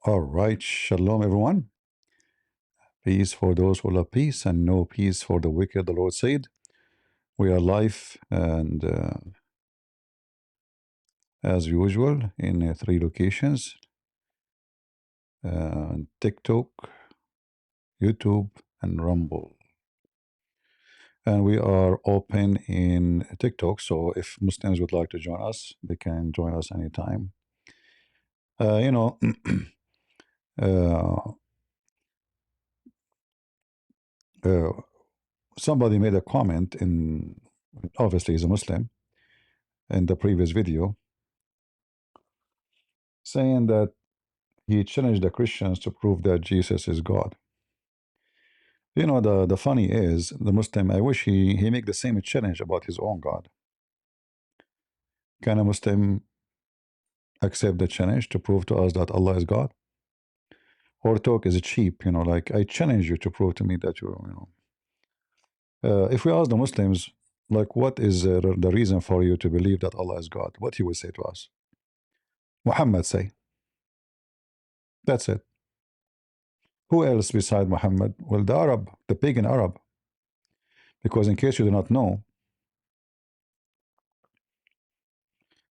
All right, shalom, everyone. Peace for those who love peace, and no peace for the wicked. The Lord said, "We are live and as usual in three locations: TikTok, YouTube, and Rumble. And we are open in TikTok, so if Muslims would like to join us, they can join us anytime. Uh, you know, uh, uh, somebody made a comment in, obviously, he's a Muslim, in the previous video, saying that he challenged the Christians to prove that Jesus is God. The funny is, the Muslim, I wish he make the same challenge about his own God. Can a Muslim accept the challenge to prove to us that Allah is God? Or talk is cheap, like I challenge you to prove to me that if we ask the Muslims, like, what is the reason for you to believe that Allah is God? What he will say to us? Muhammad say. That's it. Who else beside Muhammad? Well, the Arab, the pagan Arab. Because in case you do not know,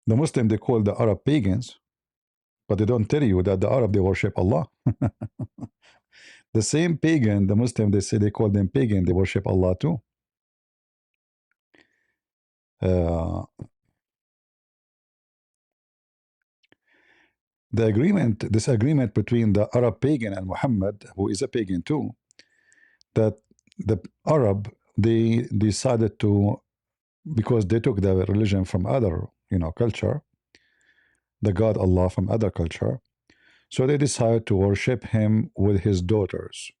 the Muslim, they call the Arab pagans, but they don't tell you that the Arab, they worship Allah. The same pagan, the Muslim, they say they call them pagan, they worship Allah too. Uh, this agreement between the Arab pagan and Muhammad, who is a pagan too, that the Arab, they decided to, because they took the religion from other, culture, the God Allah from other culture, so they decided to worship him with his daughters.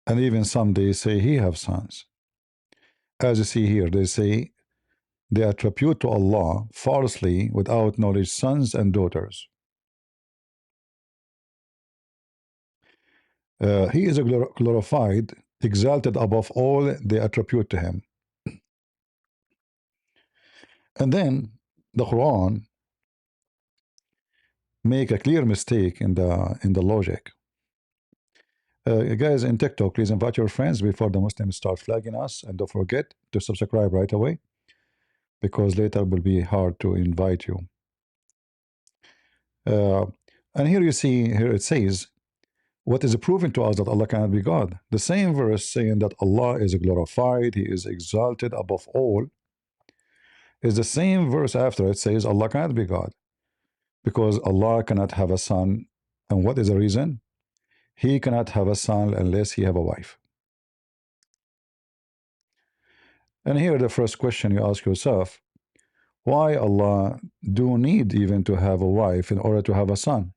And even some they say he have sons. As you see here, they say they attribute to Allah falsely, without knowledge, sons and daughters. He is a glorified, exalted above all they attribute to him. And then the Quran make a clear mistake in the logic. Guys in TikTok, please invite your friends before the Muslims start flagging us, and don't forget to subscribe right away, because later it will be hard to invite you. Uh, and here you see, here it says, what is proven to us that Allah cannot be God? The same verse saying that Allah is glorified, He is exalted above all, is the same verse after it says Allah cannot be God, because Allah cannot have a son. And what is the reason? He cannot have a son unless he have a wife. And here the first question you ask yourself, why Allah do need even to have a wife in order to have a son?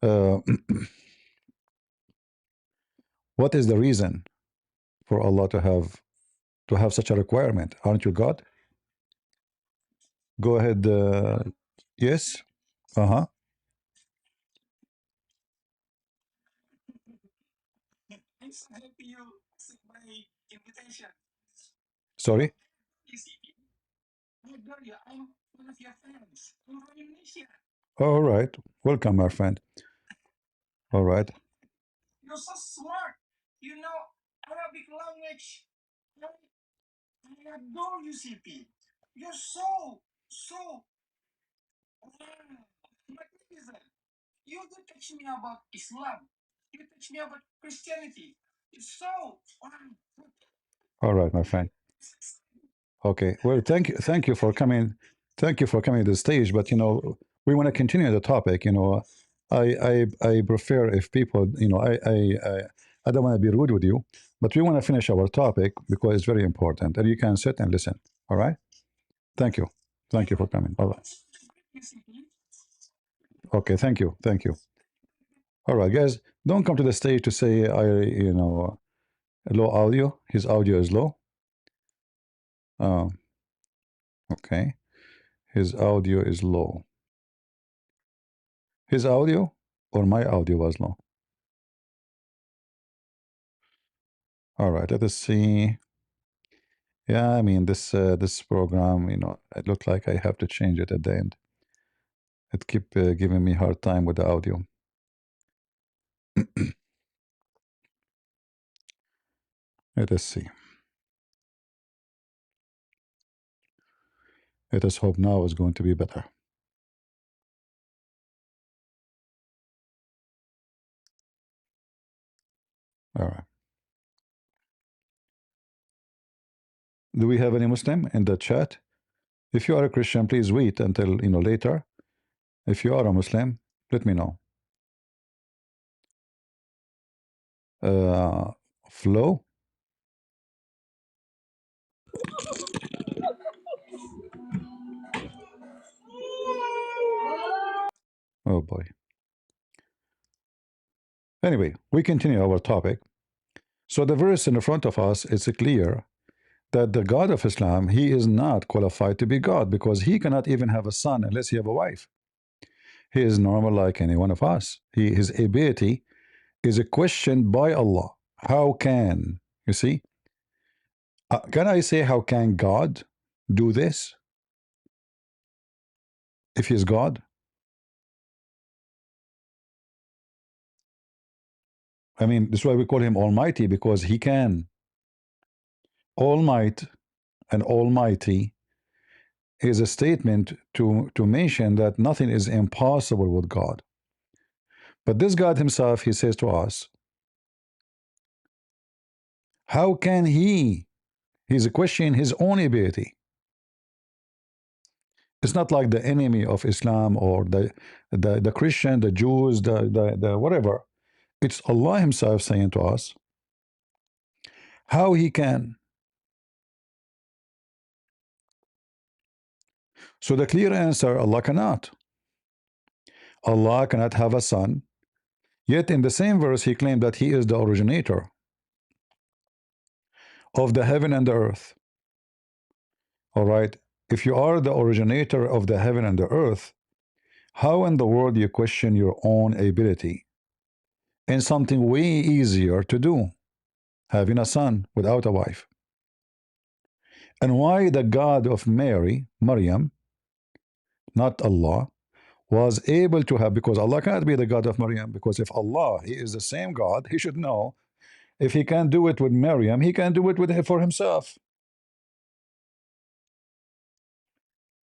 Uh, what is the reason for Allah to have such a requirement? Aren't you God? Go ahead. Yes. Uh-huh. Sorry. All right. Welcome, my friend. All right. All right, my friend. Okay. Well, thank you for coming. Thank you for coming to the stage. But we want to continue the topic. I prefer if people, I don't want to be rude with you, but we want to finish our topic because it's very important, and you can sit and listen. All right. Thank you. Thank you for coming. All right. Okay. Thank you. Thank you. All right, guys. Don't come to the stage to say low audio. His audio is low. Uh, okay. His audio is low. His audio or my audio was low. All right, let us see. Yeah, I mean this program, it looked like I have to change it at the end. It keep giving me hard time with the audio. Let us see. Let us hope now is going to be better. All right. Do we have any Muslim in the chat? If you are a Christian, please wait until later. If you are a Muslim, let me know. Uh, Flo. Oh boy. Anyway, we continue our topic. So the verse in front of us is clear that the God of Islam, he is not qualified to be God because he cannot even have a son unless he have a wife. He is normal like any one of us. His ability is questioned by Allah. How can, you see? Can I say how can God do this if he is God? I mean, this is why we call him Almighty, because he can. All might and Almighty is a statement to mention that nothing is impossible with God. But this God himself, he says to us, how can he? He's questioning his own ability. It's not like the enemy of Islam or the Christian, the Jews, the whatever. It's Allah himself saying to us how he can. So the clear answer, Allah cannot. Allah cannot have a son. Yet in the same verse, he claimed that he is the originator of the heaven and the earth. All right. If you are the originator of the heaven and the earth, how in the world you question your own ability in something way easier to do, having a son without a wife? And why the God of Mary, Maryam, not Allah, was able to have, because Allah cannot be the God of Maryam, because if Allah, he is the same God, he should know if he can do it with Maryam, he can do it with for himself.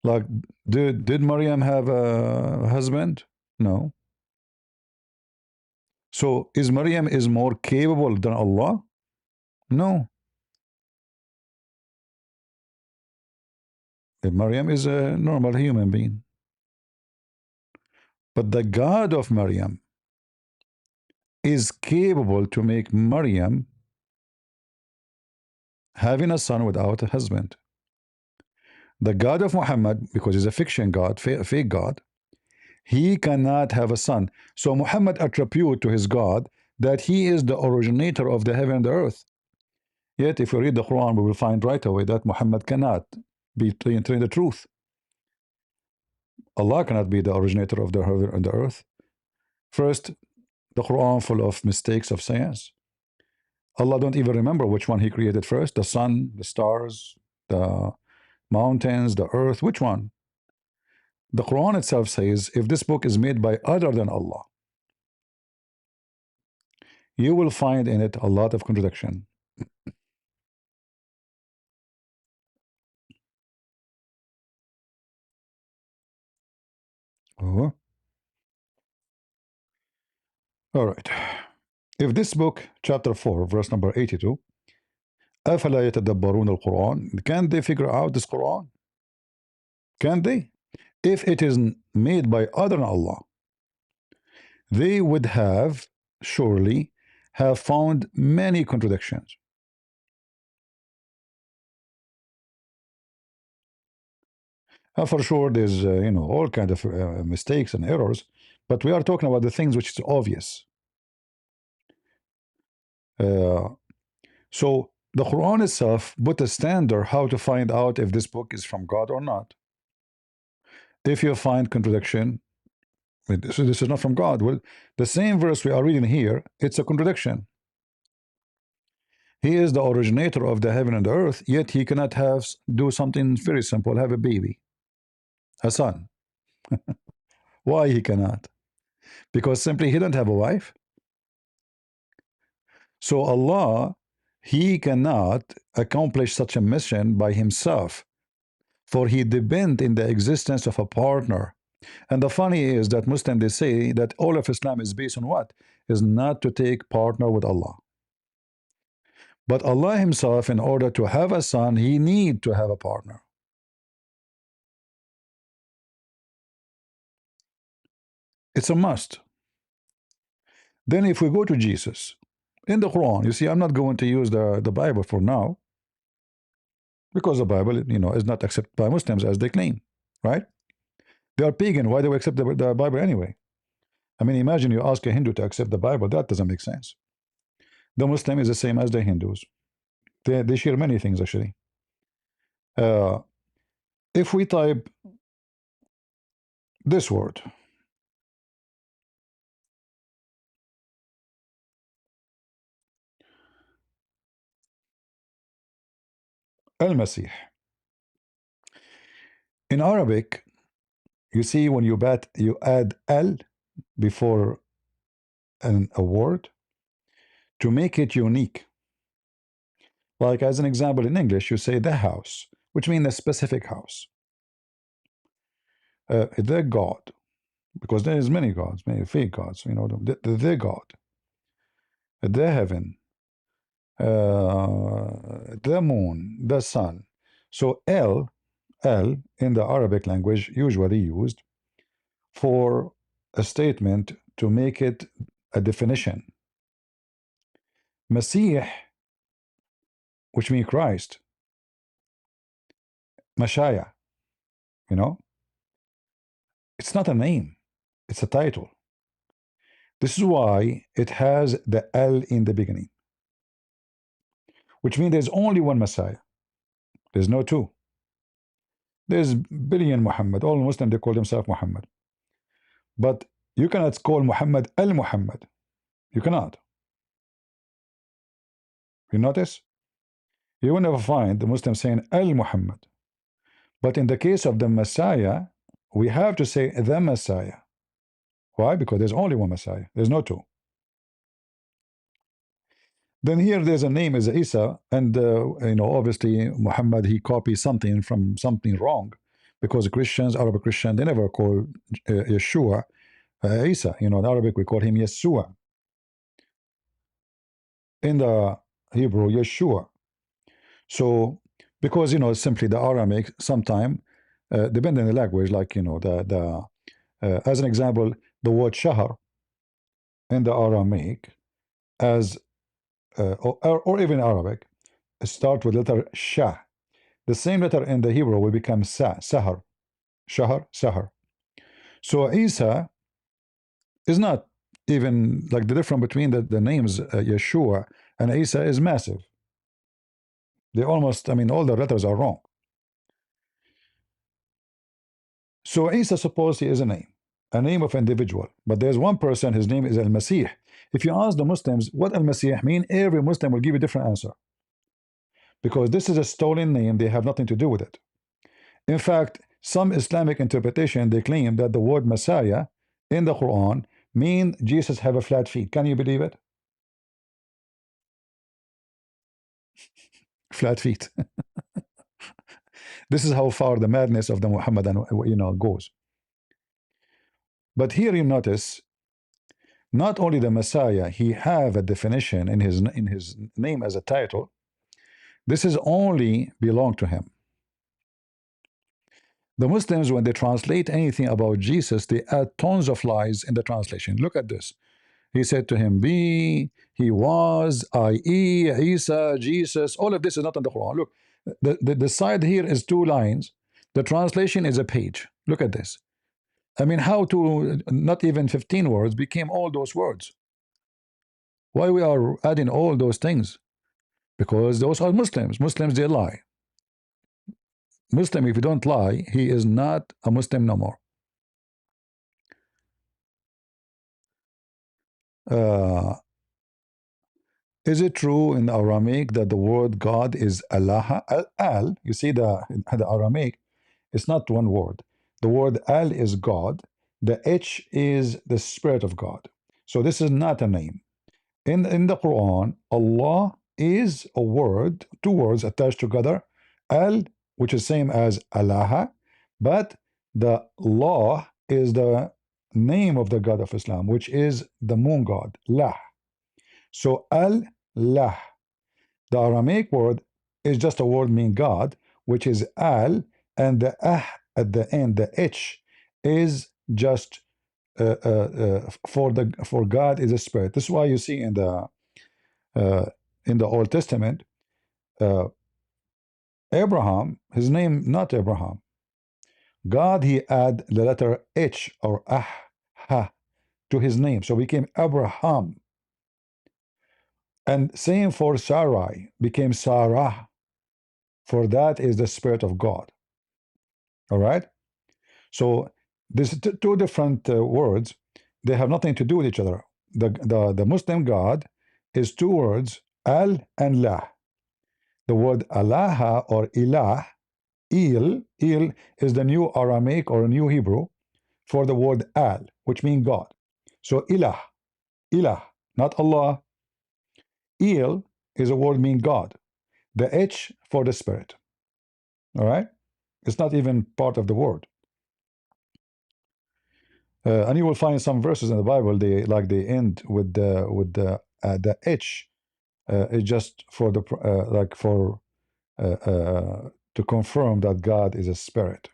Like, did Maryam have a husband? No. So is Maryam is more capable than Allah? No. Maryam is a normal human being. But the God of Maryam is capable to make Maryam having a son without a husband. The God of Muhammad, because he's a fiction God, fake God, he cannot have a son. So Muhammad attribute to his God that he is the originator of the heaven and the earth. Yet if we read the Quran, we will find right away that Muhammad cannot be telling the truth. Allah cannot be the originator of the heaven and the earth. First, the Quran full of mistakes of science. Allah don't even remember which one he created first, the sun, the stars, the mountains, the earth, which one? The Quran itself says, if this book is made by other than Allah, you will find in it a lot of contradiction. Oh. All right. If this book, chapter 4, verse number 82, أفلا يتدبرون القرآن, can they figure out this Quran? Can they? If it is made by other than Allah, they would have surely have found many contradictions. For sure, there's all kind of mistakes and errors, but we are talking about the things which is obvious. So the Quran itself put a standard how to find out if this book is from God or not. If you find contradiction, this is not from God. Well, the same verse we are reading here, it's a contradiction. He is the originator of the heaven and the earth, yet he cannot have do something very simple, have a baby, a son. Why he cannot? Because simply he don't have a wife. So Allah, he cannot accomplish such a mission by himself, for he depend in the existence of a partner. And the funny is that Muslims, they say that all of Islam is based on what? Is not to take partner with Allah. But Allah himself, in order to have a son, he need to have a partner. It's a must. Then if we go to Jesus, in the Quran, you see, I'm not going to use the Bible for now, because the Bible, is not accepted by Muslims as they claim, right? They are pagan. Why do we accept the Bible anyway? I mean, imagine you ask a Hindu to accept the Bible. That doesn't make sense. The Muslim is the same as the Hindus. They share many things, actually. Uh, if we type this word, Al-Masih, in Arabic, you see when you add Al before a word to make it unique. Like as an example, in English, you say the house, which means a specific house. The God, because there is many gods, many fake gods, the God, the heaven, the moon, the sun. So L in the Arabic language usually used for a statement to make it a definition. Masih, which means Christ, Messiah, you know, it's not a name, it's a title. This is why it has the L in the beginning, which means there's only one Messiah. There's no two. There's billion Muhammad. All Muslims, they call themselves Muhammad. But you cannot call Muhammad Al-Muhammad. You cannot. You notice? You will never find the Muslim saying Al-Muhammad. But in the case of the Messiah, we have to say the Messiah. Why? Because there's only one Messiah. There's no two. Then here there's a name is Isa, and obviously Muhammad, he copies something from something wrong, because Christians, Arab Christian, they never call Yeshua Isa. In Arabic we call him Yeshua. In the Hebrew, Yeshua. So because simply the Aramaic sometime depending on the language, like the as an example, the word shahar in the Aramaic as or even Arabic start with letter shah. The same letter in the Hebrew will become sa, sahar, shahar, sahar. So Isa is not even like the difference between the names Yeshua and Isa is massive. They almost, I mean, all the letters are wrong. So Isa supposedly is a name of individual, but there's one person, his name is Al-Masih. If you ask the Muslims what Al-Masih mean, every Muslim will give you a different answer, because this is a stolen name. They have nothing to do with it. In fact, some Islamic interpretation, they claim that the word Messiah in the Quran mean Jesus have a flat feet. Can you believe it? Flat feet. This is how far the madness of the Muhammadan goes. But here you notice, not only the Messiah, he have a definition in his name as a title. This is only belong to him. The Muslims, when they translate anything about Jesus, they add tons of lies in the translation. Look at this. He said to him, be, he was, i.e., Isa, Jesus. All of this is not in the Quran. Look, the side here is 2 lines. The translation is a page. Look at this. I mean, how to, not even 15 words became all those words. Why we are adding all those things? Because those are Muslims. Muslims, they lie. Muslim, if you don't lie, he is not a Muslim no more. Uh, Is it true in Aramaic that the word God is Allah? Al, you see the Aramaic, it's not one word. The word Al is God. The H is the Spirit of God. So this is not a name. In the Quran, Allah is a word, two words attached together. Al, which is same as Allah, but the law is the name of the God of Islam, which is the moon god, Lah. So Al-Lah, the Aramaic word is just a word meaning God, which is Al, and the at the end, the H, is just for God is a spirit. This is why you see uh, in the Old Testament, uh, Abraham, his name not Abraham. God, he add the letter H or ha to his name, so became Abraham. And same for Sarai, became Sarah, for that is the Spirit of God. All right. So these two different words, they have nothing to do with each other. The Muslim God is two words, Al and La. The word Allah or Ilah, Il is the new Aramaic or new Hebrew for the word Al, which means God. So Ilah, not Allah. Il is a word mean God. The H for the Spirit. All right? It's not even part of the word. And you will find some verses in the Bible they end with the H. It's just for the like for to confirm that God is a spirit.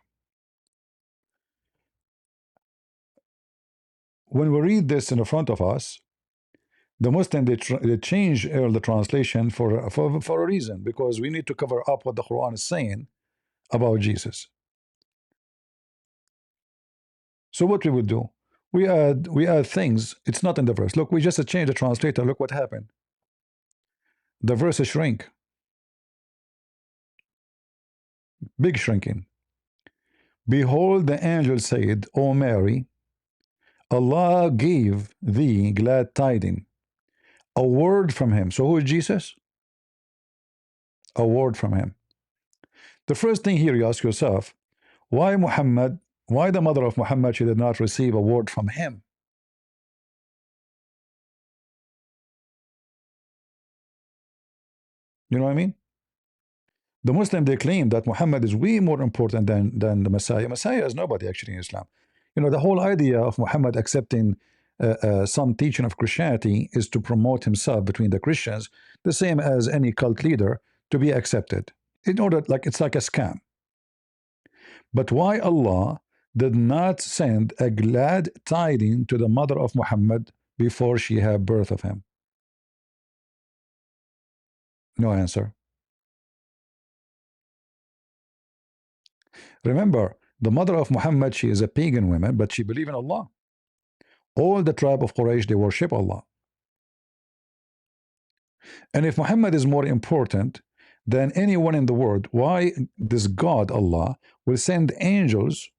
When we read this in the front of us, the Muslim they change the translation for a reason, because we need to cover up what the Quran is saying about Jesus. So what we would do, we add things. It's not in the verse. Look, we just changed the translator. Look what happened. The verse is shrink, big shrinking. Behold, the angel said, O Mary, Allah gave thee glad tidings, a word from him. So who is Jesus? A word from him. The first thing here you ask yourself, why Muhammad, why the mother of Muhammad, she did not receive a word from him? You know what I mean? The Muslim, they claim that Muhammad is way more important than the Messiah. Messiah is nobody actually in Islam. You know, the whole idea of Muhammad accepting some teaching of Christianity is to promote himself between the Christians, the same as any cult leader, to be accepted. In order, like it's like a scam. But why Allah did not send a glad tiding to the mother of Muhammad before she had birth of him? No answer. Remember, the mother of Muhammad, she is a pagan woman, but she believes in Allah. All the tribe of Quraysh, they worship Allah. And if Muhammad is more important than anyone in the world, why this God, Allah, will send angels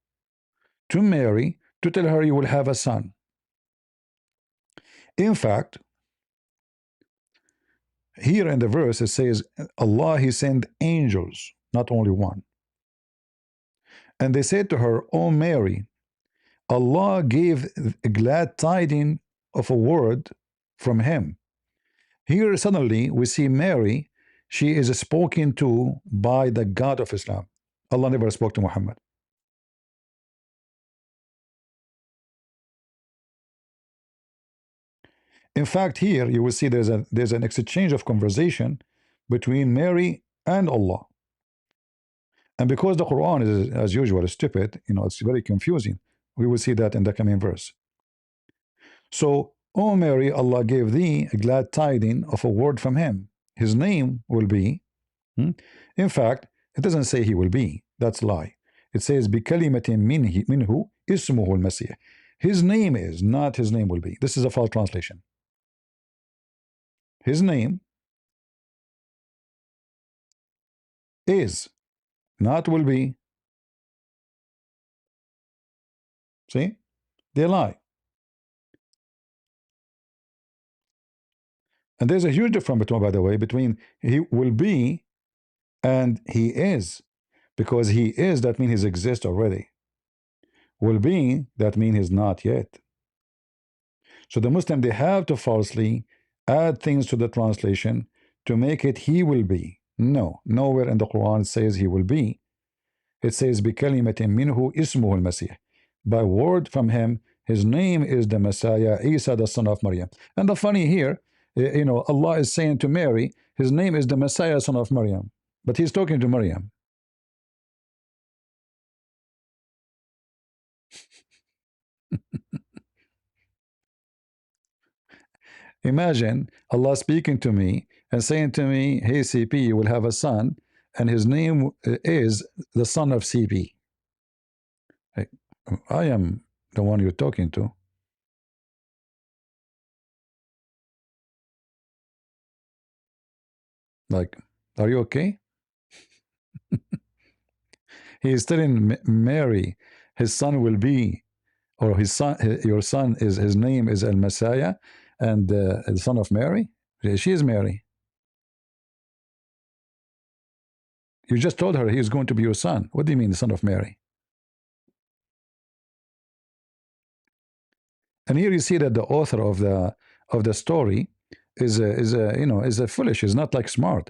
to Mary to tell her you will have a son? In fact, here in the verse it says Allah, he sent angels, not only one. And they said to her, O Mary, Allah gave a glad tidings of a word from him. Here suddenly we see Mary, she is spoken to by the God of Islam. Allah never spoke to Muhammad. In fact, here you will see there's an exchange of conversation between Mary and Allah. And because the Quran is, as usual, stupid, you know, it's very confusing. We will see that in the coming verse. So, O Mary, Allah gave thee a glad tidings of a word from him. His name will be, in fact, it doesn't say he will be. That's a lie. It says, بِكَلِمَةٍ مِنْهُ اسْمُهُ الْمَسِيحِ. His name is, not his name will be. This is a false translation. His name is, not will be. See? They lie. And there's a huge difference between, by the way, between he will be and he is. Because he is, that means he exists already. Will be, that means he's not yet. So the Muslim, they have to falsely add things to the translation to make it he will be. No, nowhere in the Quran it says he will be. It says بِكَلِمَةٍ مِّنْهُ اسْمُهُ الْمَسِيحِ. By word from him, his name is the Messiah, Isa, the son of Maryam. And the funny here, Allah is saying to Mary, his name is the Messiah, son of Maryam. But he's talking to Maryam. Imagine Allah speaking to me and saying to me, hey CP, you will have a son, and his name is the son of CP. I am the one you're talking to. Like, are you okay? He is telling Mary, his son will be, or his son, your son is, his name is El Messiah, and the son of Mary. She is Mary. You just told her he is going to be your son. What do you mean, the son of Mary? And here you see that the author of the story is a foolish. Is not like smart.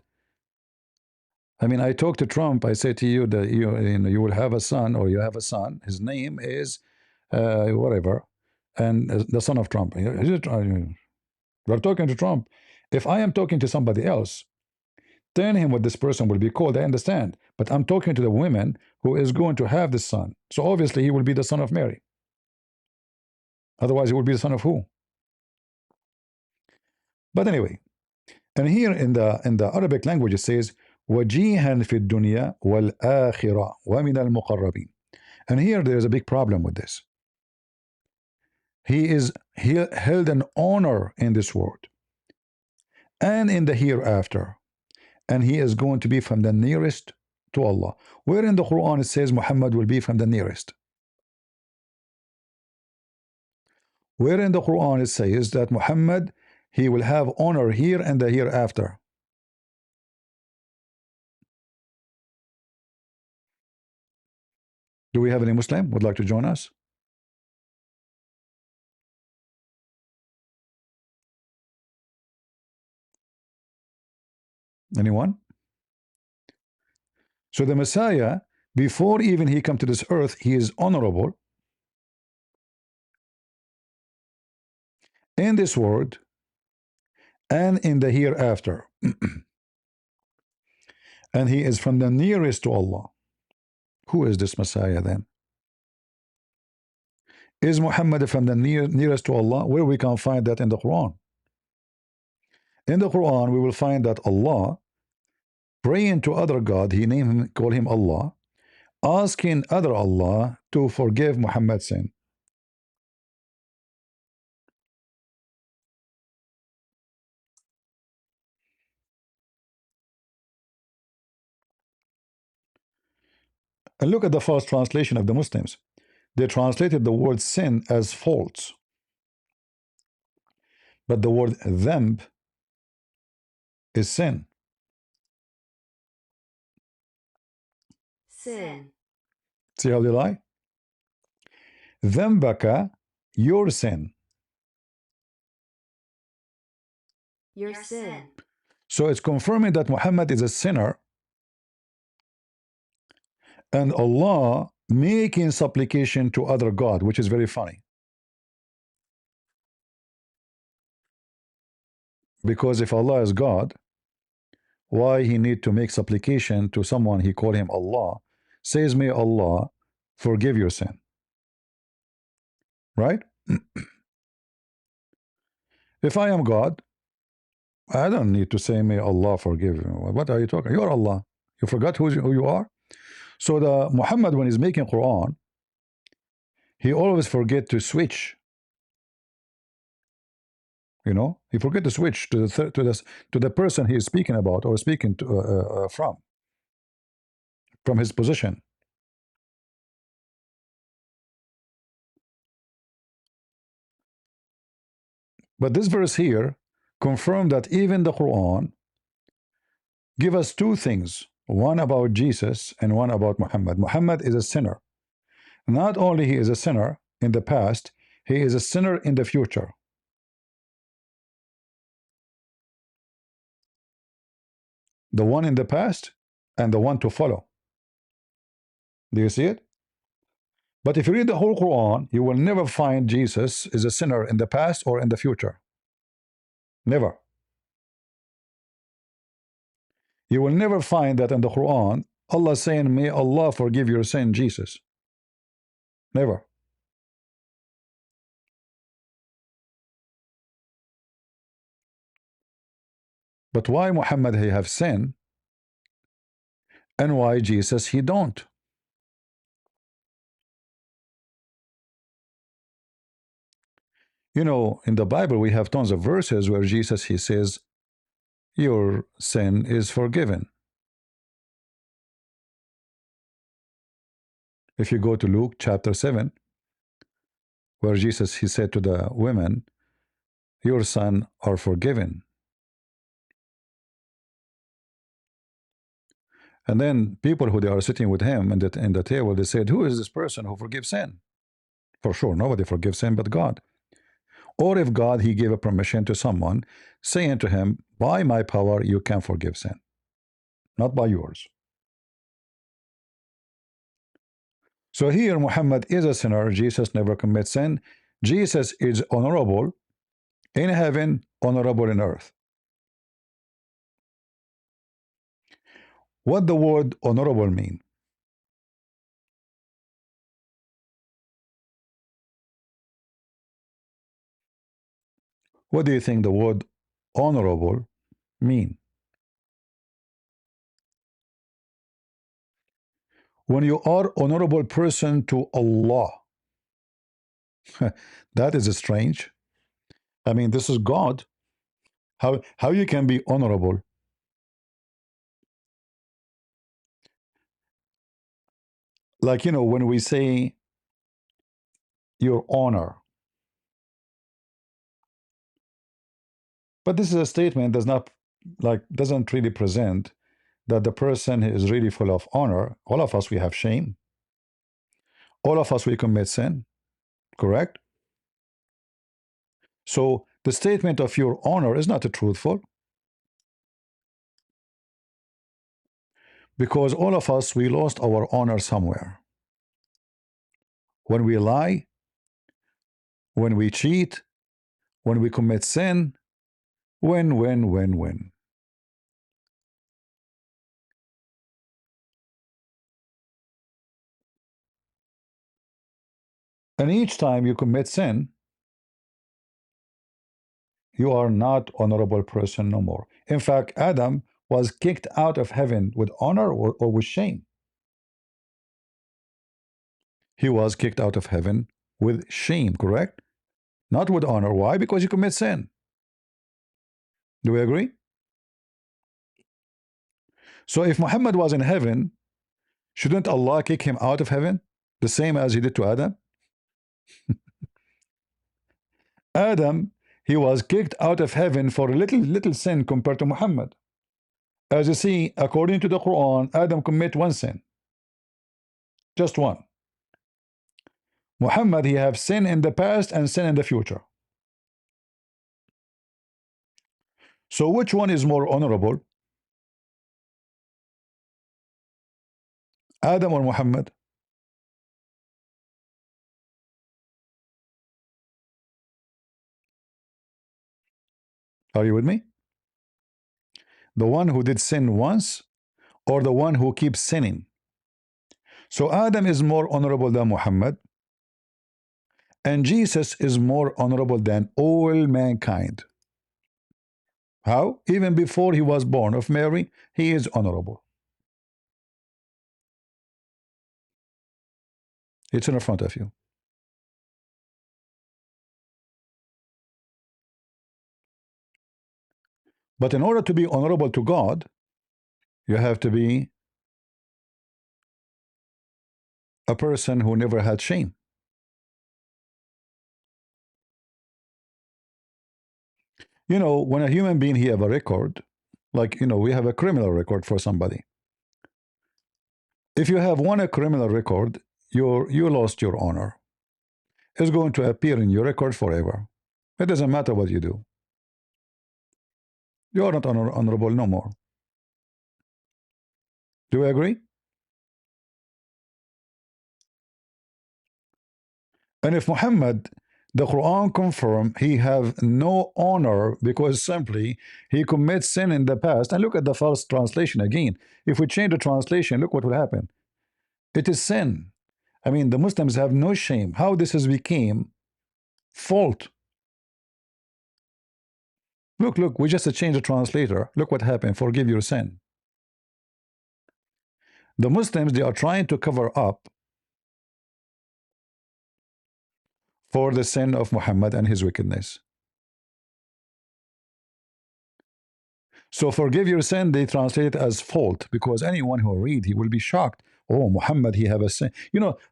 I mean, I talk to Trump. I say to you that you will have a son, or you have a son. His name is whatever, and the son of Trump. We're talking to Trump. If I am talking to somebody else, tell him what this person will be called. I understand, but I'm talking to the woman who is going to have this son. So obviously, he will be the son of Mary. Otherwise, he will be the son of who? But anyway, and here in the Arabic language it says وَجِيهًا فِي الدُّنْيَا وَالْآخِرَةِ وَمِنَ الْمُقَرَّبِينَ. And here there is a big problem with this. He held an honor in this world and in the hereafter, and he is going to be from the nearest to Allah. Where in the Quran it says Muhammad will be from the nearest? Where in the Quran it says that Muhammad, he will have honor here and the hereafter? Do we have any Muslim would like to join us? Anyone? So the Messiah, before even he come to this earth, he is honorable in this world and in the hereafter. And he is from the nearest to Allah. Who is this Messiah then? Is Muhammad from the nearest to Allah? Where we can find that in the Quran? In the Quran, we will find that Allah praying to other God, he name him, call him Allah, asking other Allah to forgive Muhammad's sin. And look at the false translation of the Muslims. They translated the word sin as faults. But the word dhanb is sin. Sin. See how they lie? Dhanbaka, your sin. Your sin. So it's confirming that Muhammad is a sinner, and Allah making supplication to other God, which is very funny. Because if Allah is God, why he need to make supplication to someone he call him Allah? Says, may Allah forgive your sin. Right? If I am God, I don't need to say, may Allah forgive you. What are you talking? You are Allah. You forgot who you are? So the Muhammad, when he's making Quran, he always forget to switch. He forget to switch to the person he is speaking about or speaking to, from his position. But this verse here confirm that even the Quran give us two things, one about Jesus and one about Muhammad. Muhammad is a sinner. Not only he is a sinner in the past, he is a sinner in the future. The one in the past and the one to follow. Do you see it? But if you read the whole Quran, you will never find Jesus is a sinner in the past or in the future. Never. You will never find that in the Quran, Allah saying, may Allah forgive your sin, Jesus. Never. But why Muhammad he have sin and why Jesus he don't? You know, in the Bible we have tons of verses where Jesus he says, your sin is forgiven. If you go to Luke chapter 7, where Jesus he said to the women, your sins are forgiven. And then people who they are sitting with him in the table, they said, who is this person who forgives sin? For sure, nobody forgives sin but God. Or if God he gave a permission to someone, saying to him, by my power you can forgive sin, not by yours. So here Muhammad is a sinner, Jesus never commits sin. Jesus is honorable in heaven, honorable in earth. What the word honorable mean? What do you think the word honorable mean? When you are honorable person to Allah, that is strange. I mean, this is God. How you can be honorable? Like, you know, when we say your honor, but this is a statement does not like doesn't really present that the person is really full of honor. All of us we have shame. All of us we commit sin. Correct? So the statement of your honor is not truthful, because all of us we lost our honor somewhere. When we lie, when we cheat, when we commit sin, when. And each time you commit sin, you are not honorable person no more. In fact, Adam was kicked out of heaven with honor or with shame. He was kicked out of heaven with shame, correct? Not with honor. Why? Because you commit sin. Do we agree? So if Muhammad was in heaven, shouldn't Allah kick him out of heaven the same as he did to Adam? Adam, he was kicked out of heaven for a little sin compared to Muhammad. As you see, according to the Quran, Adam commit one sin, just one. Muhammad, he have sin in the past and sin in the future. So which one is more honorable, Adam or Muhammad? Are you with me? The one who did sin once or the one who keeps sinning? So Adam is more honorable than Muhammad, and Jesus is more honorable than all mankind. How? Even before he was born of Mary, he is honorable. It's in front of you. But in order to be honorable to God, you have to be a person who never had shame. When a human being he have a record, like we have a criminal record for somebody. If you have one a criminal record, you lost your honor. It's going to appear in your record forever. It doesn't matter what you do. You are not honorable no more. Do you agree? And if Muhammad, the Quran confirm he have no honor because simply he commits sin in the past. And look at the false translation again. If we change the translation, look what will happen. It is sin. I mean, the Muslims have no shame. How this has became fault. Look, we just changed the translator. Look what happened. Forgive your sin. The Muslims, they are trying to cover up for the sin of Muhammad and his wickedness. So forgive your sin, they translate it as fault, because anyone who read, he will be shocked. Oh, Muhammad, he have a sin.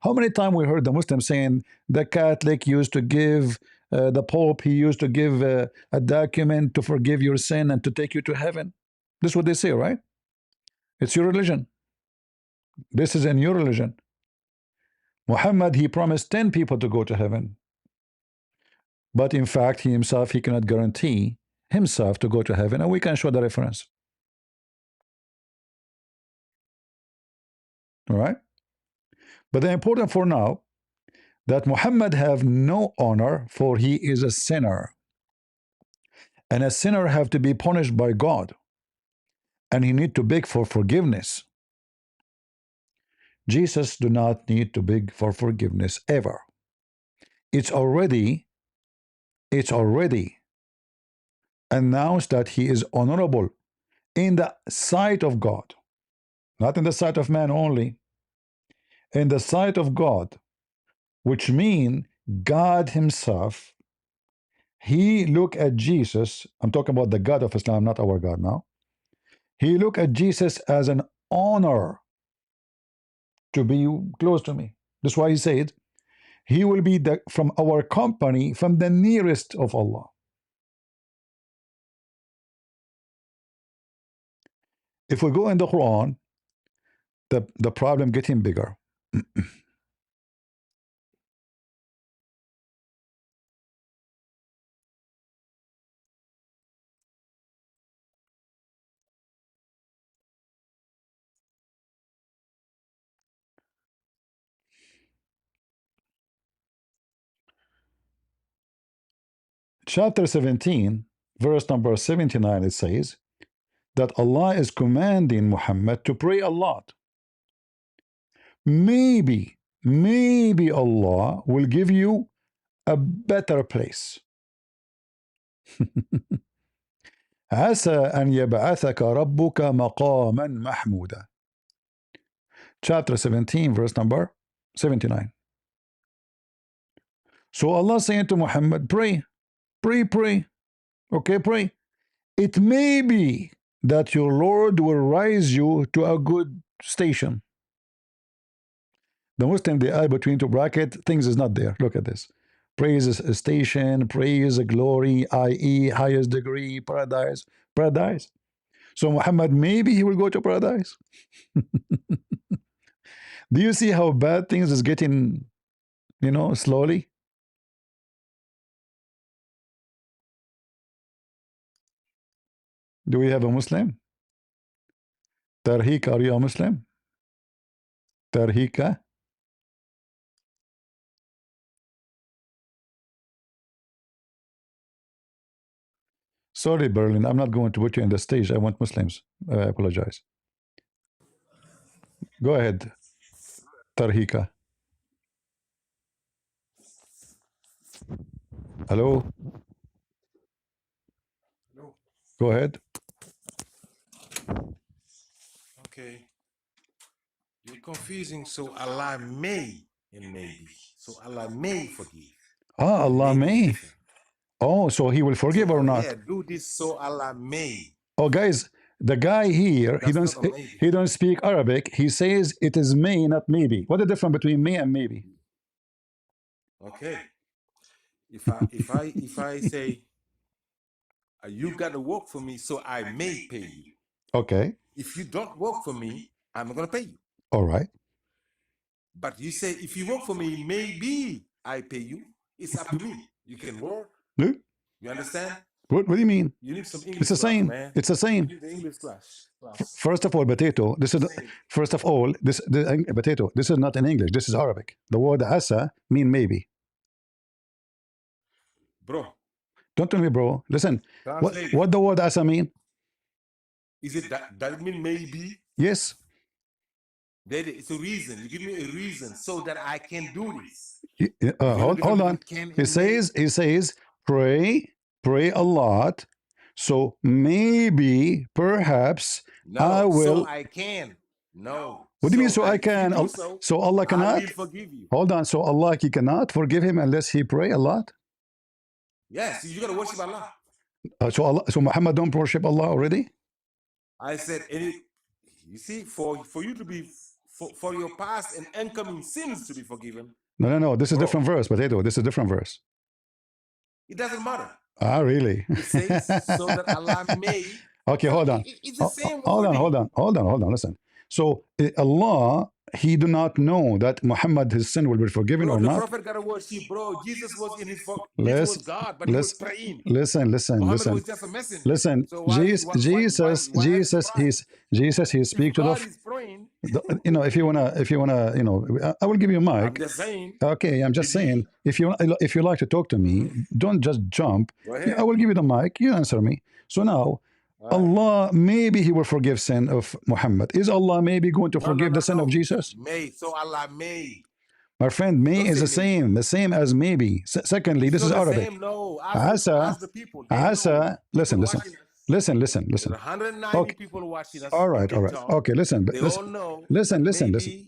How many times we heard the Muslims saying the Catholic used to give, the Pope, he used to give a document to forgive your sin and to take you to heaven. This is what they say, right? It's your religion. This is in your religion. Muhammad, he promised 10 people to go to heaven. But in fact, he himself, he cannot guarantee himself to go to heaven, and we can show the reference. All right? But the important for now, that Muhammad have no honor, for he is a sinner. And a sinner have to be punished by God. And he need to beg for forgiveness. Jesus do not need to beg for forgiveness ever. It's already announced that he is honorable in the sight of God. Not in the sight of man only. In the sight of God. Which means God himself, he look at Jesus. I'm talking about the God of Islam, not our God now. He look at Jesus as an honor to be close to me. That's why he said, he will be from our company, from the nearest of Allah. If we go in the Quran, the problem getting bigger. Chapter 17, verse number 79, it says that Allah is commanding Muhammad to pray a lot. Maybe Allah will give you a better place. عسى أن يبعثك ربك مقاما محمودا. Chapter 17, verse number 79. So Allah saying to Muhammad, pray. Okay, pray. It may be that your Lord will raise you to a good station. The Muslim, they add between two brackets, things is not there. Look at this. Praise is a station, praise a glory, i.e. highest degree, paradise. So Muhammad, maybe he will go to paradise. Do you see how bad things is getting, slowly? Do we have a Muslim? Tarhik, are you a Muslim? Tarhika? Sorry, Berlin, I'm not going to put you in the stage. I want Muslims. I apologize. Go ahead, Tarhika. Hello? Go ahead. Okay. You're confusing. So Allah may and maybe. So Allah may forgive. Allah may. Oh, so he will forgive so, or not? Yeah, do this so Allah may. Oh, guys, the guy here, he don't speak Arabic. He says it is may, not maybe. What the difference between may and maybe? Okay. If I say You got to work for me so I may pay you. Okay. If you don't work for me, I'm not going to pay you. All right. But you say, if you work for me, maybe I pay you. It's up to me. You can work. No? You understand? What do you mean? You need some It's English the class, same. man. It's the You same. need the English class. First of all, potato. This is Same. first of all potato. This is not in English. This is Arabic. The word asa mean maybe. Bro, Don't tell me, bro. Listen. translate. What the word asa mean? Is it that mean maybe? Yes. It's a reason. You give me a reason so that I can do this. Hold on. He says, pray a lot. So maybe, perhaps, No, I will. so I can. No. What do you mean? So I if you can. do so, So Allah I cannot. will forgive you. Hold on. So Allah, he cannot forgive him unless he pray a lot. Yes, you got to worship Allah. So Muhammad don't worship Allah already. I said, you see, for you to be for your past and incoming sins to be forgiven. No. This is Bro. different verse, potato. This is a different verse. It doesn't matter. Ah, really? It says so that Allah may. Okay, hold on. It's the same. Hold on. Listen. So Allah, he do not know that Muhammad, his sin will be forgiven Bro, or the not. prophet got to worship, bro. Jesus was in his Jesus was God, but he was praying. Listen. Muhammad was just a messenger. Listen. So why Jesus, he speak to God is praying. if you wanna, I will give you a mic. I'm just saying. Okay, I'm just saying. If you like to talk to me, don't just jump. Go ahead. I will give you the mic. You answer me. So now, Allah, maybe he will forgive sin of Muhammad. Is Allah maybe going to forgive the sin of Jesus? May. So Allah may. My friend, may Don't is say the same as maybe. Secondly, It's this is not the Arabic. same, no. Asa, Ask the people. They know. listen. People watching us. Listen. There are 190 Okay. people watching us. All right. Okay, listen. They all know. Listen. Maybe.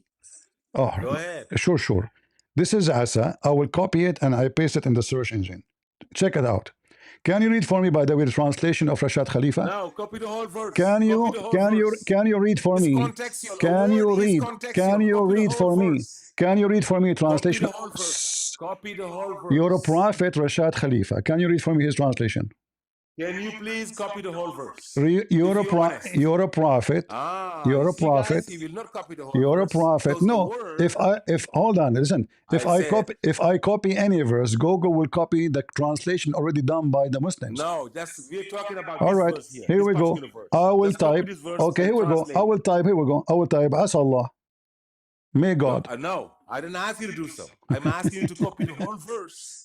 Oh, Go ahead. Sure. This is Asa. I will copy it and I paste it in the search engine. Check it out. Can you read for me, by the way, the translation of Rashad Khalifa? No, copy the whole verse. Can you read for me? Contextual. Can you read? Can you Copy the read whole for me? verse. Can you read for me translation? Copy the whole verse. Copy the whole verse. You're a prophet, Rashad Khalifa. Can you read for me his translation? Can you please copy the whole verse? You're a prophet. You're a prophet. Guys, he will not copy the whole You're a verse. prophet. No, if hold on, listen. If I copy any verse, Google will copy the translation already done by the Muslims. No, we're talking about All this right, verse here. here we go. Verse. I will Let's copy type. this verse Okay, here we go. translate. I will type. Here we go. I will type. As Allah. May God. No, I didn't ask you to do so. I'm asking you to copy the whole verse.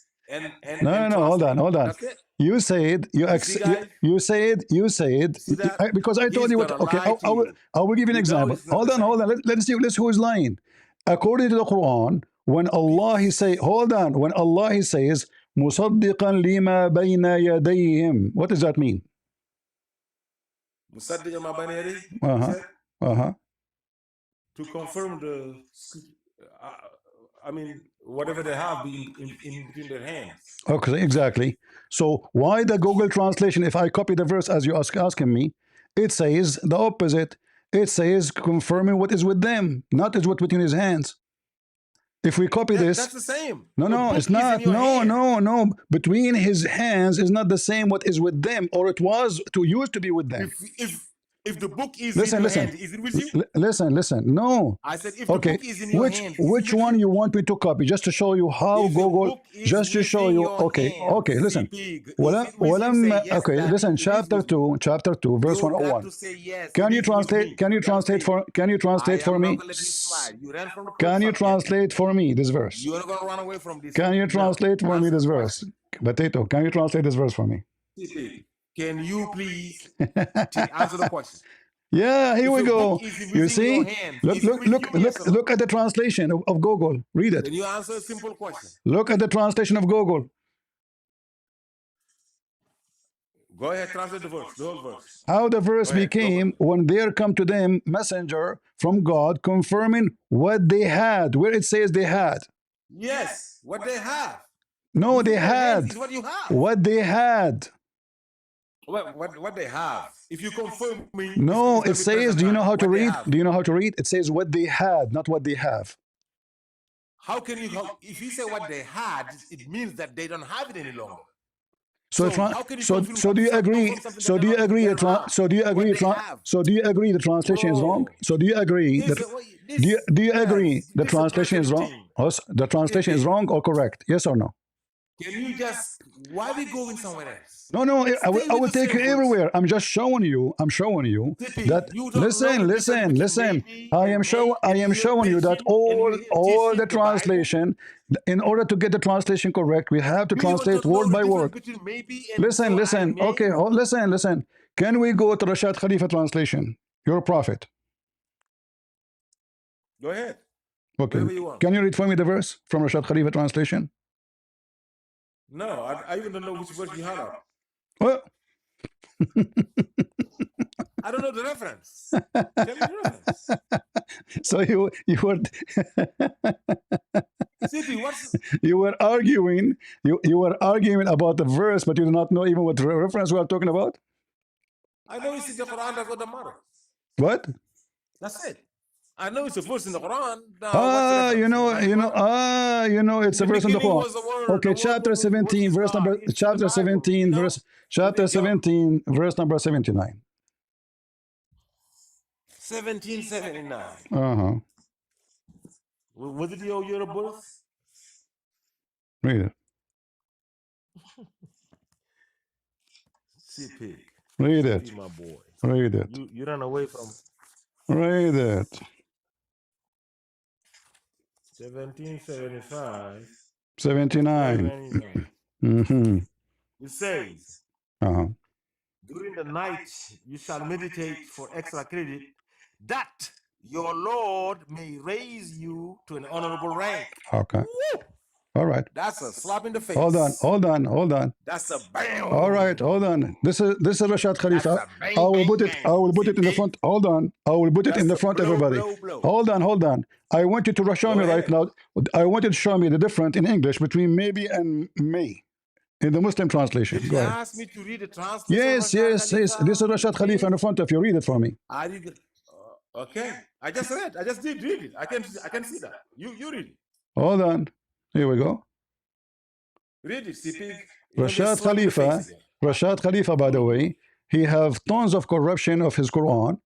No. Hold on. That's it. You said you said because I told you what. Okay, I will give you an example. Hold on. Let's see who is lying. According to the Quran, when Allah he say, hold on, when Allah he says, "Musaddiqan lima bayna yadayhim," what does that mean? To confirm whatever they have in between their hands. Okay, exactly. So why the Google translation, if I copy the verse as you asking me, it says the opposite. It says confirming what is with them, not is what between his hands. If we copy this, that's the same. No, it's not. No. Between his hands is not the same what is with them, or it used to be with them. If the book is in your hand, is it with you? Listen. No. I said, if the book is in your hand, which one you want me to copy? Just to show you how Google. Just to show you. Okay. Listen. Listen. Chapter 2, verse 101. Can you translate? Can you translate for me? Can you translate for me this verse? You're not gonna run away from this. Can you translate for me this verse? Potato. Can you translate this verse for me? Can you please answer the question? Yeah, here we go. You see? Look Look at the translation of Google. Read it. Can you answer a simple question? Look at the translation of Google. Go ahead, translate the verse, the whole verse. How the verse became when there come to them messenger from God confirming what they had. Where it says they had. Yes, what they have. No, they had. Is what you have. What they had. What they have. If you confirm me. No, it says, do you know how to read? Do you know how to read? It says what they had, not what they have. How can you, if you say what they had, it means that they don't have it any longer. So, how can you so, confirm so do you agree? something So that do you agree? they're not, So do you agree? what they have? So do you agree the translation is wrong? Bro, So do you agree that? this, this, Do you agree yes, the this is a translation is personal wrong? thing. The translation is CP, wrong or correct? Yes or no? can you just, why we going somewhere else? No, no, Stay I with will the take you same words. everywhere. I'm just showing you. I'm showing you CP, that. you don't know Listen, the difference listen, between listen. maybe and may, I and am you here showing you that preaching and you here all the teaching the Bible. translation. In order to get the translation correct, we have to Do you want to translate know word the by difference word. between maybe and Listen, so I listen. may? Okay, listen, listen. Can we go to Rashad Khalifa translation? Your prophet. Go ahead. Okay. Whatever you want. Can you read for me the verse from Rashad Khalifa translation? No, I even don't know which verse you had up. Well, I don't know the reference. Tell me the reference. so you were CP, what's you were arguing you were arguing about the verse, but you do not know even what reference we are talking about. I know it's in the Quran, that's what the matter. What? That's it. I know it's a verse in the Quran. Now, what's the reference? It's a In the verse in the beginning Quran. was the word. Okay, The word chapter was 17, with verse God. number It's in the chapter Bible, 17, verse chapter 17, verse number 79. 1779. Uh-huh. Was it your year of birth? Read it. CP. Read CP, it. my boy. Read it. You ran away from Read it. 1775. 79. 1299. Mm-hmm. It says, Uh-huh. during the night you shall meditate for extra credit, that your Lord may raise you to an honorable rank. Okay. Woo! All right. That's a slap in the face. Hold on. That's a bam. All right, hold on. This is Rashad Khalifa. That's a bang, I will put it in the CP. front. Hold on. I will put it in That's the a front, blow, everybody. blow. Hold on. I want you to show Go me right ahead. now. I want you to show me the difference in English between maybe and may in the Muslim translation. Did Go you ahead. ask me to read the translation of Yes. Rashad This Khalifa? is Rashad Khalifa in the front of you. Read it for me. I did. Okay. I just read. I just did read it. I can see that. You read it. Hold on. Here we go. Read it, CP. You're gonna get slapped in the face again. Rashad Khalifa, by the way, he have tons of corruption of his Quran.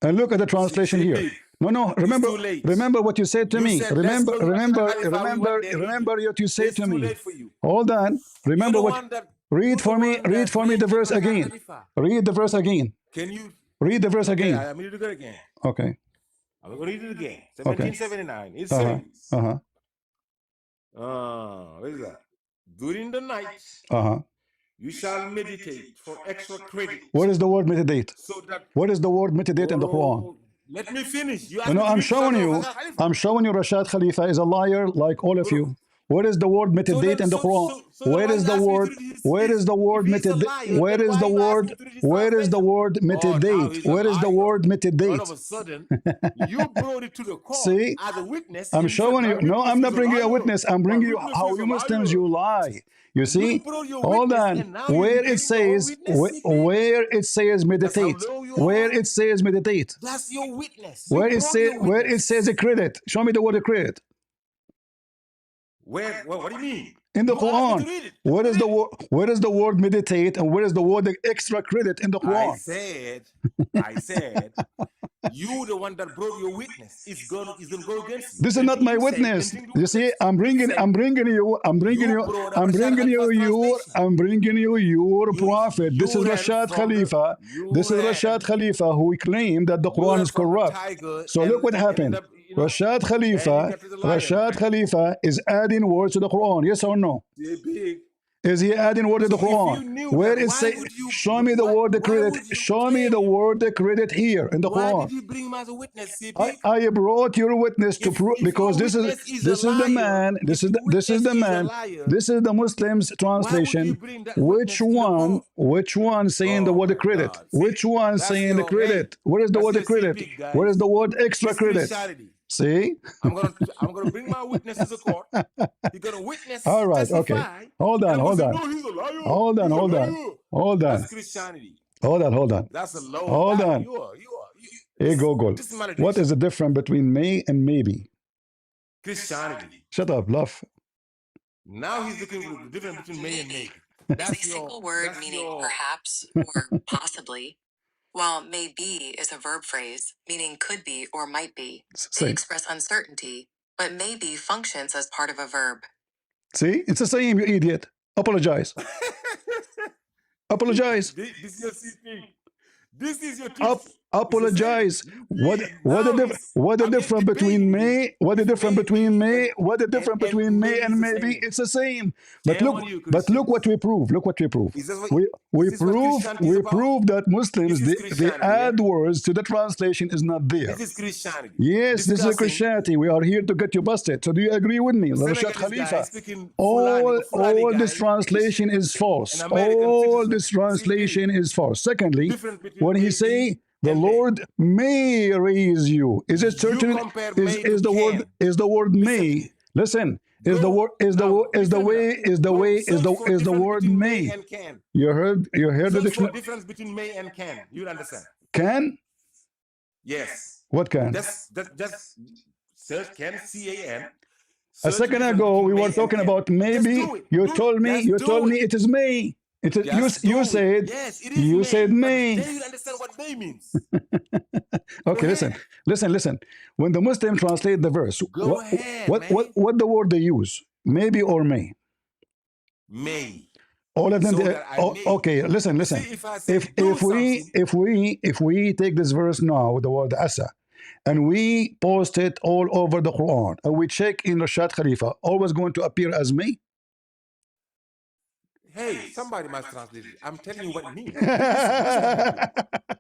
And look at the translation here. CP. No. Remember what you said to You me. said, let's go to Rashad Khalifa. We went there. Remember what you said It's to too me. late for you. Hold on. You're Remember the what. one that. Read for me the verse Rashad again. Khalifa. Read the verse again. Can you Read the verse Okay, again. I'm gonna read it again. Okay. I'm gonna read it again. Okay. 1779. It Uh-huh. says, Uh-huh. what is that? During the night, Uh-huh. you shall meditate for extra credit. What is the word meditate? So that. What is the word meditate in the Quran? Let me finish. You asked me No, to I'm read showing something of you. Rashad Khalifa. I'm showing you Rashad Khalifa is a liar like all of Bro. you. What is the word meditate in the Quran? then Where why is you the ask me to word? read his, Where is the word if he's a meditate? liar, Where then is why the you ask me word? to read his Where is the translation? word Oh, now meditate? he's a Where is the liar. word All meditate? of a sudden, you brought it to the court See, as a witness, I'm and you said showing my you. No, witness I'm not is a bringing you a liar. witness. I'm My bringing you witness how is a you Muslims liar. you lie. You see? You brought your Hold witness, on. and now you're negating your own witness, CP? Where it says That's how meditate? low you Where are. it says meditate? That's your witness. You brought your Where it says a witness. credit? Show me the word credit. What do you mean? In the You asked me to Quran, read it. where is the word meditate and where is the word extra credit in the I Quran? said, you the one that brought your witness is gonna go against you. This is not my witness. You see, I'm bringing you brought up Rashad Khalifa's translation. I'm bringing you your prophet. This is You ran Rashad from the Khalifa. This is Rashad Khalifa who claimed that the Quran is from the corrupt. tiger So look what happened. Rashad Khalifa is adding words to the Quran. Yes or no? big. Is he adding word to the So if Quran? you knew Where that, is why say? would you? Show me the word the Why credit. would you Show me claim? the word the credit here in the Why Quran. did you bring him as a witness, CP? I brought your witness to prove If because your witness is a liar, the man. This is the man. liar, This is the Muslims why would you translation. bring that witness to the court? Which one saying the Oh word the my credit? God. See, Which one that's saying the your hey. credit? Where is the That's word the your credit? CP, Where is guys. the word extra It's credit? Christianity. See? I'm gonna bring my witness to the court. He's gonna witness, All right. Okay. testify. Hold And on. I'm Hold gonna on. say, no, he's a liar. Hold on. He's a Hold on. liar. Hold on. That's Christianity. Hold on. That's a low. Hold on. You are. Hey Google. This is malediction. What is the difference between may and maybe? Christianity. Shut up, bluff. Now he's looking for the difference between may and maybe. Is a single word meaning perhaps or possibly, while may be is a verb phrase meaning could be or might be. They Same. express uncertainty, but may be functions as part of a verb. See, it's the same, you idiot. Apologize. Apologize. This is your teaching. This is your teaching. Apologize. What the I'm difference between may? What the difference between may? What the difference between may and maybe? It's the same. But look what we prove. Look what we prove. We prove that Muslims they add words to the translation is not there. This is Christianity. Yes, this is Christianity. We are here to get you busted. So do you agree with me, Rashad Khalifa? All this translation is false. All this translation is false. Secondly, when he say the Lord may raise you, is it certain? Is the word may? Listen, is the word may? You heard the dictionary. Difference between may and can. You understand? Can? Yes. What can? Just search can, C-A-N. A second ago we were talking about maybe. You told me it is may. It is, you said yes, it is you may, said may. Then you understand what may means. Okay, listen. When the Muslim translate the verse, what the word they use? Maybe or may? May. All of them. So okay, listen. See, if If we take this verse now, the word asa, and we post it all over the Quran, and we check in Rashad Khalifa, always going to appear as may. Hey, somebody must translate it. I'm telling you what it means.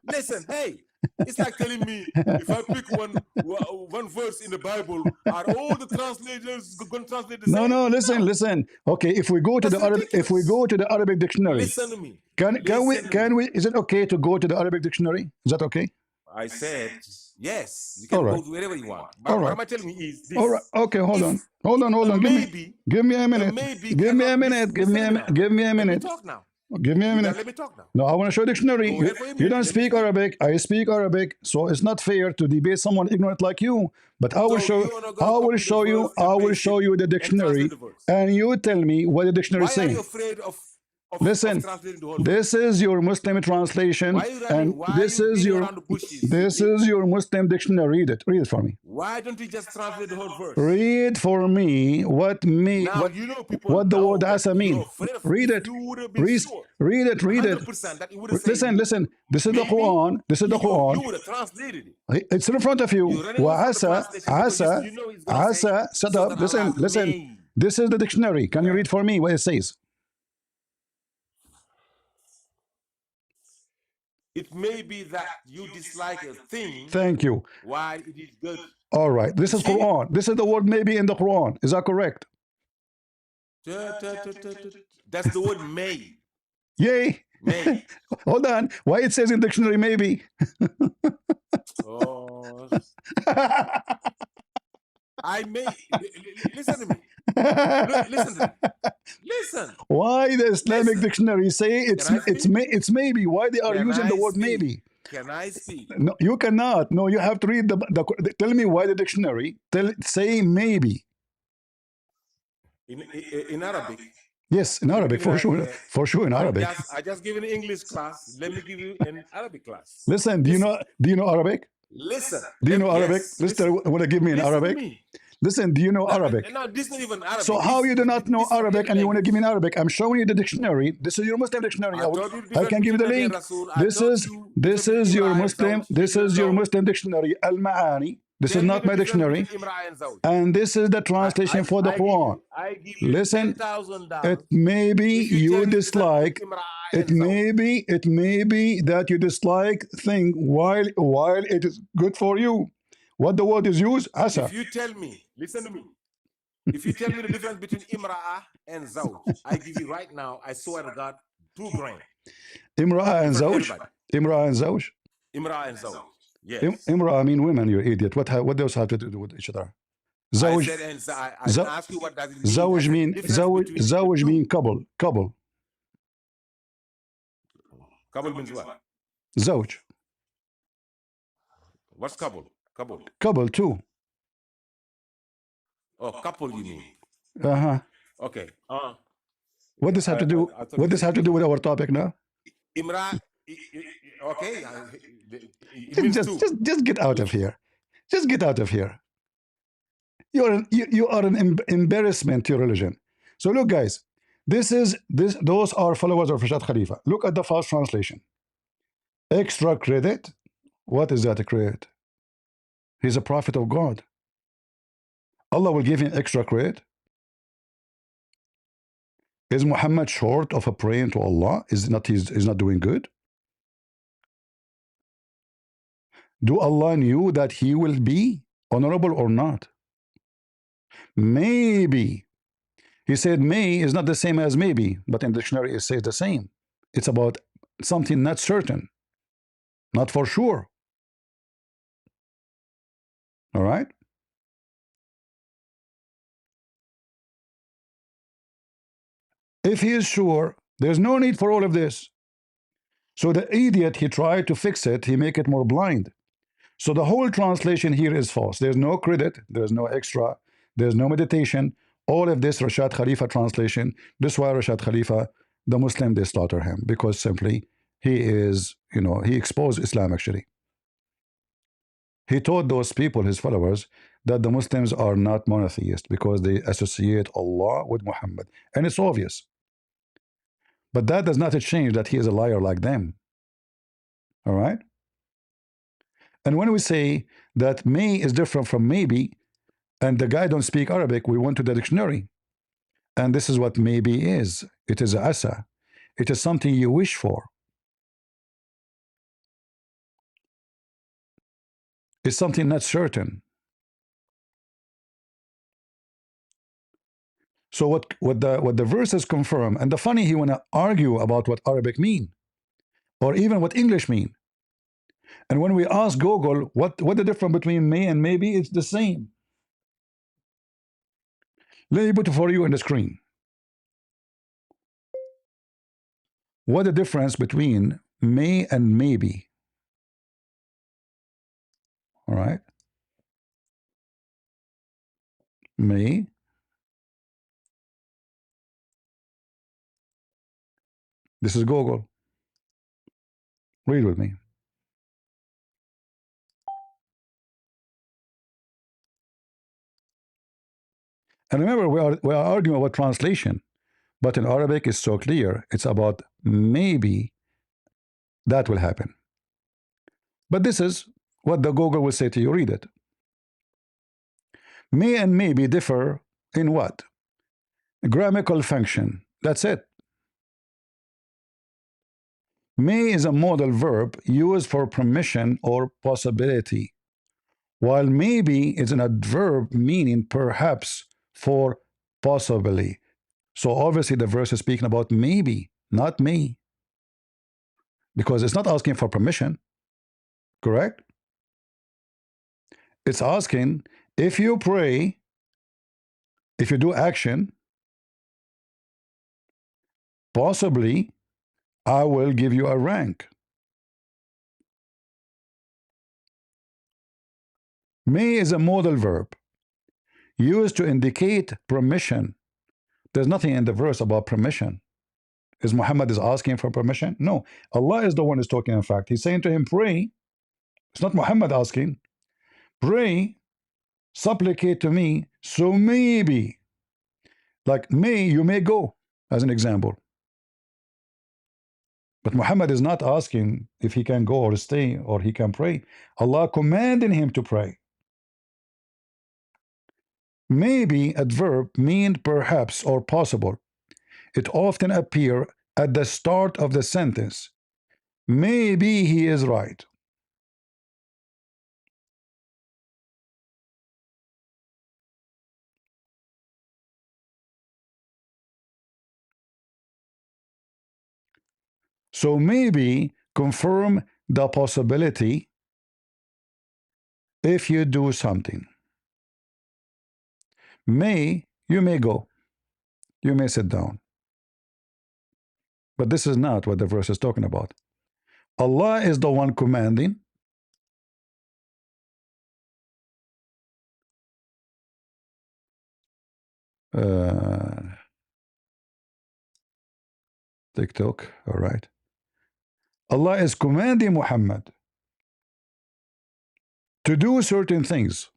Listen, hey, it's like telling me if I pick one verse in the Bible, are all the translators going to translate the same? No, listen. Okay, if we go to the Arabic dictionary, listen to me. Can we? Is it okay to go to the Arabic dictionary? Is that okay? I said yes. You can go to wherever you want. But what am I telling you is this. All right. Okay, hold on. Give me a minute. Give me a minute. Let me talk now. Give me a minute. Let me talk now. No, I want to show dictionary. You don't speak Arabic. I speak Arabic, so it's not fair to debate someone ignorant like you. But I will show you the dictionary, and you tell me what the dictionary is saying. Why are you afraid of Listen, this is your Muslim translation, and this is your Muslim dictionary. Read it for me. Why don't you just translate the whole verse? Read for me what the word asa mean. Read it. Read it. Listen. This is the Quran. You would have translated it. It's in front of you. Asa. Shut up. Listen. This is the dictionary. Can you read for me what it says? It may be that you dislike a thing. Thank you. Why it is good. All right. This is Quran. This is the word maybe in the Quran. Is that correct? That's the word may. Yay. May. Hold on. Why it says in dictionary maybe? Oh. I may. Listen to me. Listen to me. Listen. Why the Islamic dictionary say it's maybe? Why they are using the word maybe? Can I speak? No, you cannot. No, you have to read tell me why the dictionary say maybe. In Arabic. Yes, in Arabic, for sure in Arabic. I just give an English class. Let me give you an Arabic class. Listen, do you know Arabic? Listen. Do you know Arabic? Listen, want to give me an Arabic? Listen, do you know Arabic? No, this is not even Arabic. So how you do not know Arabic and you want to give me an Arabic? I'm showing you the dictionary. This is your Muslim dictionary. I can give you the link. This is your Muslim dictionary, Al-Ma'ani. This is not my dictionary. And this is the translation for the Quran. Listen, it may be you dislike. It may be that you dislike thing while it is good for you. What the word is used? Asa. If you tell me, listen to me. If you tell me the difference between imra'ah and zawj, I give you right now, I swear to God, $2 grand. Imra'ah and zawj? Imra'ah and zawj? Imra'ah and zawj. Yes. Imra'ah mean women, you idiot. What those have to do with each other? Zawj. I ask you what does it mean. Zawj mean couple. Couple means what? Zawj. What's couple? Couple too. Oh, couple you mean? Uh-huh. Okay. What does have to do? What does have to do with our topic now? Imra, okay, it means two. Just get out of here. Just get out of here. You are an embarrassment to your religion. So look, guys, those are followers of Rashad Khalifa. Look at the fast translation. Extra credit. What is that credit? He's a prophet of God. Allah will give him extra credit. Is Muhammad short of a praying to Allah? Is not doing good? Do Allah knew that he will be honorable or not? Maybe. He said may is not the same as maybe, but in the dictionary it says the same. It's about something not certain, not for sure. All right? If he is sure, there's no need for all of this. So the idiot, he tried to fix it, he make it more blind. So the whole translation here is false. There's no credit, there's no extra, there's no meditation. All of this Rashad Khalifa translation. This is why Rashad Khalifa, the Muslim, they slaughter him, because simply he is, he exposed Islam actually. He taught those people, his followers, that the Muslims are not monotheists because they associate Allah with Muhammad. And it's obvious. But that does not change that he is a liar like them. All right? And when we say that may is different from maybe, and the guy don't speak Arabic, we went to the dictionary. And this is what maybe is. It is asa. It is something you wish for. It's something not certain. So what the verses confirm, and the funny, he want to argue about what Arabic mean, or even what English mean. And when we ask Google what the difference between may and maybe, it's the same. Let me put it for you on the screen. What the difference between may and maybe? All right. May. This is Google. Read with me. And remember, we are arguing about translation, but in Arabic it's so clear. It's about maybe that will happen. But this is what the Google will say to you. Read it. May and maybe differ in what? Grammatical function. That's it. May is a modal verb used for permission or possibility, while maybe is an adverb meaning perhaps for possibly. So obviously the verse is speaking about maybe, not may, because it's not asking for permission, correct? It's asking, if you pray, if you do action, possibly I will give you a rank. May is a modal verb used to indicate permission. There's nothing in the verse about permission. Is Muhammad is asking for permission? No. Allah is the one who's talking. In fact, he's saying to him, pray. It's not Muhammad asking. Pray, supplicate to me, so maybe, like may, you may go, as an example. But Muhammad is not asking if he can go or stay or he can pray. Allah commanding him to pray. Maybe adverb mean perhaps or possible. It often appear at the start of the sentence. Maybe he is right. So maybe confirm the possibility if you do something. May, you may go. You may sit down. But this is not what the verse is talking about. Allah is the one commanding. TikTok. All right. Allah is commanding Muhammad to do certain things,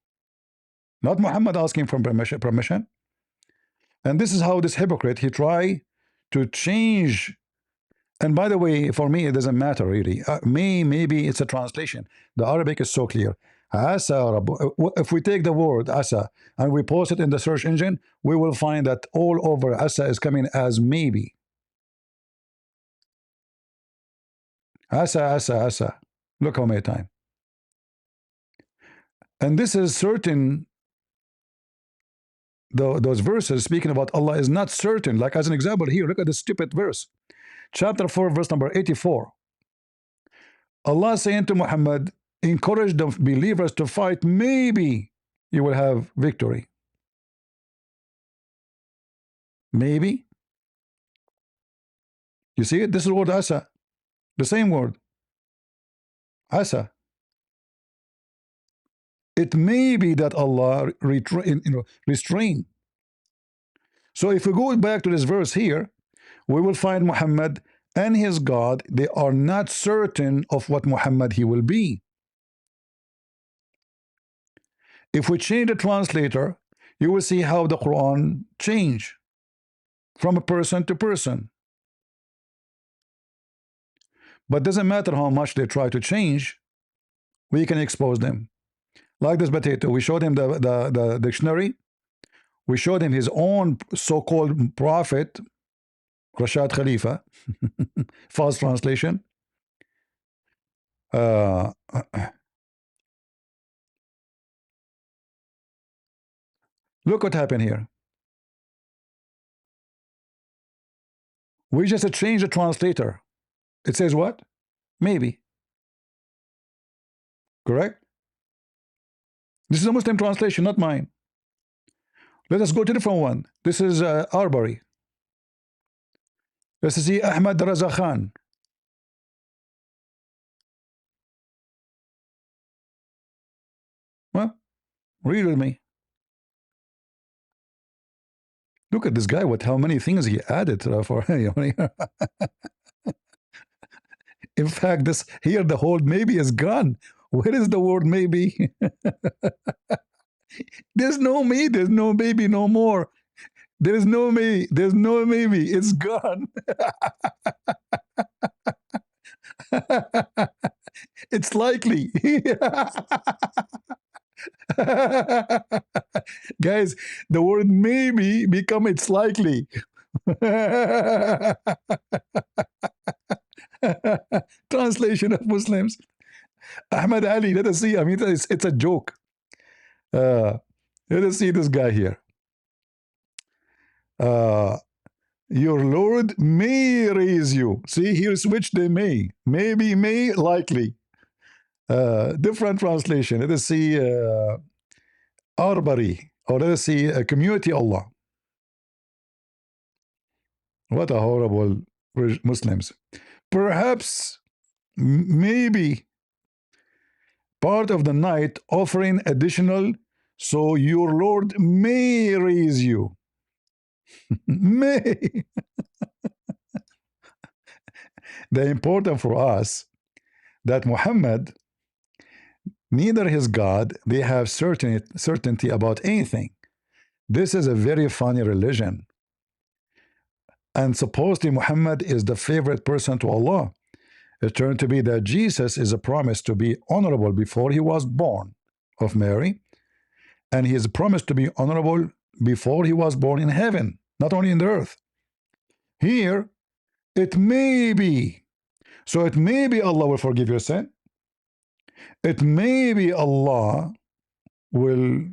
not Muhammad asking for permission. And this is how this hypocrite, he try to change. And by the way, for me, it doesn't matter really. Maybe it's a translation. The Arabic is so clear. Asa if we take the word asa and we post it in the search engine, we will find that all over asa is coming as maybe. Asa. Look how many times. And this is certain. Those verses speaking about Allah is not certain. Like as an example here, look at the stupid verse. Chapter 4, verse number 84. Allah saying to Muhammad, encourage the believers to fight, maybe you will have victory. Maybe. You see it? This is the word asa. The same word. Asa. It may be that Allah restrain. So if we go back to this verse here, we will find Muhammad and his God, they are not certain of what Muhammad he will be. If we change the translator, you will see how the Quran change from a person to person. But doesn't matter how much they try to change, we can expose them. Like this potato, we showed him the dictionary. We showed him his own so-called prophet, Rashad Khalifa, false translation. Look what happened here. We just changed the translator. It says what? Maybe. Correct? This is a Muslim translation, not mine. Let us go to a different one. This is Arbery. Let's see Ahmad Raza Khan. Well, read with me. Look at this guy, what how many things he added for in fact, this here the whole maybe is gone. Where is the word maybe? There's no me, there's no baby no more. There's no me, there's no maybe, it's gone. It's likely. Guys, the word maybe become it's likely. Translation of Muslims. Ahmad Ali, let us see. I mean, it's a joke. Let us see this guy here. Your Lord may raise you. See, here switch the may. Maybe, may, likely. Different translation. Let us see Arbari. Or let us see Community Allah. What a horrible Muslims. Perhaps, maybe, part of the night offering additional, so your Lord may raise you. May. The important for us that Muhammad, neither his God, they have certainty about anything. This is a very funny religion. And supposedly Muhammad is the favorite person to Allah. It turned to be that Jesus is a promise to be honorable before he was born of Mary, and he is promised to be honorable before he was born in heaven, not only in the earth. Here, it may be. So it may be Allah will forgive your sin. It may be Allah will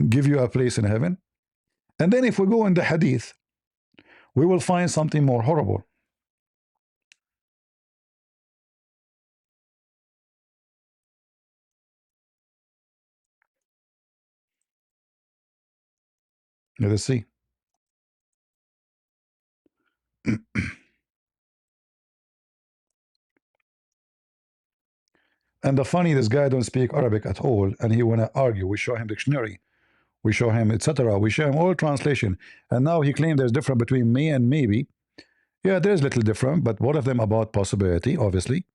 give you a place in heaven. And then if we go in the hadith, we will find something more horrible. Let us see. And the funny, this guy don't speak Arabic at all, and he wanna argue. We show him dictionary, we show him etc. We show him all translation, and now he claims there's difference between may and maybe. Yeah, there is little different, but both of them about possibility, obviously.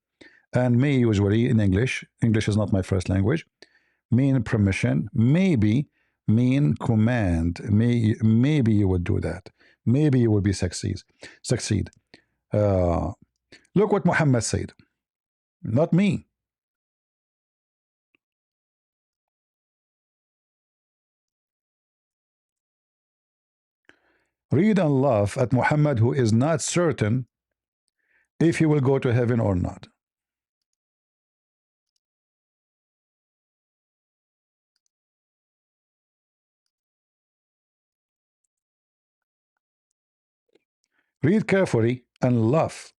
And may usually in English, English is not my first language, mean permission, maybe mean command. Maybe you would do that. Maybe you will be succeed. Uh, Look what Muhammad said, not me. Read and laugh at Muhammad, who is not certain if he will go to heaven or not. Read carefully and laugh.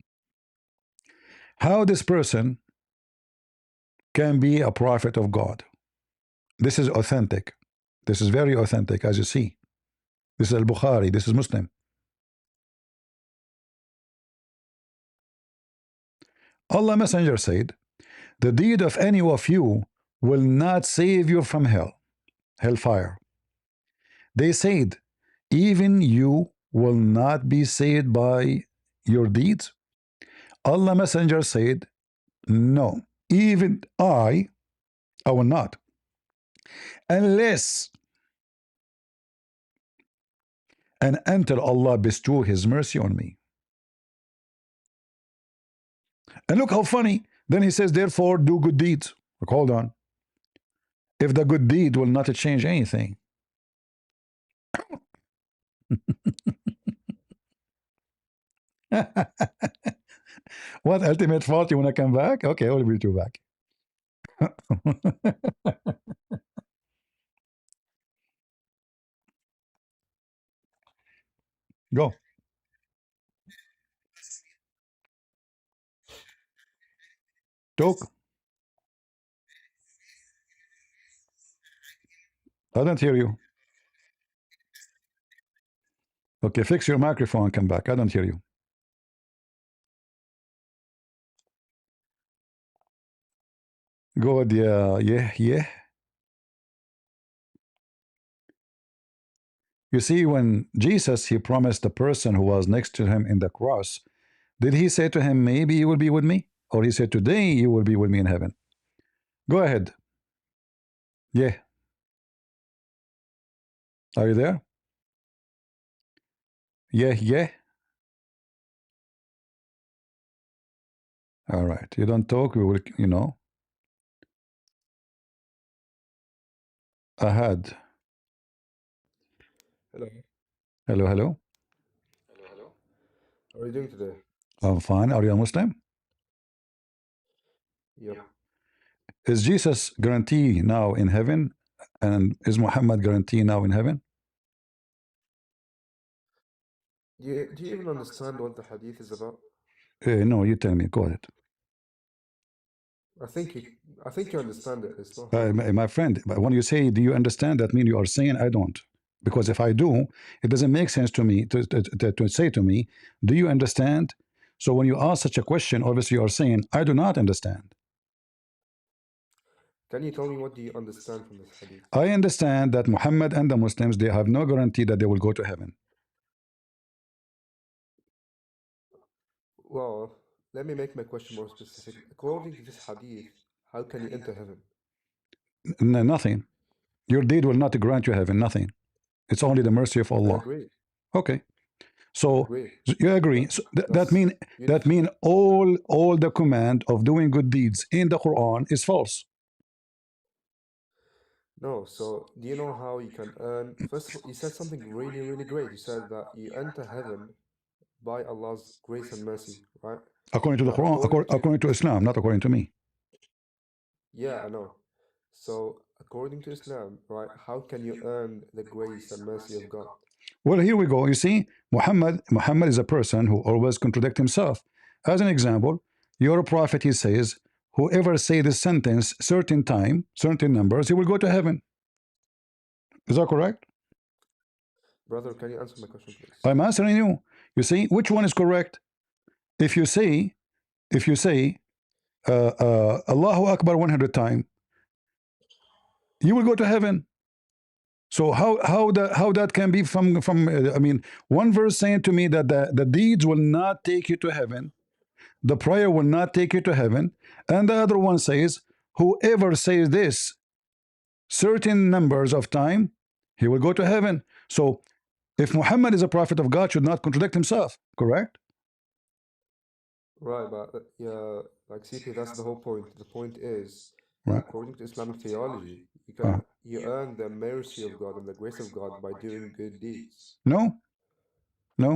How this person can be a prophet of God. This is authentic. This is very authentic, as you see. This is Al-Bukhari. This is Muslim. Allah Messenger said, the deed of any of you will not save you from hellfire. They said, even you will not be saved by your deeds. Allah Messenger said, no, even I will not, unless and until Allah bestow His mercy on me. And look how funny. Then he says, therefore, do good deeds. Look, hold on. If the good deed will not change anything. What ultimate fault you want to come back? Okay, I will bring you back. Go. Talk. I don't hear you. Okay, fix your microphone and come back. I don't hear you. Good, yeah. You see, when Jesus, he promised the person who was next to him in the cross, did he say to him, maybe you will be with me? Or he said, today you will be with me in heaven? Go ahead. Yeah. Are you there? Yeah. All right. You don't talk, we will. Ahad. Hello. Hello. How are you doing today? I'm fine. Are you a Muslim? Yep. Is Jesus guarantee now in heaven? And is Muhammad guarantee now in heaven? Do you even understand what the hadith is about? No, you tell me. Go ahead. I think you I think you understand it. It's not hard. My friend, when you say, do you understand, that means you are saying I don't. Because if I do, it doesn't make sense to me to say to me, do you understand? So when you ask such a question, obviously you are saying, I do not understand. Can you tell me what do you understand from this hadith? I understand that Muhammad and the Muslims, they have no guarantee that they will go to heaven. Well, let me make my question more specific. According to this hadith, how can you enter heaven? Nothing. Your deed will not grant you heaven. Nothing. It's only the mercy of I Allah. agree. Okay. I So agree. you agree. So that mean all the command of doing good deeds in the Quran is false. No, so do you know how you can earn? First of all, you said something really, really great. You said that you enter heaven by Allah's grace and mercy, right? According to the But Quran, according to Islam, not according to me. yeah, I know. So according to Islam, right, how can you earn the grace and mercy of God? Well, here we go. You see, Muhammad is a person who always contradicts himself. As an example, your prophet, he says, whoever say this sentence certain time, certain numbers, he will go to heaven. Is that correct? Brother, can you answer my question, please? I'm answering you. You see, which one is correct? If you say, Allahu Akbar 100 times, you will go to heaven. So how that can be from I mean, one verse saying to me that the deeds will not take you to heaven, the prayer will not take you to heaven, and the other one says, whoever says this certain numbers of time, he will go to heaven. So if Muhammad is a prophet of God, should not contradict himself, correct? Right, but yeah, like CP, that's the whole point. The point is that Right. according to Islamic theology, Uh, you earn the mercy of God and the grace of God by doing good deeds. no, no.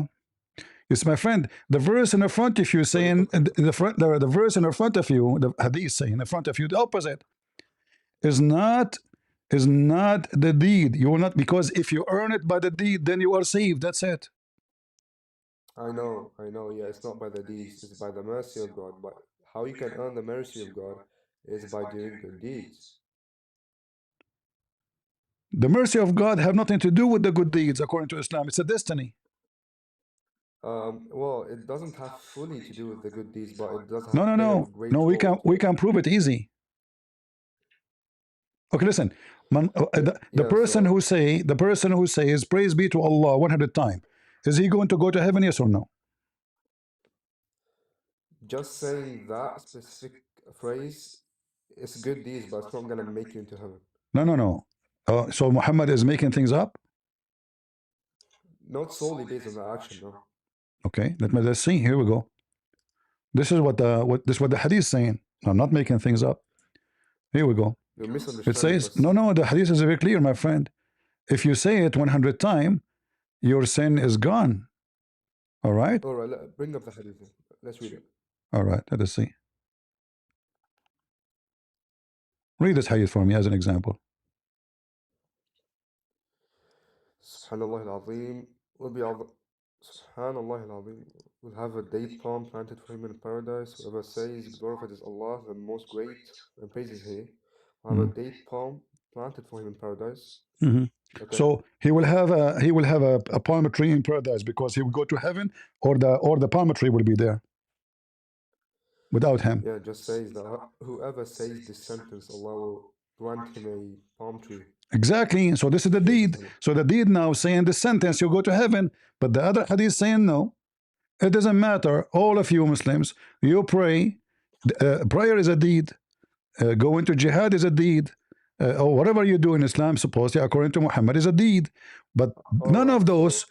It's my friend. The verse in the front of you What are you saying talking about? the verse in the front of you, the hadith saying in front of you, the opposite is not the deed. You will not, because if you earn it by the deed, then you are saved. That's it. I know, yeah, it's not by the deeds, it's by the mercy of God. But how you can earn the mercy of God is by doing good deeds. The mercy of God have nothing to do with the good deeds according to Islam. It's a destiny. Well, it doesn't have fully to do with the good deeds, but it does No, no, play a no, no. great role. We can prove it easy. Okay, listen. The Yeah, person so who says praise be to Allah 100 times, is he going to go to heaven? Yes or no? just saying that specific phrase is good deeds, but it's not gonna make you into heaven. No, no, no. So Muhammad is making things up. Not solely based on the action, no. Okay, let's see. Here we go. This is what the hadith is saying. I'm not making things up. Here we go. You're It misunderstanding says, us. no, the hadith is very clear, my friend. If you say it 100 times, your sin is gone. All right? All right, bring up the hadith. Let's read it. All right, let us see. Read this hadith for me as an example. Subhanallah al-Azim will be Subhanallah al-Azim will have a date palm planted for him in paradise. Whoever says glorified is Allah, the most great, and praises He, will have a date palm planted for him in paradise. Okay. So he will have a palm tree in paradise because he will go to heaven, or the palm tree will be there without him. Yeah, just says that whoever says this sentence, Allah will grant him a palm tree. Exactly. So this is the deed. So the deed now saying the sentence, you go to heaven, but the other hadith saying no. It doesn't matter. All of you Muslims, you pray. Prayer is a deed. Going to jihad is a deed. Or whatever you do in Islam, supposedly according to Muhammad, is a deed. But none of those,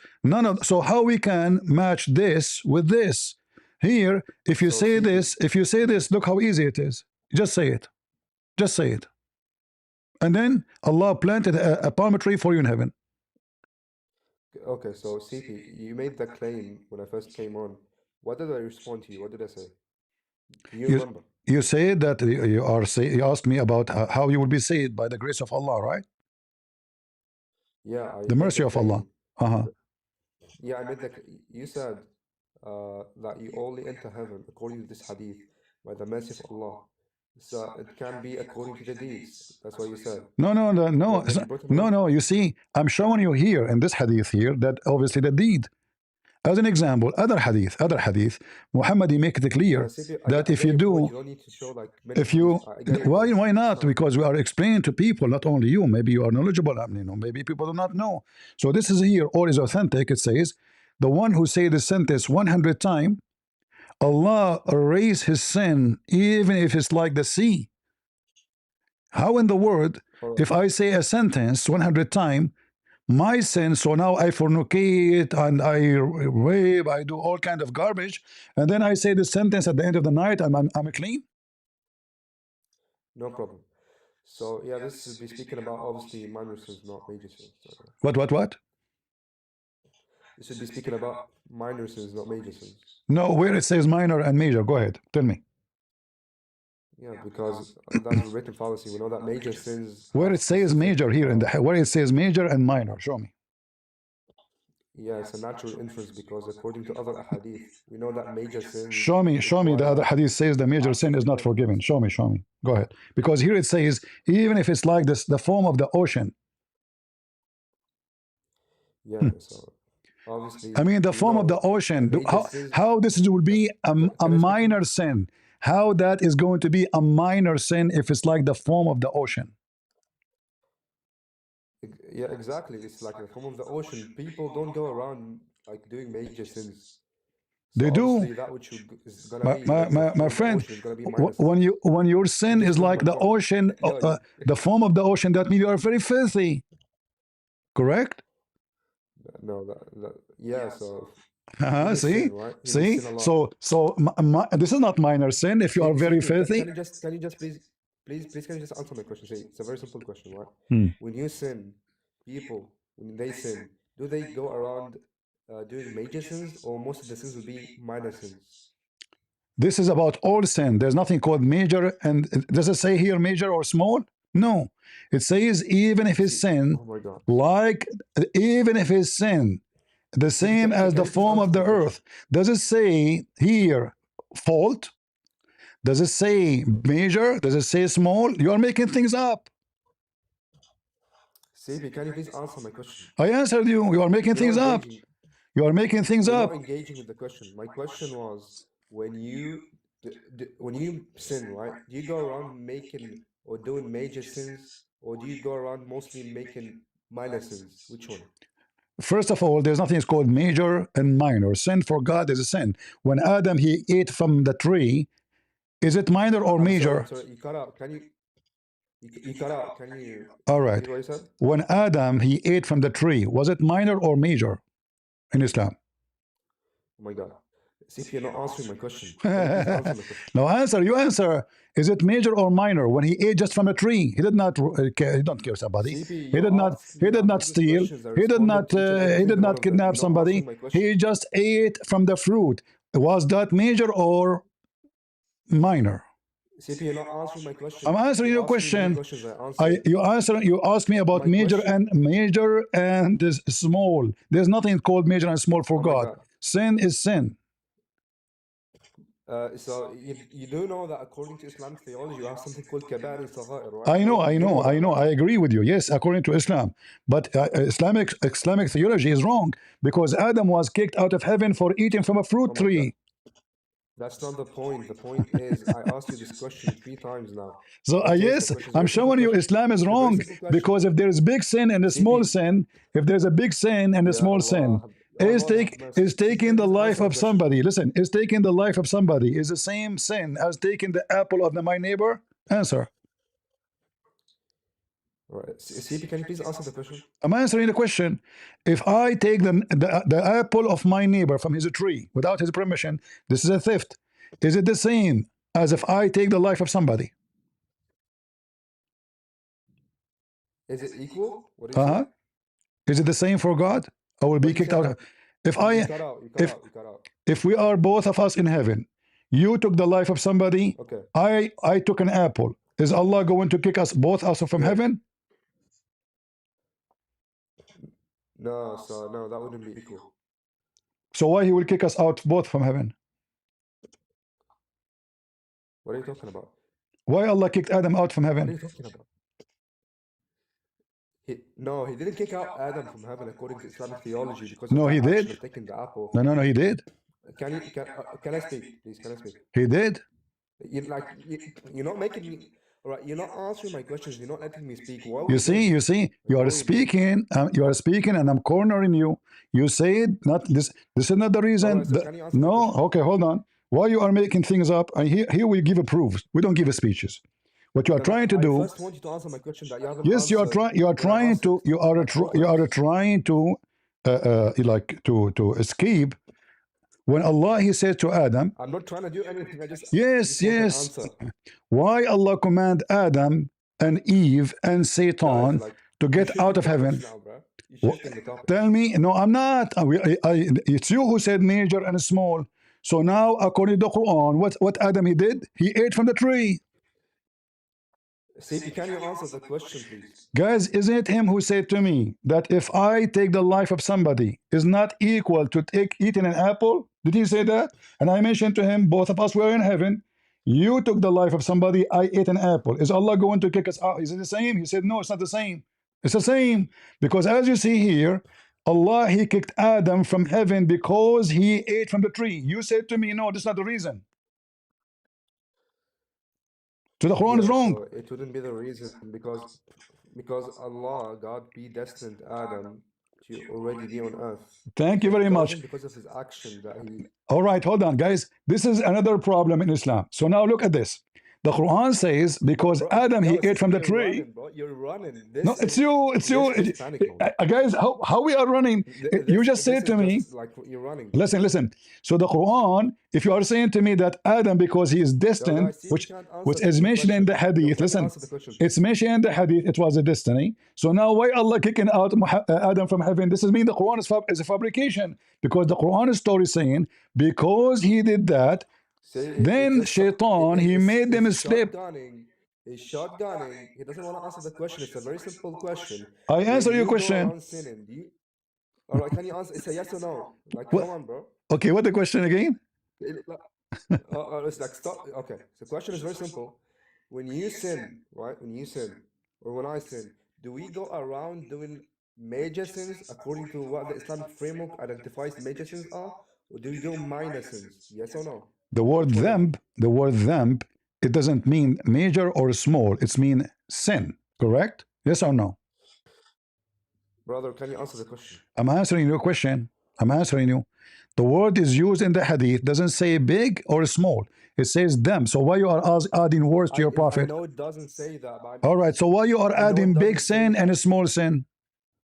so how we can match this with this? Here, if you say this, look how easy it is. Just say it. Just say it. And then Allah planted a palm tree for you in heaven. Okay, so CP, you made that claim when I first came on. What did I respond to you? What did I say? Do you remember? You say that you asked me about how you will be saved by the grace of Allah, right? Yeah, The mercy of Allah. Yeah, I made that. You said that you only enter heaven according to this hadith by the mercy of Allah. So it can be according to the deeds. That's what you said. No. You see, I'm showing you here in this hadith here that obviously the deed. As an example, other hadith, Muhammad make it clear that if you do, you don't need to show like many if you, hadiths. why not? Because we are explaining to people, not only you. Maybe you are knowledgeable. I mean, maybe people do not know. So this is here. All is authentic. It says, the one who say the sentence 100 times, Allah erase his sin, even if it's like the sea. How in the world, if I say a sentence 100 times, my sin, so now I fornicate and I rape, I do all kind of garbage, and then I say the sentence at the end of the night, I'm clean? No problem. So yeah, this should be speaking about obviously minor sins, not major sins. What? This should be speaking about minor sins, not major sins. No, where it says minor and major, go ahead, tell me. Yeah, because that's a written fallacy. We know that major sins. Where it says major here in the where it says major and minor, show me. Yeah, it's a natural inference because according to other ahadith, we know that major sins. Show me the other hadith says the major sin is not forgiven. Show me. Go ahead. Because here it says, even if it's like this, the foam of the ocean. Yeah, so obviously. I mean, the foam of the ocean. How this will be a minor sin? How that is going to be a minor sin if it's like the foam of the ocean? Yeah, exactly. It's like the form of the ocean. People don't go around like doing major sins. So They do. obviously that which is gonna be like the form My of the friend, ocean is gonna be minuses. when your You sin just is proved my like the point. ocean, Yeah, you. the form of the ocean, that means you are very filthy. Correct? No, yeah. So he Uh-huh, did sin, see, right? He did see. sin a lot. So this is not minor sin if you are very CP, filthy. can you just please can you just answer my question? See, it's a very simple question, right? Hmm. When you sin, people when they sin, do they go around doing major sins, or most of the sins will be minor sins? This is about all sin. There's nothing called major. And does it say here major or small? No. It says even if his See, sin, oh my God. like even if his sin, the CP, same as can the you please form answer of my the question? earth. Does it say here fault? Does it say major? Does it say small? You are making things up. CP, can you please answer my question? I answered you. You are making You're not things up. engaging. You are making things You're not up. engaging with the question. My question was, when you when you sin, right? Do you go around making or doing major sins, or do you go around mostly making minor sins? Which one? First of all, there's nothing called major and minor. Sin for God is a sin. When Adam he ate from the tree, is it minor or I'm sorry. I'm major? sorry. You cut out. Can you? You cut out. Can you All right. repeat what you said? When Adam he ate from the tree, was it minor or major in Islam? Oh my God. CP, you're not answering my question. Can you please answer my question? No, answer. You answer. Is it major or minor? When he ate just from a tree, he did not. He don't kill somebody. CP, He you did not. asked He me did not ambiguous steal. questions. I He did responded not. to each and He every did single one not of them. kidnap You're not answering somebody. my question. He just ate from the fruit. Was that major or minor? CP, you're not answering my I'm question. answering You your asked me many question. questions. I answered. You answer. You ask me about My question. major and small. There's nothing called major and small for Oh my God. God. Sin is sin. So you do know that according to Islamic theology, you have something called kaba'ir and sagha'ir, right? I know, You do know that, right? I agree with you. Yes, according to Islam, but Islamic theology is wrong because Adam was kicked out of heaven for eating from a Oh fruit my God. tree. That's not the point. The point is, I asked you this question 3 times now. So Okay, so the yes, question is a I'm very simple showing you question. Islam is It's a very wrong simple question. because if there is big sin and a small CP, sin, if there's a big sin and a Ya small sin, Allah, oh Lord have mercy. is CP, can taking you the please life answer the of question? somebody. Listen, is taking the life of somebody is the same sin as taking the apple of my neighbor? Answer. All right. CP, can you please answer the question? I'm answering the question. If I take the apple of my neighbor from his tree without his permission, this is a theft. Is it the same as if I take the life of somebody? Is it equal? What do you say? Uh-huh. Is it the same for God? I will What be do you kicked say? out. If You I cut out. You cut if out. You cut out. if we are both of us in heaven, you took the life of somebody, Okay. I took an apple. Is Allah going to kick us both out from Good. heaven? No, so no, that wouldn't be equal. So why he will kick us out both from heaven? What are you talking about? Why Allah kicked Adam out from What are heaven? you talking about? No, he didn't kick out Adam from heaven according to Islamic theology because of No, he that action did. of taking the apple. No, he did. Can I speak, please? Can I speak? He did. You're not making me. All right, you're not answering my questions. You're not letting me speak. Why are You we see, doing you this? see, Like, what are we doing? you are speaking, and I'm cornering you. You said not this. This is not the All reason. right, so can you answer my No, question? okay, hold on. Why you are making things up? And here we give proofs. We don't give speeches. What you are No, no. trying to I do? first want you to answer my question that you haven't Yes, answered You are when I trying asked to. it like four You are times. trying to. Like to escape when Allah He said to Adam. I'm not trying to do anything. I Yes, just want an yes. answer, Why Allah command Adam and Eve and guys. Satan Like, to you're get out shifting of topics heaven? now, bro. You're shifting the topics. Tell me, no, I'm not. It's you who said major and small. So now, according to the Quran, what Adam he did? He ate from the tree. CP, can you answer the question, please? Guys, isn't it him who said to me that if I take the life of somebody is not equal to eating an apple? Did he say that? And I mentioned to him, both of us were in heaven. You took the life of somebody, I ate an apple. Is Allah going to kick us out? Is it the same? He said, no, it's not the same. It's the same. Because as you see here, Allah, He kicked Adam from heaven because he ate from the tree. You said to me, no, that's not the reason. So the Quran is Yeah, wrong. so it wouldn't be the reason because because Allah, God predestined Adam to already be on earth. Thank you It very much. wasn't because of his action that he. All right, hold on, guys. This is another problem in Islam. So now look at this. The Quran says because Bro, Adam he yo, ate from CP, the you're tree. running, bro. You're running. No, it's you. It's you. This is panic mode. Guys, how we are running? You just This said to is me. just like you're running. Listen. So the Quran, if you are saying to me that Adam, because he is Yo, destined, guys, CP can't answer which the is mentioned in question. the Yo, hadith, can you listen, answer the question, it's please? mentioned in the hadith, it was a destiny. So now why Allah kicking out Adam from heaven? This is mean the Quran is a fabrication, because the Quran is story saying because he did that, See, then Shaitan he made them slip. He's shotgunning. He doesn't want to answer the question. It's a very simple question. I answer When your you question. go around sinning, do you? All right, can you answer? It's a yes or no. Like, What? come on, bro. Okay, what the question again? It's like stop. Okay, so the question is very simple. When you sin, right? When you sin, or when I sin, do we go around doing major sins according to what the Islamic framework identifies major sins are, or do we do minor sins? Yes or no? The word dhanb, it doesn't mean major or small. It's mean sin. Correct? Yes or no? Brother, can you answer the question? I'm answering your question. I'm answering you. The word is used in the hadith. Doesn't say big or small. It says them. So why you are adding words to your I prophet? know it doesn't say that, but All right. So why you are adding big sin and a small sin?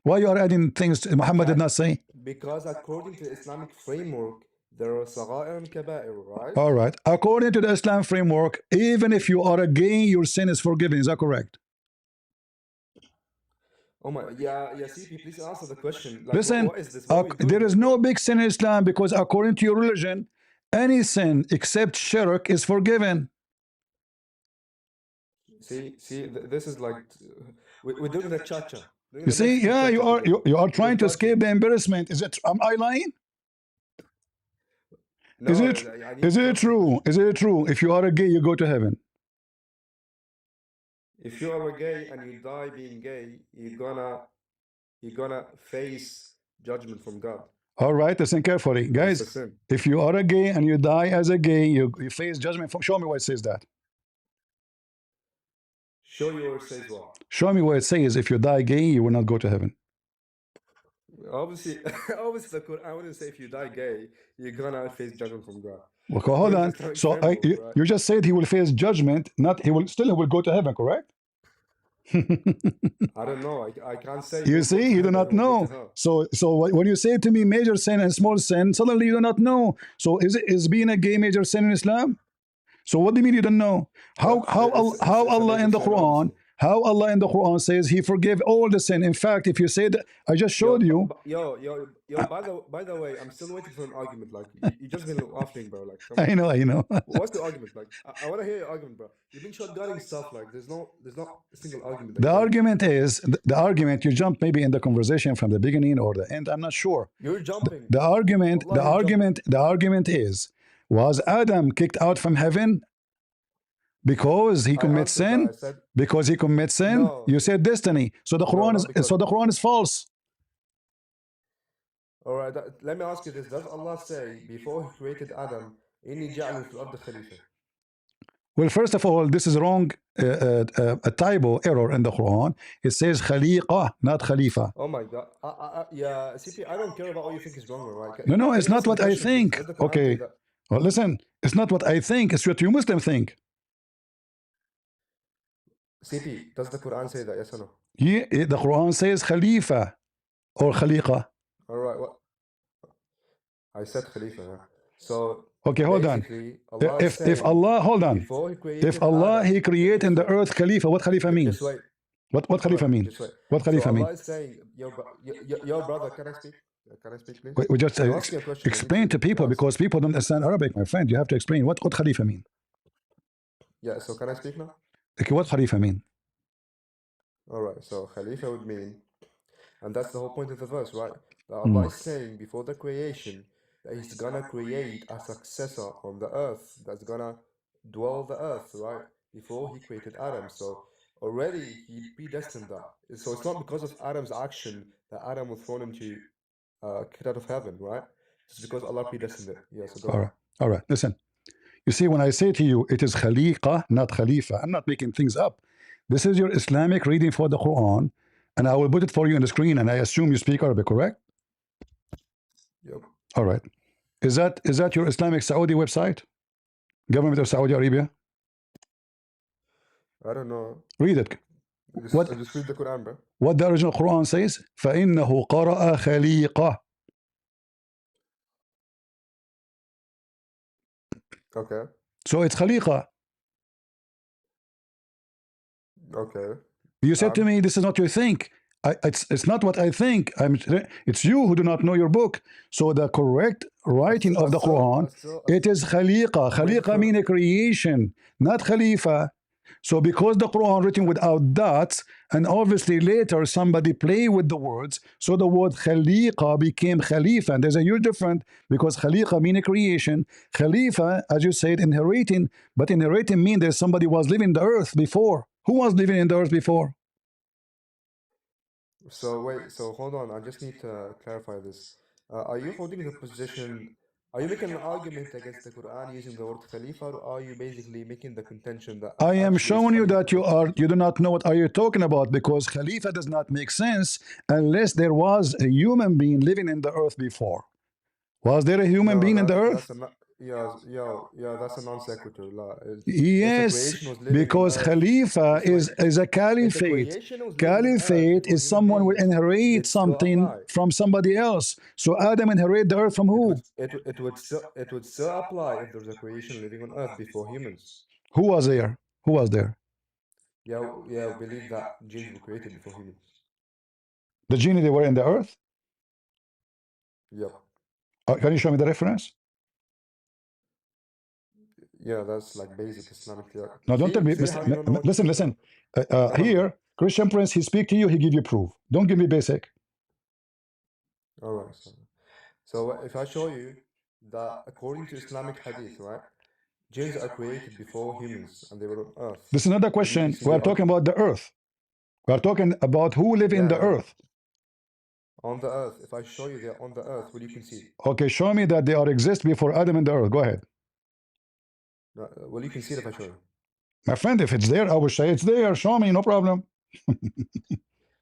Why you are adding things Muhammad did not say? Because according to the Islamic framework, there are sagha'ir and kaba'ir, right? All right. According to the Islam framework, even if you are a gay, your sin is forgiven. Is that correct? Oh my, yeah, CP, please answer the question. Like, Listen, what is this? What are we doing there here, is no bro? big sin in Islam because according to your religion, any sin except shirk is forgiven. See, this is like we're doing the cha-cha. You see, yeah, you are trying to escape the embarrassment. Is it? Am I lying? No, Is I it need to answer the true? question. Is it true? If you are a gay, you go to heaven. If you are a gay and you die being gay, you're gonna face judgment from God. All right, listen carefully, Because guys. it's a sin. If you are a gay and you die as a gay, you face judgment from. Show me where it says that. Show you where it says what? Show me where it says if you die gay, you will not go to heaven. Obviously, the Quran wouldn't say if you die gay, you're gonna face judgment from God. Okay, hold on. So you just said he will face judgment, not he will go to heaven, correct? I don't know. I can't say. You see, you do not know. So when you say to me major sin and small sin, suddenly you do not know. So is being a gay major sin in Islam? So what do you mean you don't know? How Allah in the Quran? How Allah in the Quran says He forgive all the sin. In fact, if you say that, I just showed you. Yo. By the way, I'm still waiting for an argument. Like you just been laughing, bro. Like come on. I know. What's the argument? Like I want to hear your argument, bro. You've been shotgunning stuff. Like there's not a single argument. The argument is the argument. You jump maybe in the conversation from the beginning or the end. I'm not sure. You're jumping. The argument is: was Adam kicked out from heaven? Because he commits sin? Because he commits sin? No. You said destiny. So the Quran is false. All right, let me ask you this. Does Allah say before he created Adam, Inni ja'alun fil ardi khalifa? Well, first of all, this is wrong, a typo error in the Quran. It says khaliqa, not khalifa. Oh my God. Yeah, CP, I don't care about what you think is wrong or right. No, it's not what I think. Okay. Well, listen, it's not what I think. It's what you Muslim think. CP, does the Quran say that? Yes or no? Yeah, the Quran says Khalifa or Khaliqa. All right. What? I said Khalifa. Yeah. So okay, hold on. If Allah, hold on. If Allah He created in the earth Khalifa, what Khalifa means? Just wait. What Khalifa mean? What Khalifa mean? Allah is saying, your brother, can I speak? Can I speak, please? We just explain to people because people don't understand Arabic, my friend. You have to explain what Khalifa mean. Yeah. So can I speak now? Okay, what Khalifa mean? All right, so Khalifa would mean, and that's the whole point of the verse, right? That Allah is saying before the creation that He's gonna create a successor on the earth that's gonna dwell the earth, right? Before He created Adam, so already He predestined that. So it's not because of Adam's action that Adam was thrown into kicked out of heaven, right? It's because Allah predestined it. Yeah. So go. All right. Listen. You see, when I say to you, it is Khaliqa, not Khalifa. I'm not making things up. This is your Islamic reading for the Quran, and I will put it for you on the screen. And I assume you speak Arabic, correct? Yep. All right. Is that your Islamic Saudi website? Government of Saudi Arabia? I don't know. Read it. I just read the Quran, bro. What the original Quran says? فَإِنَّهُ قَرَأَ خَلِيقَةً. Okay. So it's khaliqa. Okay. You said to me, this is not your think. It's not what I think. It's you who do not know your book. So the correct writing of the Quran, it is khaliqa. Khaliqa means a creation, not khalifa. So because the Quran written without dots, and obviously later somebody play with the words, so the word khaliqa became khalifa. And there's a huge difference because khaliqa mean a creation. Khalifa, as you said, inheriting, but inheriting means that somebody was living the earth before. Who was living in the earth before? So wait, so hold on. I just need to clarify this. Are you holding the position? Are you making an argument against the Quran using the word Khalifa, or are you basically making the contention that I am actually it's showing you Khalifa, that not Khalifa? you do not know what are you talking about because Khalifa does not make sense unless there was a human being living in the earth before. Was there a human No, being in the that's earth? a yeah, that's a non sequitur. If a Yes, creation was living on because Earth, Khalifa Ismail, is a if a caliphate. creation was living on Earth Caliphate before is human someone will beings, inherit it still something apply. from somebody else. So Adam inherited the earth from who? It would still apply if there was a creation living on Earth before humans. Who was there? Who was there? Yeah, we believe that genes were created before humans. The genie they were in the earth? Yep. Can you show me the reference? Yeah, that's like basic Islamic theory. No, don't tell me. See how you don't know what you're Listen, talking listen. about? Here, Christian Prince, he speak to you, he give you proof. Don't give me basic. All right. So if I show you that according to Islamic hadith, right, jinns are created before humans and they were on Earth, This is another will you question. concede We the are talking argument? about the earth. We are talking about who live in Yeah, the I know. earth. On the Earth, if I show you they're on the Earth, will you concede? Okay, show me that they are exist before Adam and the earth. Go ahead. No, will you concede if I show you? My friend, if it's there, I would say it's there. Show me, no problem.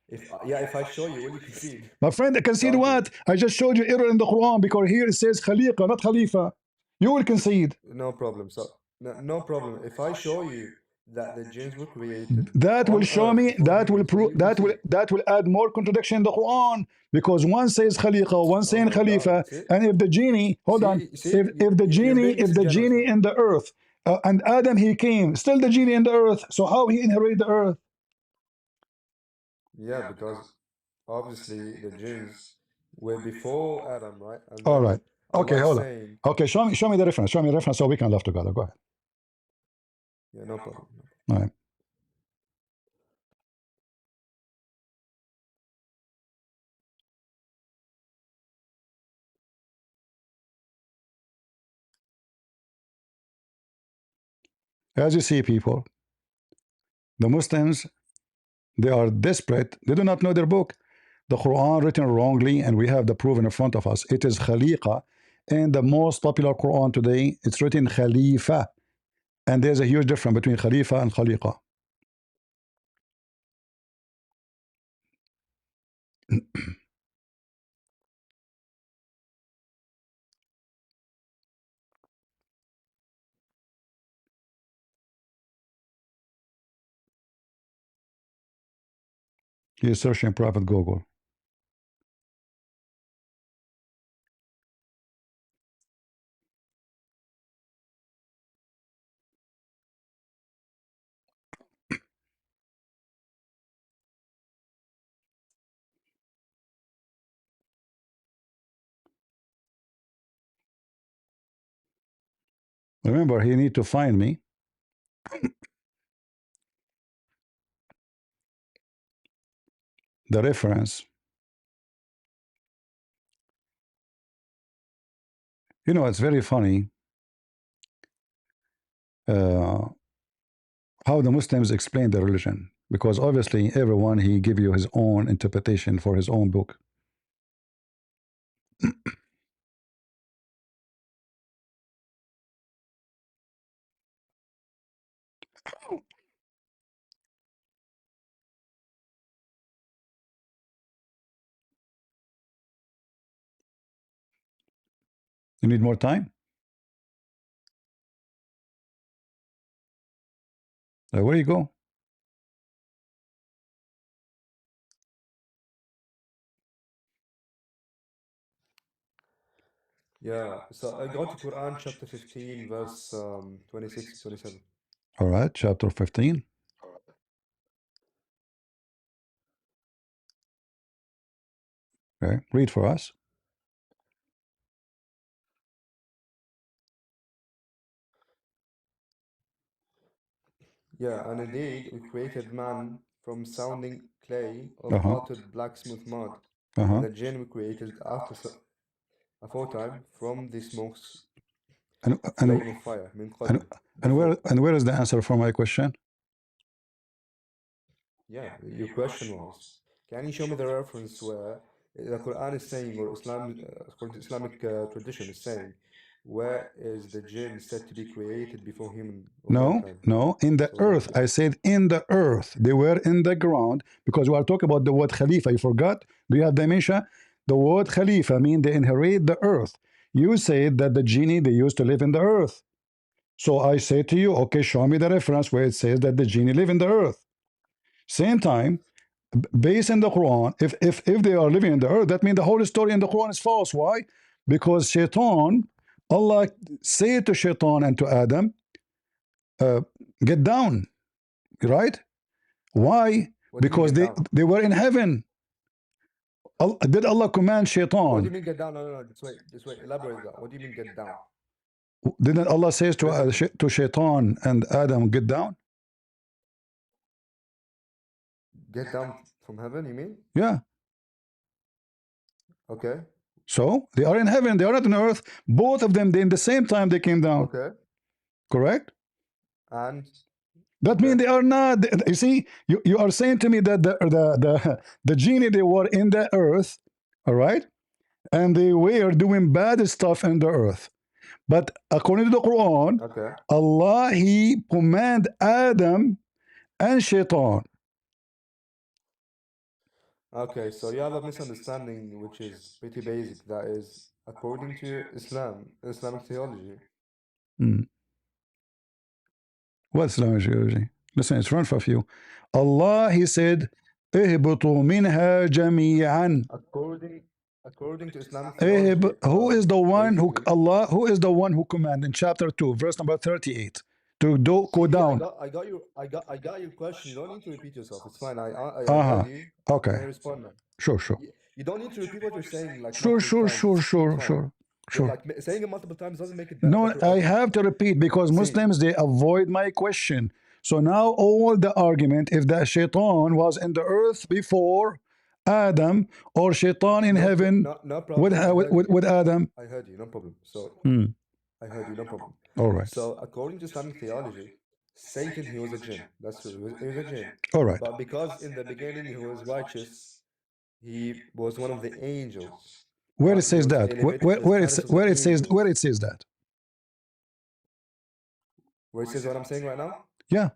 If I show you, will you concede My friend, I the concede argument? what? I just showed you error in the Quran because here it says Khaliqa, not Khalifa. You will concede. No problem. So no problem. If I show you that the jinns were created That will on show Earth me, before that will humans, will prove, you concede? that will add more contradiction in the Quran because one says Khaliqa, one Oh saying my God. Khalifa, and if the genie, hold on, if the You're genie being in the disingenuous. earth, and Adam he came, still the genie in the earth. So how he inherited the earth? Yeah, because obviously the jinns were before Adam, right? And All then right. Okay, Allah is hold on. saying, Okay, show me the reference. Show me the reference so we can laugh together. Go ahead. yeah, no problem. All right. As you see, people, the Muslims, they are desperate. They do not know their book. The Quran written wrongly, and we have the proof in front of us. It is Khaliqa. And the most popular Quran today, it's written Khalifa. And there's a huge difference between Khalifa and Khaliqa. You search in private Google. Remember, he need to find me the reference. You know, it's very funny uh, how the Muslims explain their religion. Because obviously, everyone, he give you his own interpretation for his own book. You need more time? Where you go? Yeah, so I go to Quran chapter 15, verse 26 to 27. All right, chapter 15. Okay, read for us. Yeah, and indeed we created man from sounding clay of Uh-huh. altered black smooth mud, Uh-huh. and the jinn we created after aforetime from the smokes And flame of fire, min and qabl, and before. where is the answer for my question? Yeah, your question was, can you show me the reference where the Quran is saying, or Islam, according to Islamic tradition, is saying, where is the jinn said to be created before human or No, mankind? no. In the So earth. I said in the earth. They were in the ground because we are talking about the word Khalifa. You forgot? Do you have dementia? The word Khalifa means they inherit the earth. You said that the genie they used to live in the earth. So I say to you, okay, show me the reference where it says that the genie live in the earth. Same time, based in the Quran, if they are living in the earth, that means the whole story in the Quran is false. Why? Because Shaitan, Allah said to Shaitan and to Adam, uh, get down, right? Why? what do you mean Because get down? they were in heaven. Did Allah command What do you Shaitan? mean get down? No, no, no. Just wait. Elaborate that. What do you mean get down? Didn't Allah says Physically. to Shaitan and Adam, get down? Get down from heaven, you mean? Yeah. Okay. So they are in heaven. They are not on earth. Both of them, they, in the same time, they came down. Okay. Correct? And That means okay. they are not. You see, you are saying to me that the genie they were in the earth, all right, and they were doing bad stuff in the earth. But according to the Quran, Okay. Allah He command Adam and Shaitan. Okay, so you have a misunderstanding which is pretty basic. That is, according to Islam, Islamic theology. Hmm. What's Islamic theology? Listen, it's in front of you. Allah He said, "اهبطوا منها جميعا." According to Islamic theology, Who is the one who basically. Allah? Who is the one who command in chapter 2, verse number 38, to go See, down? I got your question. You don't need to repeat yourself. It's fine. I heard Uh-huh. you, and I Okay. respond now. Sure, sure. You don't need to repeat what you're saying like Sure, multiple sure, times. sure, It's sure, fine. sure, sure. Like saying it multiple times doesn't make it No, better I or have to repeat because See, Muslims they avoid my question. So now all the argument, if the shaitan was in the earth before Adam or shaitan in heaven no problem. I heard you. with Adam. I heard you. No problem. So Hmm. I heard you. No problem. All right. So according to Islamic theology, Satan he was a jinn. That's true. He was a jinn. All right. But because in the beginning he was righteous, he was one of the angels. Where it But he says was that? elevated to the status of the Where angels. it says that? Where it says what I'm saying right now? Yeah.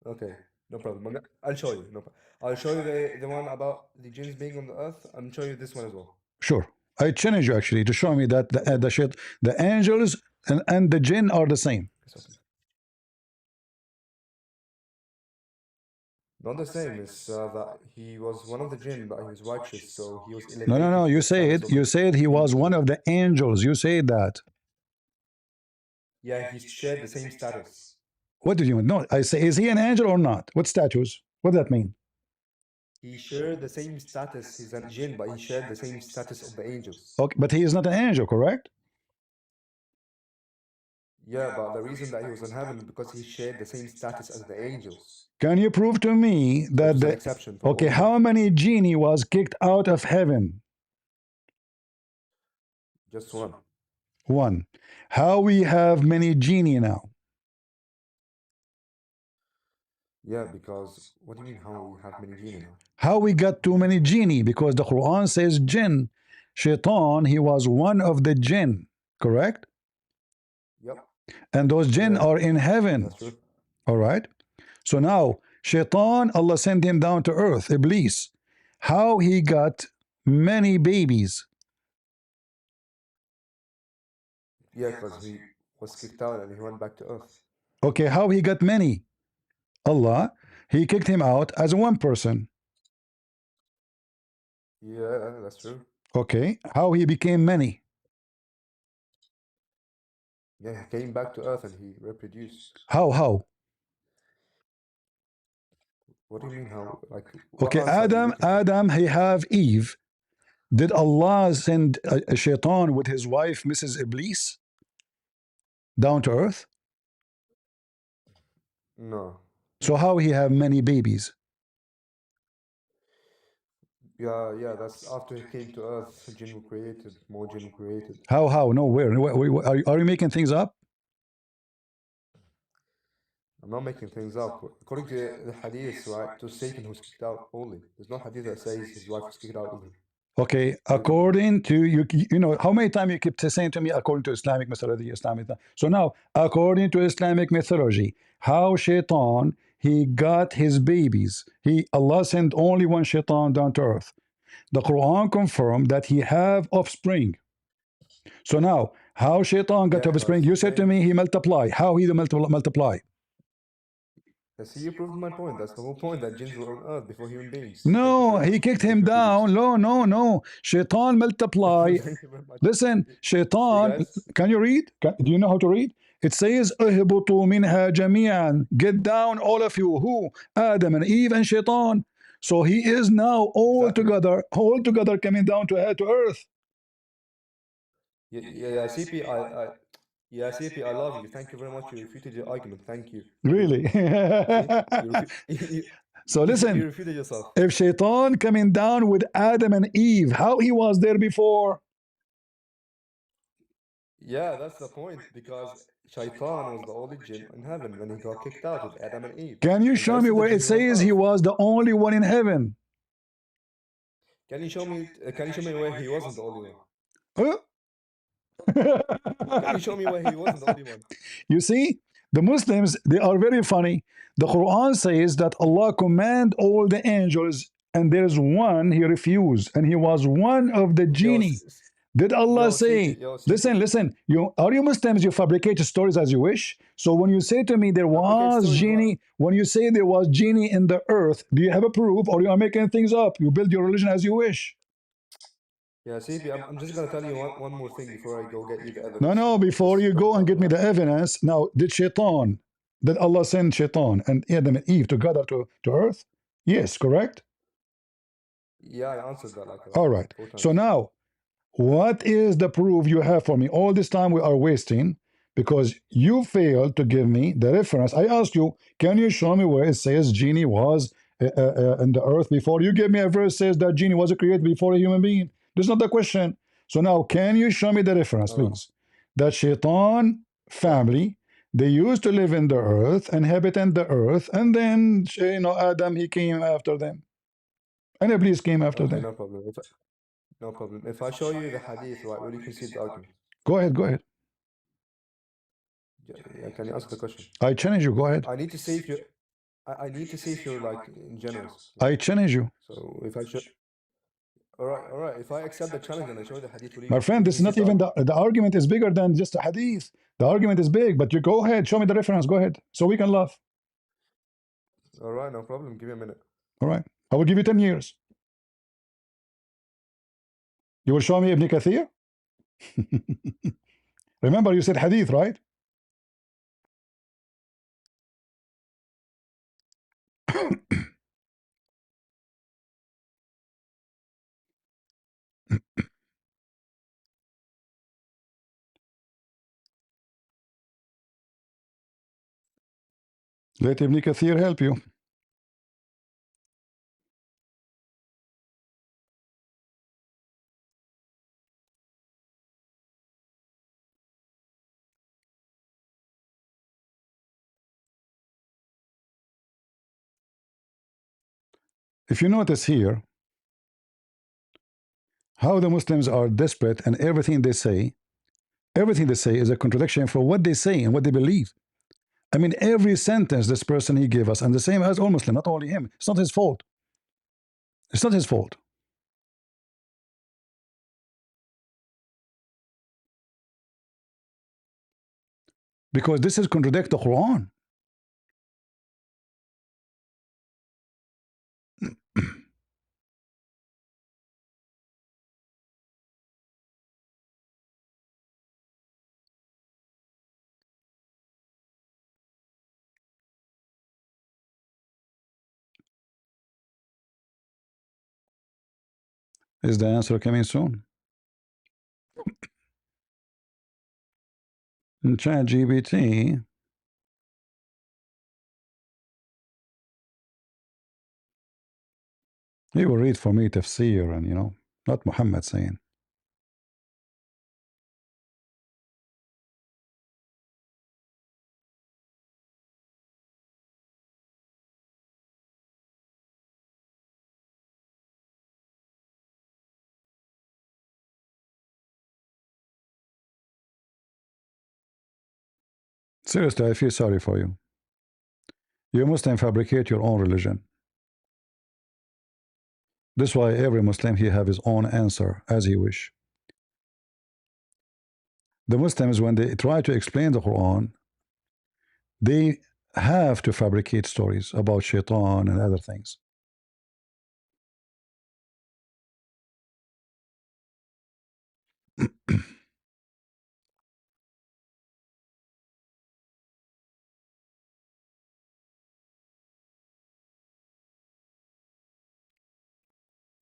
Okay, no problem. I'll show you. No problem. I'll show you the one about the jinns being on the earth. I'll show you this one as well. Sure. I challenge you actually to show me that No problem. the angels and the jinn are the same. It's okay. Not the same. It's that he was one of the jinn, but he was righteous, so he was No, no, elevated no. to the status of You said he was angels. one of the angels. You said that. Yeah, he shared the same status. What did you mean? No, I say, is he an angel or not? What status? What does that mean? He shared the same status. He's a jinn, but he shared the same status of the angels. Okay, but he is not an angel, correct? Yeah, but the reason that he was in heaven is because he shared the same status as the angels, Can you prove to me which that was an the exception for okay? all of How them. many genie was kicked out of heaven? Just one. One. How we have many genie now? Yeah, because what do you mean how we have many jinn now? How we got too many genie? Because the Quran says jinn. Shaitan, he was one of the jinn, correct? Yep. And those jinn Yeah, are in heaven. that's true. All right. So now, Shaitan, Allah sent him down to earth, Iblis. How he got many babies? Yeah, because he was kicked out and he went back to Earth. Okay, how he got many? Allah, he kicked him out as one person. Yeah, that's true. Okay, how he became many? Yeah, he came back to Earth and he reproduced. How? What do you mean how? Like, what Okay, else are you looking for? Adam, he have Eve. Did Allah send a shaitan with his wife, Mrs. Iblis, down to earth? No. So how he have many babies? Yeah, that's after he came to Earth, jinn were created, more jinn were created. How? No, where? Are you making things up? I'm not making things up. According to the hadith, right, it was Satan who was kicked out only. There's no hadith that says his wife was kicked out either. Okay, What are you talking about? according to you know how many times you keep saying to me according to Islamic mythology, Islamic. So now, according to Islamic mythology, how Shaitan he got his babies? Allah sent only one Shaitan down to earth. The Quran confirmed that he have offspring. So now, how Shaitan got Yeah, offspring? because You said to me he multiply. How he multiply? see, you proved my point. That's the whole point that jinns were on Earth before human beings. Thank you No, very he much. kicked They him down. reproduced. No. Shaitan multiply. Thank you very much. Listen, See, Shaitan, guys. can you read? Do you know how to read? It says, "اهبطوا منها جميعا." Get down, all of you. Who? Adam and Eve and Shaitan. So he is now Exactly. all together coming down to earth. Yeah, CP, yeah, CP, I love you. Thank you very much. You refuted your argument. Thank you. Really. Really? See, you So you listen, refuted yourself. if Shaitan coming down with Adam and Eve, how he was there before? Yeah, that's the point because Shaitan was the only jinn in heaven when he got kicked out with Adam and Eve, Can you and the show rest me of the where it jinns were on says he Earth. was the only one in heaven? Can you show me? Can you show me where he wasn't the only one? Huh? Can you show me where he wasn't the only one? You see, the Muslims, they are very funny. The Quran says that Allah command all the angels, and there's one he refused, and he was one of the Yo, genie. Did Allah say, CP. listen, you are you Muslims, you fabricate stories as you wish? So when you say to me there Fabricate was stories, what? genie, when you say there was genie in the earth, do you have a proof or you are making things up? You build your religion as you wish. Yeah, CP, I'm just gonna tell you one more thing before I go get you the No, evidence. no, before Just you don't go and talk get me about the it. evidence, now, did Allah send Shaitan and Adam and Eve together to earth? Yes, correct? Yeah, I answered that like All right. four So times. now, what is the proof you have for me? All this time we are wasting because you failed to give me the reference. I asked you, can you show me where it says genie was in the earth before? You gave me a verse says that genie was created before a human being. That's not the question. So now, can you show me the reference, All right. please? That Shaitan Yeah. family, they used to live in the earth, inhabit in the earth, and then Adam he came after them, and Iblis came after Okay, them. no problem. No problem. If I show you the hadith, right, will you concede the argument? Go ahead, go ahead. Yeah, can you answer the question? I challenge you. Go ahead. I need to see if you. I need to see if you're like generous. I challenge you. So if I show. All right. If I accept the challenge and I show you the hadith, My will friend, you this is concede not the even argument? the argument is bigger than just a hadith. The argument is big, but you go ahead, show me the reference. Go ahead, so we can laugh. All right, no problem. Give me a minute. All right, I will give you 10 years. You will show me Ibn Kathir. Remember, you said hadith, right? Let Ibn Kathir help you. If you notice here, how the Muslims are desperate and everything they say is a contradiction for what they say and what they believe. I mean, every sentence this person he gave us, and the same as all Muslim, not only him. It's not his fault. It's not his fault. because this is contradict the Quran. Is the answer coming soon? In ChatGPT, he will read for me tafsir, and not Muhammad saying. Seriously, I feel sorry for you. You Muslim fabricate your own religion. That's why every Muslim he have his own answer as he wish. The Muslims, when they try to explain the Quran, they have to fabricate stories about shaitan and other things.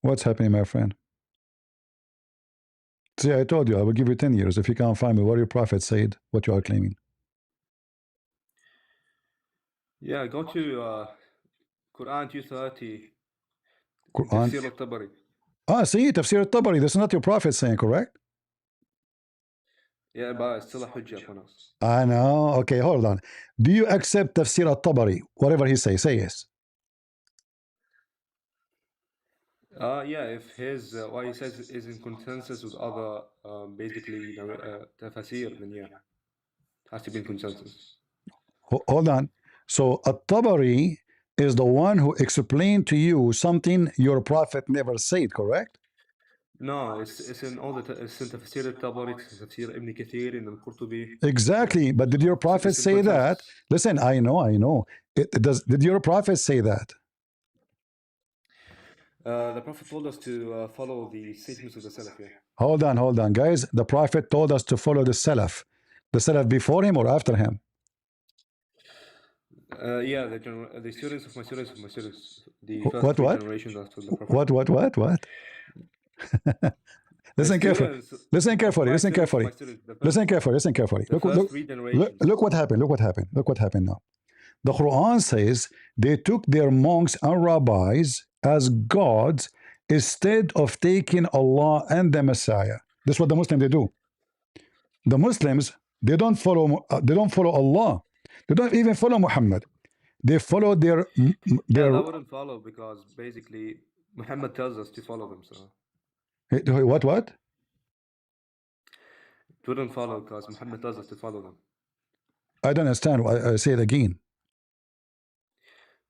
What's happening, my friend? See, I told you I will give you 10 years if you can't find me where your prophet said what you are claiming. Yeah, go to Quran 230, Quran. Tafsir al-Tabari. See, Tafsir al-Tabari, that's not your prophet saying, correct? Yeah, but it's still a hujjah upon us. I know. Okay, hold on. Do you accept Tafsir al-Tabari? Whatever he say yes. Yeah, if his what he says is in consensus with other basically tafsir, then yeah, has to be in consensus. Hold on. So al-Tabari is the one who explained to you something your prophet never said, correct? No, it's in all it's in Tafsir al-Tabari, it's Tafsir Ibn Kathir, in al-Qurtubi. Exactly. But did your prophet It's in say that? consensus. Listen, I know. Did your prophet say that? The Prophet told us to follow the statements of the Salaf, yeah. Hold on, guys. The prophet told us to follow the Salaf. The Salaf before him or after him? Yeah, the students of my students of my students, the first What? three generations after the Prophet. What? Listen carefully. Listen carefully. Listen carefully. Listen carefully. Listen carefully. The first three generations. Look what happened. Look what happened. Look what happened now. The Quran says they took their monks and rabbis as gods instead of taking Allah and the Messiah. That's what the Muslims they do. The Muslims they don't follow Allah. They don't even follow Muhammad. They follow their Yeah, that wouldn't follow because basically Muhammad tells us to follow them. So what? It wouldn't follow because Muhammad tells us to follow them. I don't understand. I say it again.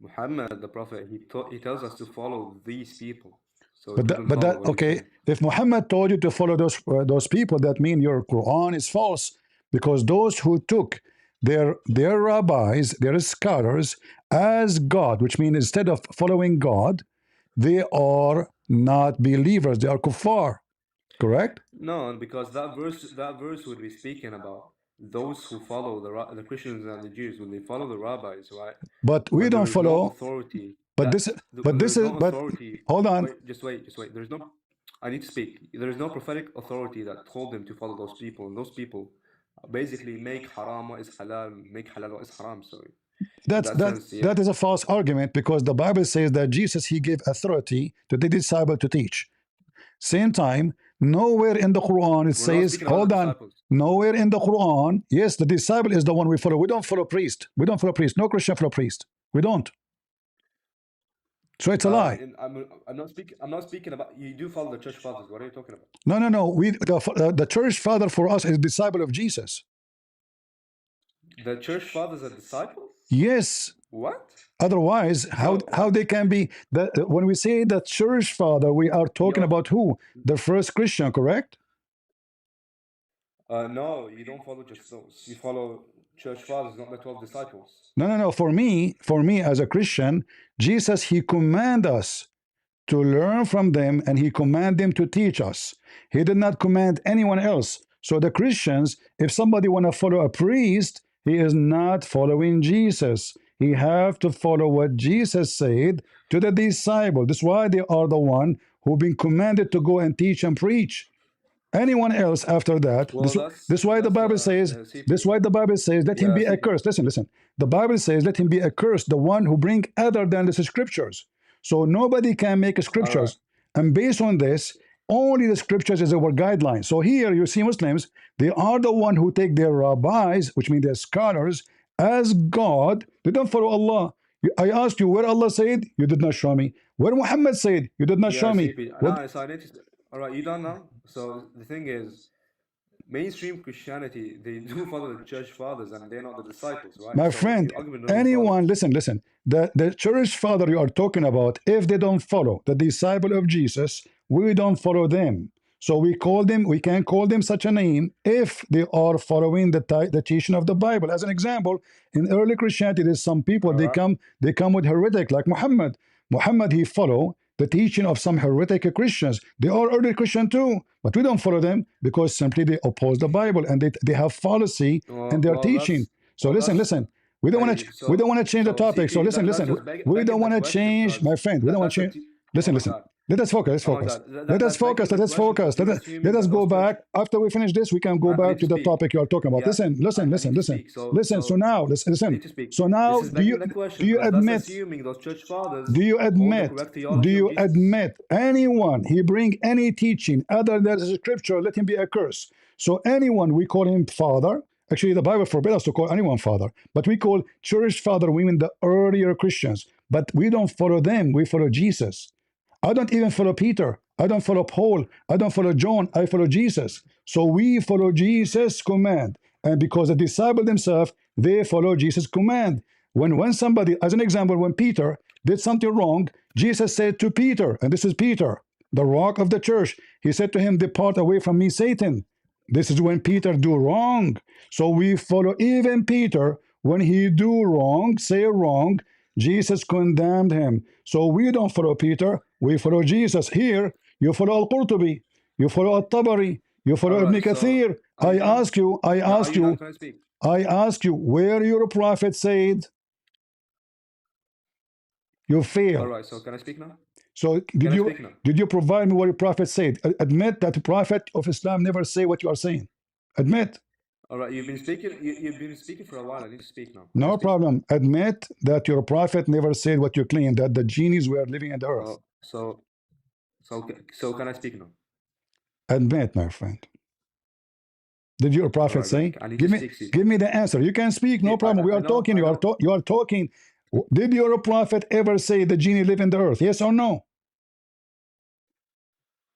Muhammad, the Prophet, he tells us to follow these people. So but that okay. If Muhammad told you to follow those people, that means your Quran is false because those who took their rabbis, their scholars as God, which means instead of following God, they are not believers. They are kuffar. Correct? No, because that verse would be speaking about those who follow the Christians and the Jews when they follow the rabbis, right? But we when don't there is no follow. authority. But When there is no but authority. hold on. Just wait. There's no. I need to speak. There is no prophetic authority that told them to follow those people, and those people basically make haram what is halal, make halal what is haram. So that is a false argument because the Bible says that Jesus he gave authority to the disciple to teach. Same time, nowhere in the Quran it says, hold on, nowhere in the Quran, yes, the disciple is the one we follow. We don't follow priest. We don't follow priest. No Christian follow priest. We don't. So it's a lie. I'm not speaking about. You do follow the church fathers. What are you talking about? No. The church father for us is a disciple of Jesus. The church fathers are disciples? Yes. What? Otherwise, how they can be that when we say the church father, we are talking about who? The first Christian, correct? No, you don't follow just those. You follow church fathers, not the 12 disciples. No. For me as a Christian, Jesus, he command us to learn from them, and he command them to teach us. He did not command anyone else. So the Christians, if somebody want to follow a priest, he is not following Jesus. He have to follow what Jesus said to the disciple. That's why they are the one who been commanded to go and teach and preach. Anyone else after that, Well, this why the Bible says, CP. let him Yeah, be CP. accursed. Listen. The Bible says, let him be accursed, the one who bring other than the scriptures. So nobody can make scriptures. And based on this, only the scriptures is our guideline. So here you see Muslims, they are the one who take their rabbis, which mean their scholars, as God. They don't follow Allah. I asked you where Allah said, you did not show me. Where Muhammad said, you did not show me. CP. What? No, so I need to. All right, you done now? So the thing is, mainstream Christianity, they do follow the church fathers and they're not the disciples, right? My so friend, your argument doesn't anyone, listen. The church father you are talking about, if they don't follow the disciple of Jesus, we don't follow them. So we can call them such a name if they are following the teaching of the Bible. As an example, in early Christianity, there's some people they come with heretic like Muhammad. Muhammad, he follow the teaching of some heretic Christians. They are early Christian too, but we don't follow them because simply they oppose the Bible and they have fallacy in their teaching. So listen. We don't want to change the topic. So listen. We don't want to change, my friend. We don't want to change. Listen. Let us focus. Let us focus. Let us go back. After we finish this, we can go back to the topic you are talking about. Listen. Listen. So now, listen. So now, do you admit? Assuming those church fathers, Do you admit anyone he bring any teaching other than the scripture, let him be accursed? So anyone we call him father. Actually, the Bible forbids us to call anyone father, but we call church father women the earlier Christians. But we don't follow them. We follow Jesus. I don't even follow Peter. I don't follow Paul. I don't follow John. I follow Jesus. So we follow Jesus' command. And because the disciples themselves, they follow Jesus' command. When somebody, as an example, when Peter did something wrong, Jesus said to Peter, and this is Peter, the rock of the church, he said to him, depart away from me, Satan. This is when Peter do wrong. So we follow even Peter when he do wrong, say wrong, Jesus condemned him. So we don't follow Peter, we follow Jesus. Here, you follow Al-Qurtubi, you follow Al-Tabari, you follow Ibn Kathir. I ask you, where your prophet said you fail. All right, so can I speak now? So did you provide me what your prophet said? Admit that the prophet of Islam never say what you are saying. Admit. All right, you've been speaking for a while. I need to speak now. No problem. Admit that your prophet never said what you claim, that the genies were living in the earth. So can I speak now? Admit, my friend. Did your prophet say? Give me the answer. You can speak, no problem. We are talking. You are talking. Did your prophet ever say the genie live in the earth? Yes or no?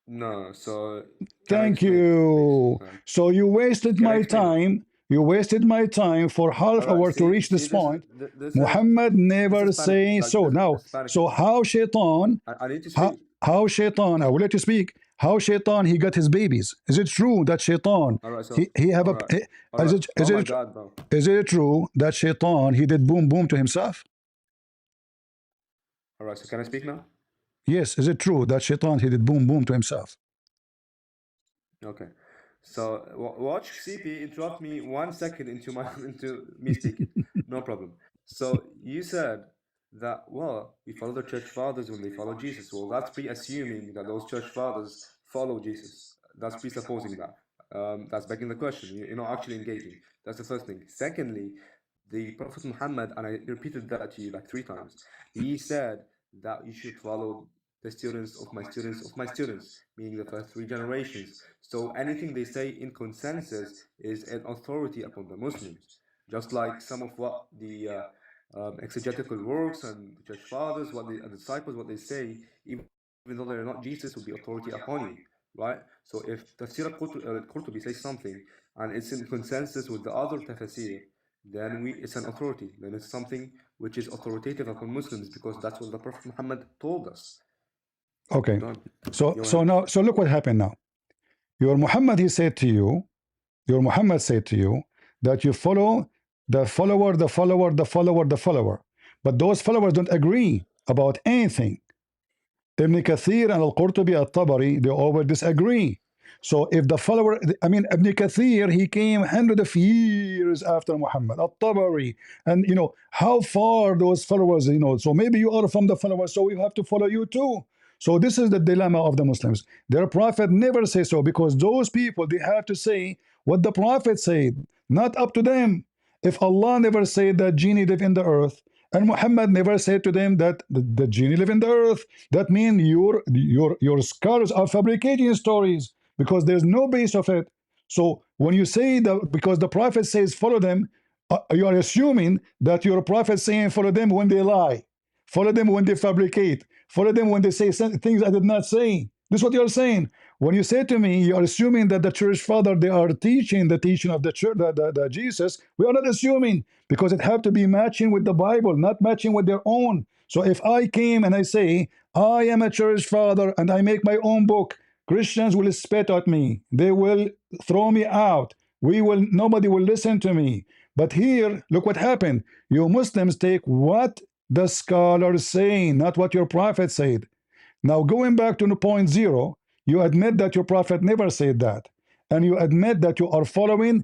No. So thank you. So you wasted my time. You wasted my time for half hour to reach this point. Muhammad never say so. Now, so how Shaitan? I need to speak. How Shaitan? I will let you speak. How Shaitan he got his babies? Is it true that Shaitan he have a? Is it true that Shaitan he did boom boom to himself? All right. So can I speak now? Yes. Is it true that Shaitan he did boom boom to himself? Okay. So watch CP interrupt me 1 second into me speaking. No problem. So you said that, well, we follow the church fathers when they follow Jesus. Well, that's pre-assuming that those church fathers follow Jesus. That's presupposing that. That's begging the question. You're not actually engaging. That's the first thing. Secondly, the Prophet Muhammad, and I repeated that to you like 3 times, he said that you should follow the students of my students of my students, meaning the first 3 generations. So anything they say in consensus is an authority upon the Muslims. Just like some of what the exegetical works and the church fathers, and the disciples, what they say, even though they're not Jesus, will be authority upon you, right? So if Tafsir al-Qurtubi says something and it's in consensus with the other tafsir, then it's an authority. Then it's something which is authoritative upon Muslims because that's what the Prophet Muhammad told us. Okay. So look what happened now. Your Muhammad said to you that you follow the follower, the follower, the follower, the follower. But those followers don't agree about anything. Ibn Kathir and Al-Qurtubi, Al-Tabari, they always disagree. So if the follower, I mean, Ibn Kathir, he came hundreds of years after Muhammad, Al-Tabari, and how far those followers, so maybe you are from the followers, so we have to follow you too. So this is the dilemma of the Muslims. Their prophet never says so, because those people, they have to say what the prophet said, not up to them. If Allah never said that genie live in the earth, and Muhammad never said to them that the genie live in the earth, that means your scholars are fabricating stories, because there's no base of it. So when you say that because the prophet says follow them, you are assuming that your prophet saying follow them when they lie, follow them when they fabricate, follow them when they say things I did not say. This is what you're saying. When you say to me, you are assuming that the church father, they are teaching the teaching of the church, the Jesus. We are not assuming, because it have to be matching with the Bible, not matching with their own. So if I came and I say I am a church father and I make my own book, Christians will spit at me. They will throw me out. Nobody will listen to me. But here, look what happened. You Muslims take what the scholars say, not what your prophet said. Now, going back to the point zero, you admit that your prophet never said that. And you admit that you are following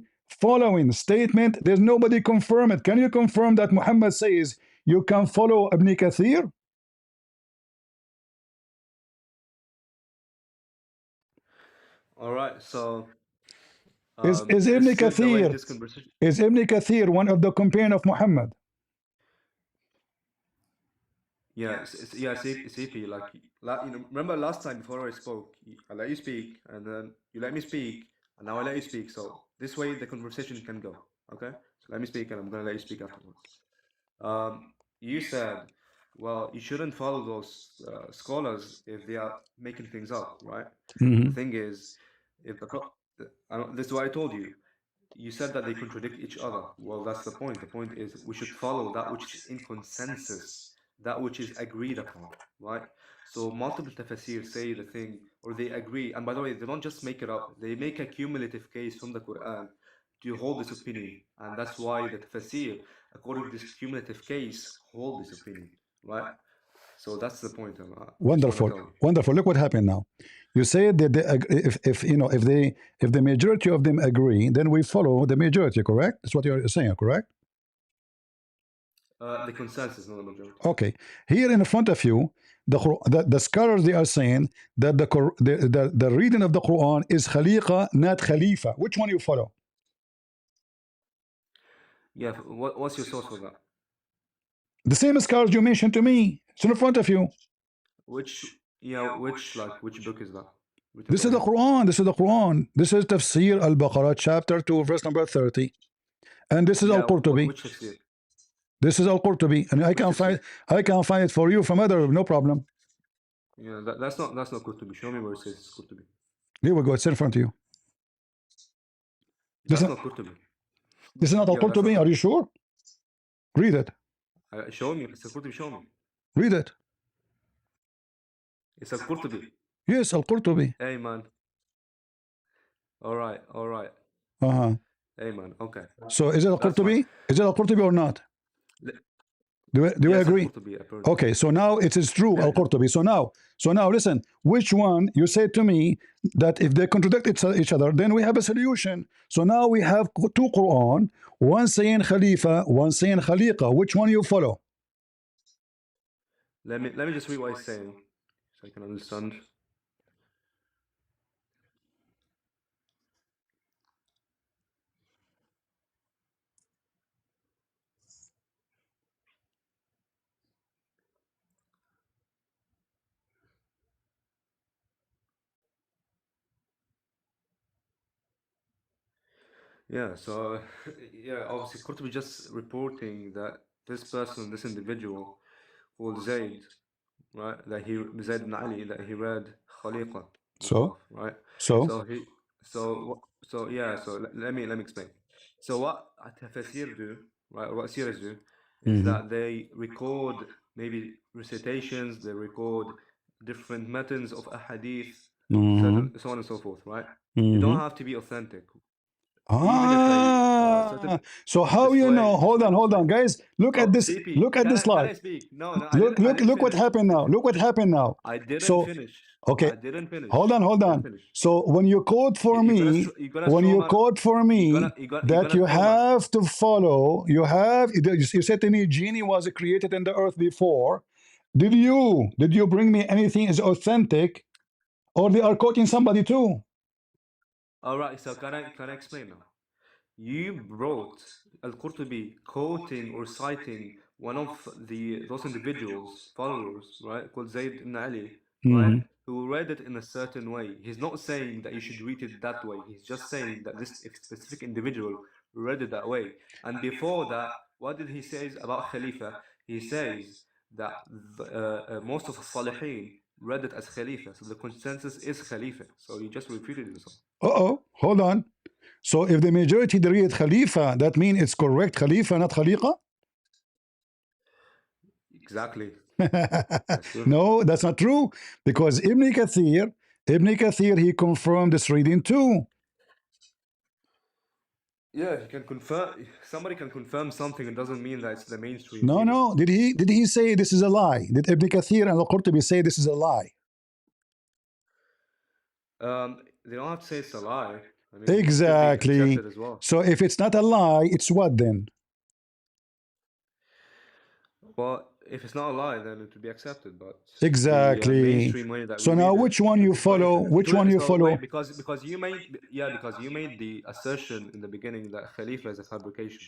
statement. There's nobody confirm it. Can you confirm that Muhammad says you can follow Ibn Kathir? All right, so Is Ibn this is the way Kathir this conversation. is Ibn Kathir one of the companion of Muhammad? Yeah, yeah, CP, like, remember last time before I spoke, I let you speak, and then you let me speak, and now I let you speak. So this way the conversation can go. Okay, so let me speak, and I'm gonna let you speak afterwards. You said, well, you shouldn't follow those scholars if they are making things up, right? The Mhm. thing is, if this is what I told you. You said that they contradict each other. Well, that's the point. The point is we should follow that which is in consensus, that which is agreed upon, right? So multiple tafsir say the thing, or they agree. And by the way, they don't just make it up. They make a cumulative case from the Quran to hold this opinion. And that's why the tafsir, according to this cumulative case, hold this opinion, right? So that's the point. I just want to Wonderful, tell you. wonderful. Look what happened now. You said that if the majority of them agree, then we follow the majority. Correct? That's what you're saying. Correct? The consensus, not the majority. Okay. Here in front of you, the scholars, they are saying that the reading of the Quran is khaliqa, not khalifa. Which one you follow? Yeah, what's your source for that? The same scholars you mentioned to me. It's in front of you. Which, yeah, which book is that written This by is the who? Quran. This is the Quran. This is Tafsir al-Baqarah, chapter 2, verse number 30. And this is Yeah, al-Qurtubi. which tafsir? This is al-Qurtubi. And Which tafsir? I can find it for you from other, no problem. Yeah, that's not Qurtubi. Show me where it says it's Qurtubi. Here we go. It's in front of you. This That's is, not Qurtubi. this is not Yeah, that's not al-Qurtubi. Are you Qurtubi. sure? Read it. Show me. If it's a Qurtubi, show me. Read it. It's a Qurtubi. Yes, al-Qurtubi. Hey, man. All right, all right. Uh-huh. Hey, man. Okay, So is it that's fine. al-Qurtubi? Is it al-Qurtubi or not? Le- Do we Yeah, it's a agree? Qurtubi, apparently. Okay, so now it is true, Yeah, al-Qurtubi. So now listen, which one you said to me that if they contradict each other, then we have a solution. So now we have two Quran, one saying Khalifa, one saying Khaliqa. Which one you follow? let me just read what he's saying so I can understand. Yeah, so yeah, obviously Qurtubi just reporting that this person, this individual called Zayd, right? That he Zayd ibn Ali, that he read Khaliqa So, Mutaf, right? so, So he, so yeah. So let me explain. So what Tafsir do, right? Or what series do, is mhm, that they record maybe recitations, they record different methods of ahadith, mhm, so on and so forth, right? They don't mhm. have to be authentic. Even if a Ah, so how this you way, know? this way, Hold this on, way. guys. Look at Oh, this. CP, Look at this can slide. I speak? No, no, Look what finish. happened now. Look what happened now. I didn't So, finish. okay, I didn't finish. hold I didn't on. finish. So when you quote for me, You're gonna when straw you man. quote for me You're that gonna you straw man. have to follow, you said to me, genie was created in the earth before. Did you bring me anything is authentic, or they are quoting somebody too? All right. So can I explain now? You brought Al-Qurtubi quoting or citing one of those individuals, followers, right, called Zayd ibn Ali, right, Mhm. who read it in a certain way. He's not saying that you should read it that way. He's just saying that this specific individual read it that way. And before that, what did he say about Khalifa? He says that most of the Salihin read it as Khalifa. So the consensus is Khalifa. So you just refuted yourself. Uh-oh, hold on. So if the majority they read Khalifa, that means it's correct Khalifa, not Khaliqa? Exactly. That's true. No, that's not true. Because Ibn Kathir, he confirmed this reading too. Yeah, he can confirm. Somebody can confirm something. It doesn't mean that it's the mainstream No, meaning. no. Did he say this is a lie? Did Ibn Kathir and Al-Qurtubi say this is a lie? They don't have to say it's a lie. I mean, it could be Exactly. accepted as well. So if it's not a lie, it's what then? Well, if it's not a lie, then it would be accepted. But the Exactly. mainstream way that we So now read it, which one you it's not. follow? Which one you So wait, follow? because you made because you made the assertion in the beginning that Khalifa is a fabrication.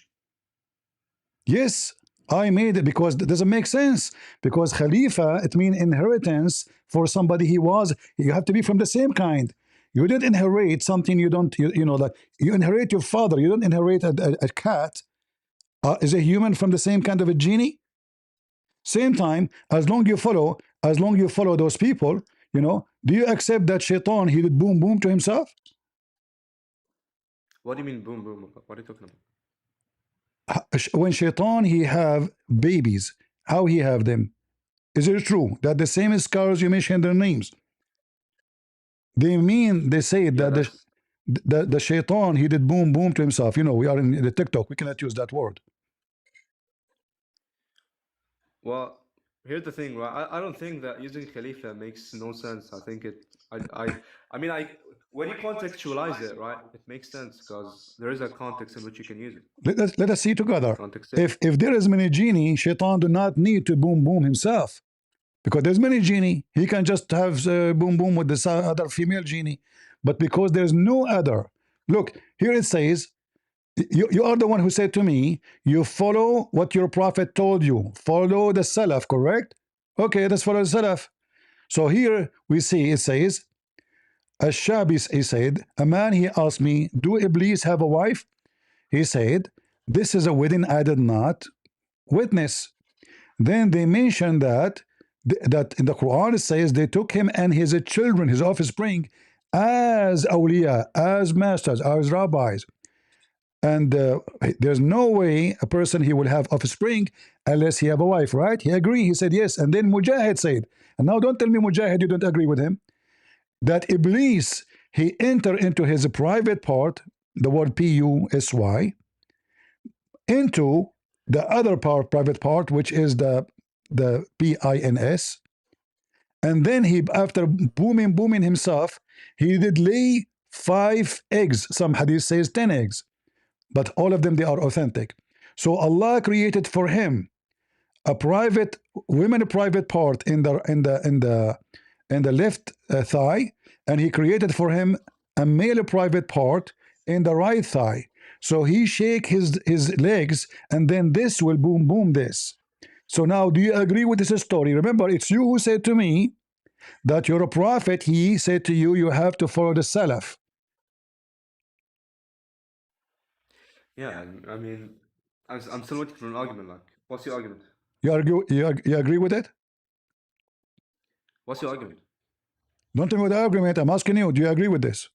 Yes, I made it because it doesn't make sense. Because Khalifa, it means inheritance for somebody he was. You have to be from the same kind. You don't inherit something you don't, like you inherit your father. You don't inherit a cat. Is a human from the same kind of a genie? Same time, as long you follow those people, do you accept that Shaitan, he did boom boom to himself? What do you mean, boom boom? What are you talking about? When Shaitan, he have babies, how he have them? Is it true that the same scars you mentioned their names? They say Yeah, that that's the Shaitan, he did boom boom to himself. We are in the TikTok. We cannot use that word. well. Here's the thing, right? I don't think that using Khalifa makes no sense. I think it. I mean, when you contextualize it, right, it makes sense because there is a context in which you can use it. Let us see together. Context. If there is many genie, Shaitan do not need to boom boom himself. Because there's many genie, he can just have boom boom with this other female genie. But because there's no other, look here it says, you are the one who said to me, you follow what your prophet told you. Follow the Salaf, correct? Okay, let's follow the Salaf. So here we see it says, Ash-Shabis, he said, a man, he asked me, do Iblis have a wife? He said, this is a wedding I did not witness. Then they mentioned that in the Quran it says they took him and his children, his offspring, as awliya, as masters, as rabbis. And there's no way a person he will have offspring unless he have a wife, right? He agreed. He said yes. And then Mujahid said, and now don't tell me Mujahid you don't agree with him, that Iblis he enter into his private part, the word P-U-S-Y, into the other part, private part, which is the P-I-N-S. And then he, after booming himself, he did lay 5 eggs. Some hadith says 10 eggs, but all of them they are authentic. So Allah created for him a private part in the left thigh, and he created for him a male private part in the right thigh. So he shake his legs, and then this will boom boom this. So now, do you agree with this story? Remember, it's you who said to me that you're a prophet. He said to you, you have to follow the Salaf. Yeah, I mean, I'm still waiting for an argument. Like, what's your argument? You agree with it? What's your argument? Don't tell me the argument. I'm asking you, do you agree with this?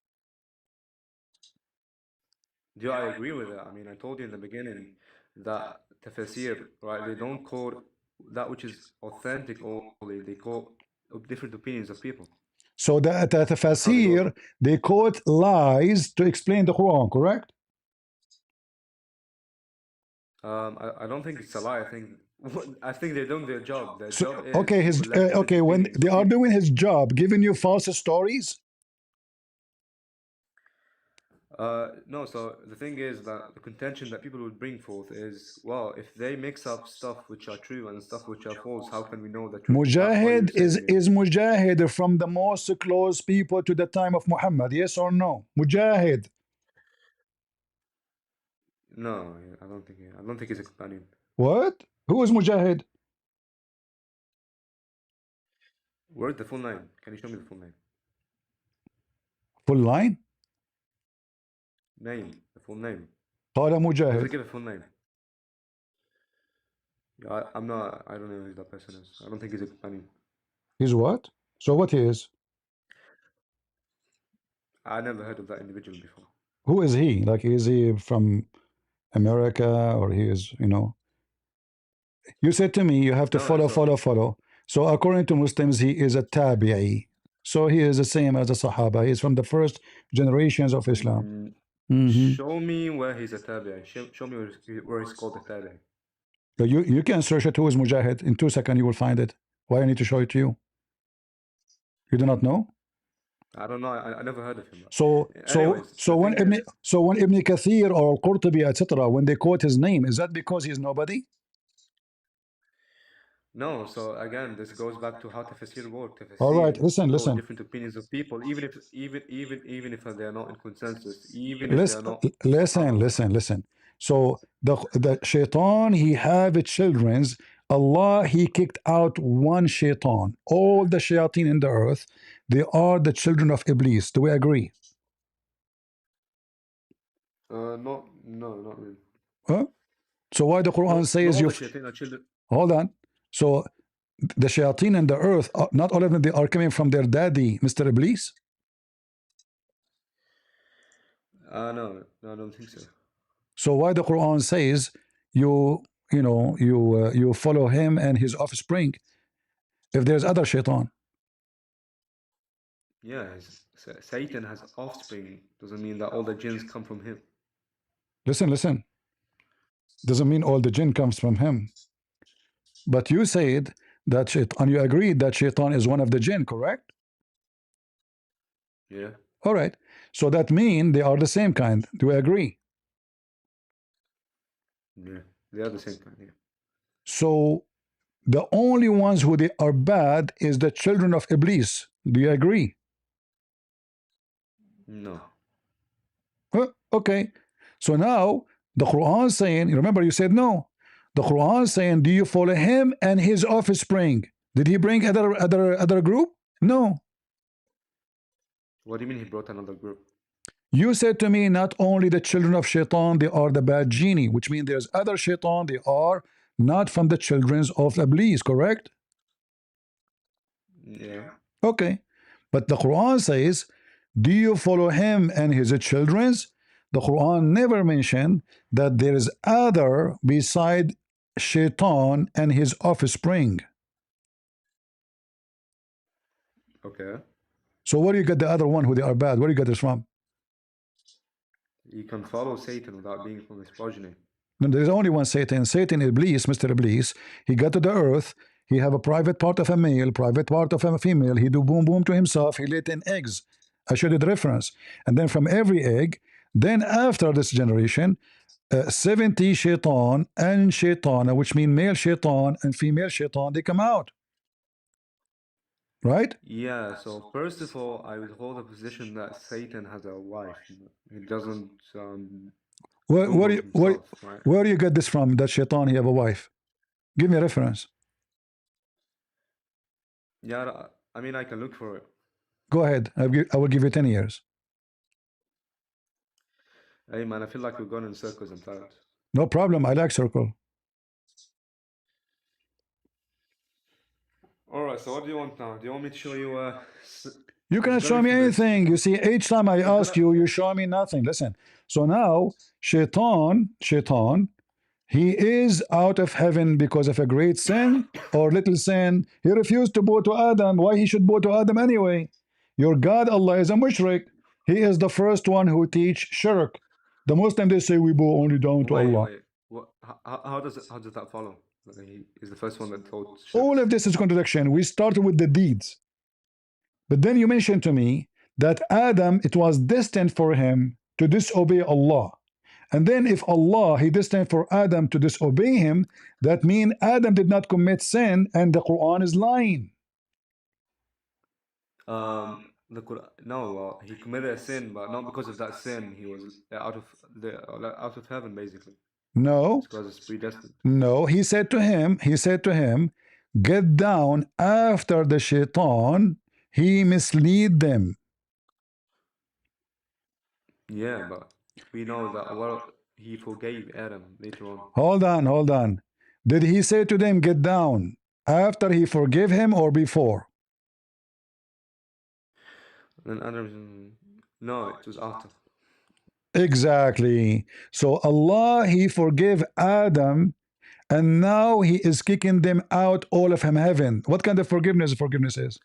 Do I agree with it? I mean, I told you in the beginning that tafsir, right? They don't quote that which is authentic only. They quote different opinions of people. So the That's how they go tafsir, about. they quote lies to explain the Quran, correct? I don't think it's a lie. I think I think they're doing their job. Their So job is okay, to his collect the okay, when opinions they of are people. doing his job, giving you false stories. No, so the thing is that the contention that people would bring forth is, well, if they mix up stuff which are true and stuff which are false, how can we know the truth? That's what you're Mujahid is saying. Mujahid from the most close people to the time of Muhammad. Yes or no? Mujahid. No, I don't think he's a companion. What? Who is Mujahid? Where's the full name? Can you show me the full name? Full line. Name, the full name. قال He doesn't مجاهد. give a full name. Yeah, I'm not. I don't know who that person is. I don't think he's a companion. He's what? So what he is? I never heard of that individual before. Who is he? Like, is he from America or he is, you know? You said to me you have to No, follow, so follow, follow. So according to Muslims, he is a tabi'i. So he is the same as the Sahaba. He's from the first generations of Islam. mm, Mm-hmm. show me where he's a tabi'i. Show me where he's called a tabi'i. You can search it who is Mujahid. In 2 seconds you will find it. Why I need to show it to you? You do not know? I don't know. I never heard of him. So Anyways, the thing is, when Ibn Kathir or Qurtubi, etc., when they quote his name, is that because he's nobody? no. So again, this goes back to how tafsir work. All right, Tafsir know listen. different opinions of people, even if they are not in consensus, even if they are Listen, not. listen, Subhanallah. listen. So the shaitan, he have children's. Allah, he kicked out one shaitan. All the shayateen in the earth, they are the children of Iblis. Do we agree? Not really. Huh? So why the Quran No, says all you? the shayateen are children. Hold on. So the shayateen in the earth, not all of them, they are coming from their daddy, Mr. Iblis. No, I don't think so. So why the Quran says you follow him and his offspring if there's other shaitan? Yeah, Satan has offspring. Doesn't mean that all the jinns come from him. Listen. Doesn't mean all the jinn comes from him. But you said that shaitan, you agreed that shaitan is one of the jinn, correct? Yeah, All right. So that means they are the same kind. Do we agree? yeah, they are the same kind. Yeah. So the only ones who they are bad is the children of Iblis. Do you agree? No. Okay. So now the Quran saying, remember you said no. The Quran saying, do you follow him and his offspring? Did he bring other group? No. What do you mean he brought another group? You said to me, not only the children of shaitan, they are the bad genie, which means there's other shaitan, they are not from the children of Iblis, correct? Yeah. Okay. But the Quran says, do you follow him and his children's? The Quran never mentioned that there is other beside shaitan and his offspring. Okay. So where do you get the other one who they are bad? Where do you get this from? You can follow Satan without being from his progeny. No, there is only one Satan. Satan, Iblis, Mr. Iblis. He got to the earth. He have a private part of a male, private part of a female. He do boom boom to himself. He laid in eggs. I showed you the reference. And then from every egg, then after this generation, 70 shaitan and shaitana, which mean male shaitan and female shaitan, they come out. Right? Yeah, so first of all, I would hold the position that Satan has a wife. He doesn't Where, boom where, boom you, where, himself, right? where do you get this from, that shaitan, he have a wife? Give me a reference. Yeah, I mean, I can look for it. Go ahead. I will give you 10 years. Hey, man, I feel like we're going in circles. I'm tired. No problem. I like circle. All right, so what do you want now? Do you want me to show you? You It's cannot gonna show be me from this. anything. You see, each time I It's ask gonna. you, you show me nothing. Listen. So now, shaitan, he is out of heaven because of a great sin or little sin. He refused to bow to Adam. Why he should bow to Adam anyway? Your God, Allah, is a mushrik. He is the first one who teach shirk. The Muslims, they say we bow only down to Wait, Allah. wait. What? how does that follow? Like, he is the first one that taught shirk. All of this is contradiction. We started with the deeds. But then you mentioned to me that Adam, it was destined for him to disobey Allah. And then if Allah, he destined for Adam to disobey him, that means Adam did not commit sin and the Quran is lying. The Quran, no, he committed a sin, but not because of that sin. He was out of heaven, basically. No, It's because it's predestined. no. He said to him, get down after the shaitan, he mislead them. Yeah, but we know that Allah, he forgave Adam later on. Hold on. Did he say to them, get down after he forgave him or before? And Adam, no, it was after. Exactly. So Allah, he forgave Adam, and now he is kicking them out all of him heaven. What kind of forgiveness is?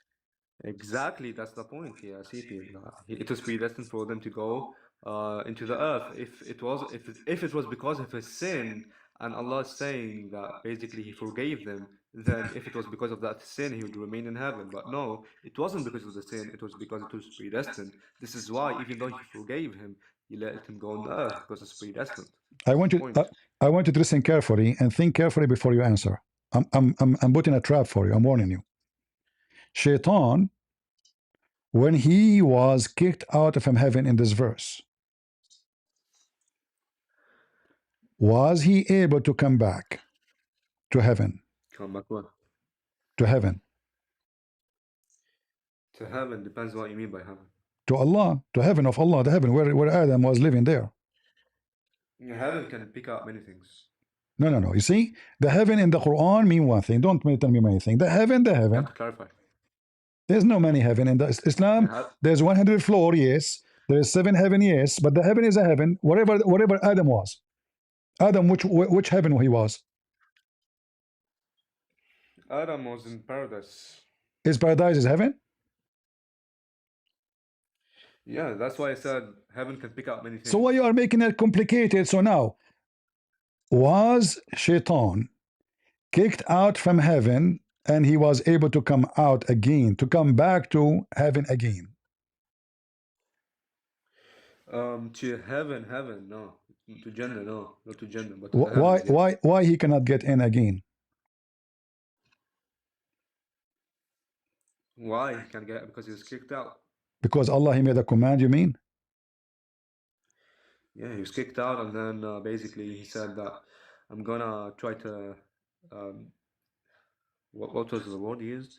Exactly, that's the point here, CP. It was predestined for them to go into the earth. If it was because of his sin, and Allah is saying that basically He forgave them, then if it was because of that sin, He would remain in heaven. But no, it wasn't because of the sin. It was because it was predestined. This is why, even though He forgave him, He let him go on the earth because it's predestined. I want you. I want you to listen carefully and think carefully before you answer. I'm putting a trap for you. I'm warning you. Shaitan, when he was kicked out of heaven in this verse, was he able to come back to heaven? Come back what? To heaven. To heaven depends what you mean by heaven. To Allah, to heaven of Allah, the heaven where Adam was living there. Heaven can pick up many things. No. You see, the heaven in the Quran mean one thing. Don't tell me many things. The heaven. You have to clarify. There's no many heaven in the Islam. There's 100 floor, yes. There is 7 heaven, yes. But the heaven is a heaven. Whatever Adam was. Adam, which heaven he was? Adam was in paradise. Is paradise is heaven? Yeah, that's why I said heaven can pick up many things. So why you are making it complicated? So now, was Shaitan kicked out from heaven and he was able to come out again, to come back to heaven again? To heaven, no. To Jannah, no. Not to Jannah, but to the heavens, yes. Why he cannot get in again? Why he can get? Because he was kicked out. Because Allah, he made a command, you mean? Yeah, he was kicked out, and then basically he said that I'm gonna try to what was the word he used?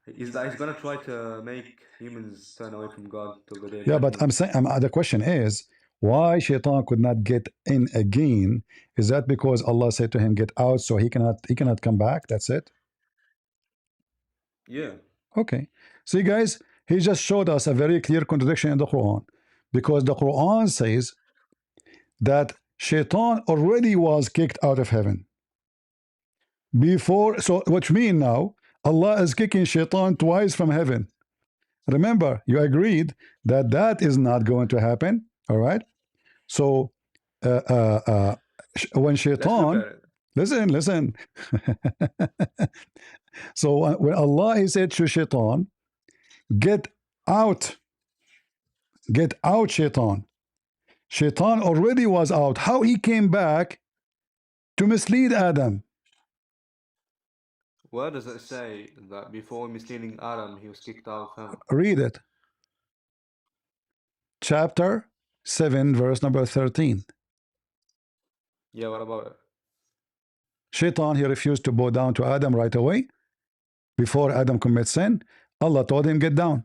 Is that he's gonna try to make humans turn away from God till the day of Yeah, but I'm saying the question is, why Shaitan could not get in again? Is that because Allah said to him, get out, so he cannot come back? That's it? Yeah. Okay. See, guys, he just showed us a very clear contradiction in the Quran, because the Quran says that Shaitan already was kicked out of heaven before. So what you mean now? Allah is kicking Shaitan twice from heaven. Remember, you agreed that that is not going to happen. All right. So when Shaitan, listen. So when Allah, he said to Shaitan, get out, Shaitan. Shaitan already was out. How he came back to mislead Adam? Where does it say that before misleading Adam, he was kicked out of heaven? Read it. Chapter 7, verse number 13. Yeah, what about it? Shaitan, he refused to bow down to Adam right away. Before Adam commits sin, Allah told him, get down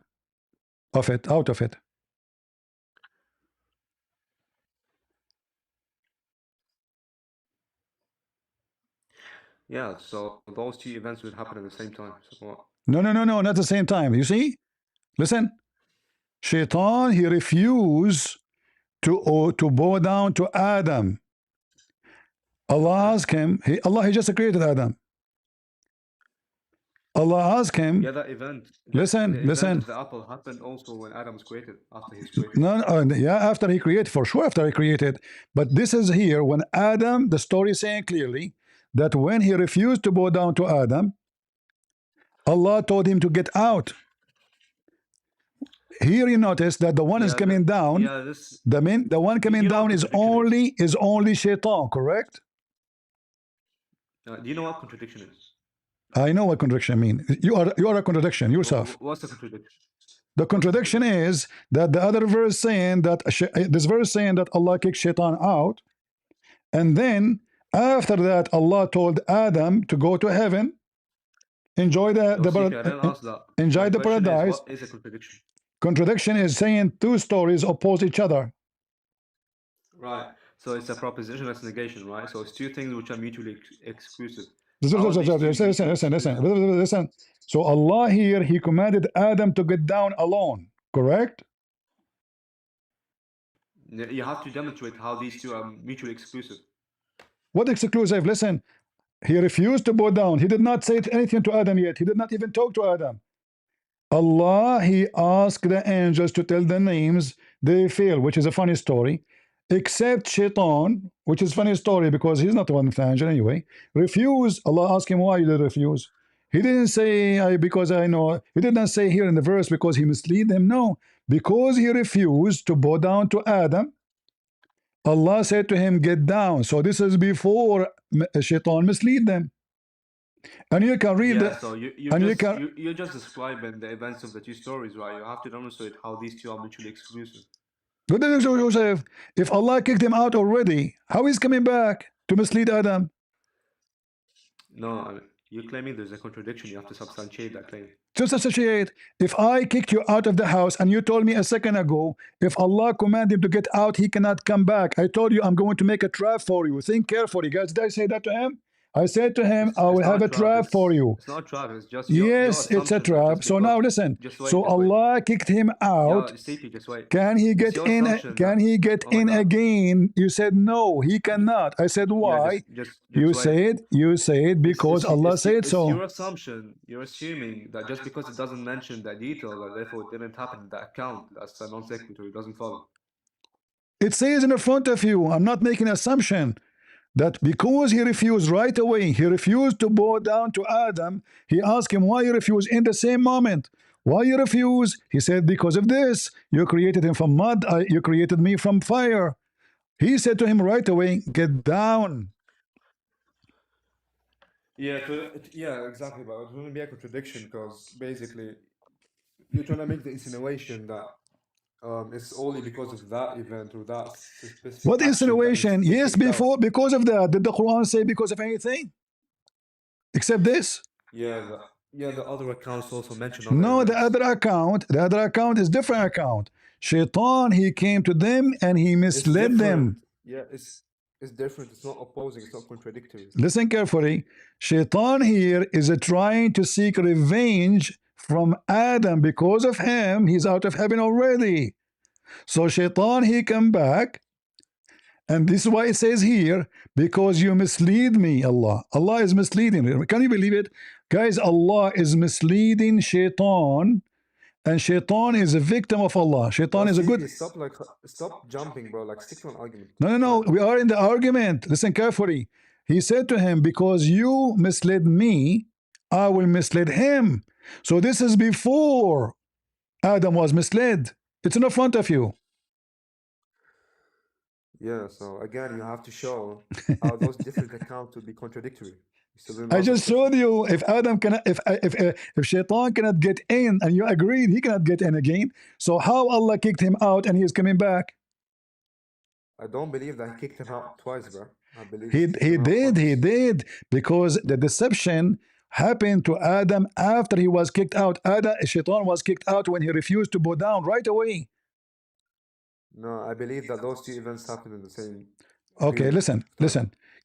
of it, out of it. Yeah, so those two events would happen at the same time. So what? No, not the same time. You see? Listen. Shaitan, he refused to bow down to Adam. Allah asked him, Allah, he just created Adam. Allah asked him, Yeah, that event, listen, the event listen. of the apple happened also when Adam was created, after he's created. No, yeah, after he created, for sure, after he created. But this is here when Adam, the story is saying clearly that when he refused to bow down to Adam, Allah told him to get out. Here you notice that the one is coming down. Yeah, this. The one coming you know down what is contradiction only shaitan, correct? Do you know what contradiction is? I know what contradiction mean. You are a contradiction yourself. What's the contradiction? The contradiction is that the other verse saying that this verse saying that Allah kicked shaitan out, and then after that Allah told Adam to go to heaven, enjoy I didn't ask that. enjoy My the question is, paradise. what is a contradiction? Contradiction is saying two stories oppose each other. Right. So it's a propositionless negation, right? So it's two things which are mutually exclusive. Listen. So Allah here, He commanded Adam to get down alone, correct? You have to demonstrate how these two are mutually exclusive. What exclusive? Listen, he refused to bow down. He did not say anything to Adam yet. He did not even talk to Adam. Allah, He asked the angels to tell the names. They failed, which is a funny story. Except Shaitan, which is a funny story because he's not the one with the angel anyway. Refuse. Allah asked him why you did refuse. He didn't say because I know. He did not say here in the verse because he misled them. No, because he refused to bow down to Adam. Allah said to him, get down. So this is before Shaitan misled them. And you can read that. So you're just describing the events of the two stories, right? You have to demonstrate how these two are mutually exclusive. Joseph, if Allah kicked him out already, how is coming back to mislead Adam? No, I mean, you're claiming there's a contradiction. You have to substantiate that claim. To substantiate, if I kicked you out of the house and you told me a second ago, if Allah commanded him to get out, he cannot come back. I told you I'm going to make a trap for you. Think carefully, guys. Did I say that to him? I said to him, I will have a trap for you. It's not a trap, it's just yes, it's a trap. So now listen. So Allah kicked him out. Can he get in? Can he get in again? You said no, he cannot. I said why? You said because Allah said so. It's your assumption. You're assuming that just because it doesn't mention that detail, that therefore it didn't happen in that account. That's a non sequitur. It doesn't follow. It says in the front of you. I'm not making an assumption. That because he refused right away, he refused to bow down to Adam, he asked him why you refuse in the same moment. Why you refuse? He said, because of this. You created him from mud, you created me from fire. He said to him right away, get down. Yeah, exactly. But it wouldn't be a contradiction because basically you're trying to make the insinuation that it's only because of that event or that specific what insinuation? Yes, because of that. Did the Quran say because of anything? Except this? Yeah, the other accounts also mention no, the other account is different account. Shaitan, he came to them and he misled them. Yeah, it's different. It's not opposing. It's not contradictory. Listen carefully. Shaitan here is trying to seek revenge from Adam. Because of him, he's out of heaven already. So Shaitan, he come back. And this is why it says here, because you mislead me, Allah. Allah is misleading. Can you believe it? Guys, Allah is misleading Shaitan. And Shaitan is a victim of Allah. Shaitan is a good... Stop jumping, bro. Like, stick to an argument. No. We are in the argument. Listen carefully. He said to him, because you misled me, I will mislead him. So this is before Adam was misled. It's in the front of you. Yeah, so again, you have to show how those different accounts would be contradictory. I just showed you if Adam cannot, if Shaitan cannot get in, and you agreed he cannot get in again. So how Allah kicked him out and he is coming back? I don't believe that he kicked him out twice, bro. I believe he did, because the deception happened to Adam after he was kicked out. Shaitan was kicked out when he refused to bow down right away. No, I believe that those two events happened in the same. Okay, listen.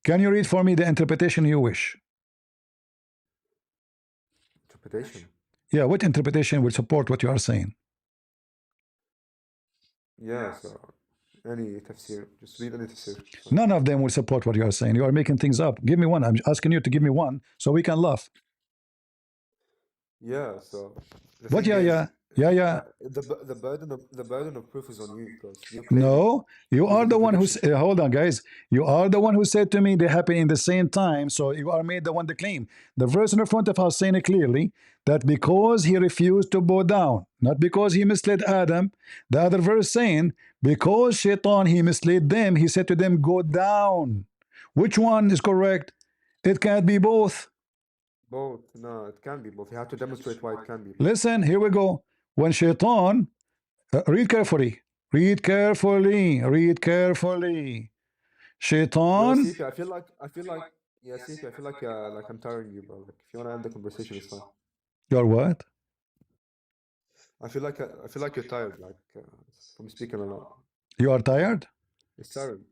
Can you read for me the interpretation you wish? Interpretation? Yeah, what interpretation will support what you are saying? Yeah, so any tafsir, just read any tafsir. None of them will support what you are saying. You are making things up. Give me one. I'm asking you to give me one so we can laugh. Yeah, so the What? thing Yeah, yeah, is, yeah, yeah. the burden of proof is on you because you claim No, you there's are a the one who. contradiction. Hold on, guys. You are the one who said to me they happen in the same time. So you are made the one to claim. The verse in the front of us saying it clearly that because he refused to bow down, not because he misled Adam. The other verse saying because Shaitan he misled them, he said to them, "Go down." Which one is correct? It can't be both. Both, no, it can be both. You have to demonstrate why it can be both. Listen, here we go. When Shaitan, read carefully, read carefully, read carefully. You know, Shaitan, CP, yeah, CP, I feel like I'm tiring you, bro. Like, if you want to end the conversation, it's fine. you're what? I feel like you're tired, like from speaking a lot. You are tired? It's tiring.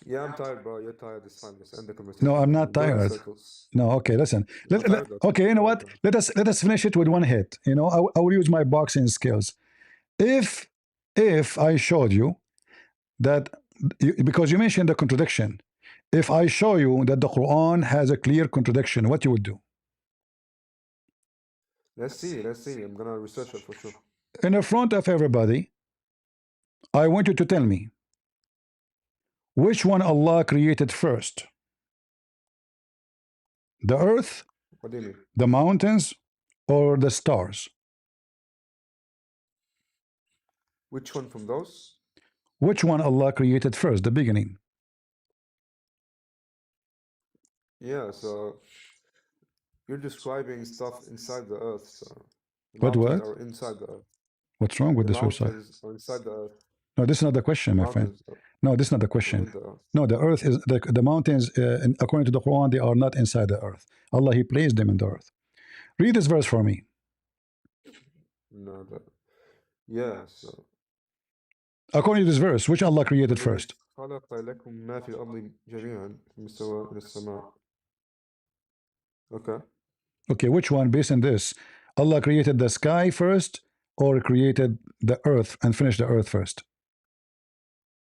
Yeah, I'm tired, bro. You're tired. It's fine. Let's end the No, conversation, I'm bro. not We're going in tired. circles. No, okay, listen. You're not tired? Okay, Okay, you know all right, what? go ahead. Let us finish it with one hit. You know, I will use my boxing skills. If if I showed you that because you mentioned the contradiction, if I show you that the Quran has a clear contradiction, what you would do? Let's see. Let's see. I'm gonna research it for sure. In the front of everybody, I want you to tell me which one Allah created first: the earth, What do you mean? the mountains, or the stars? Which one from those? Which one Allah created first, the beginning? Yeah, so you're describing stuff inside the earth. So the What mountains what? are inside the earth. What's wrong with The this website? mountains are inside the earth. No, this is not the The question, my friend. mountains are No, this is not the question. within the earth. No, the earth is the mountains. According to the Quran, they are not inside the earth. Allah, He placed them in the earth. Read this verse for me. No, yeah, so According to this verse, which Allah created الذي first? خلق لكم ما في الأرض جميعا ثم استوى إلى السماء. Okay. Okay, which one? Based on this, Allah created the sky first, or created the earth and finished the earth first?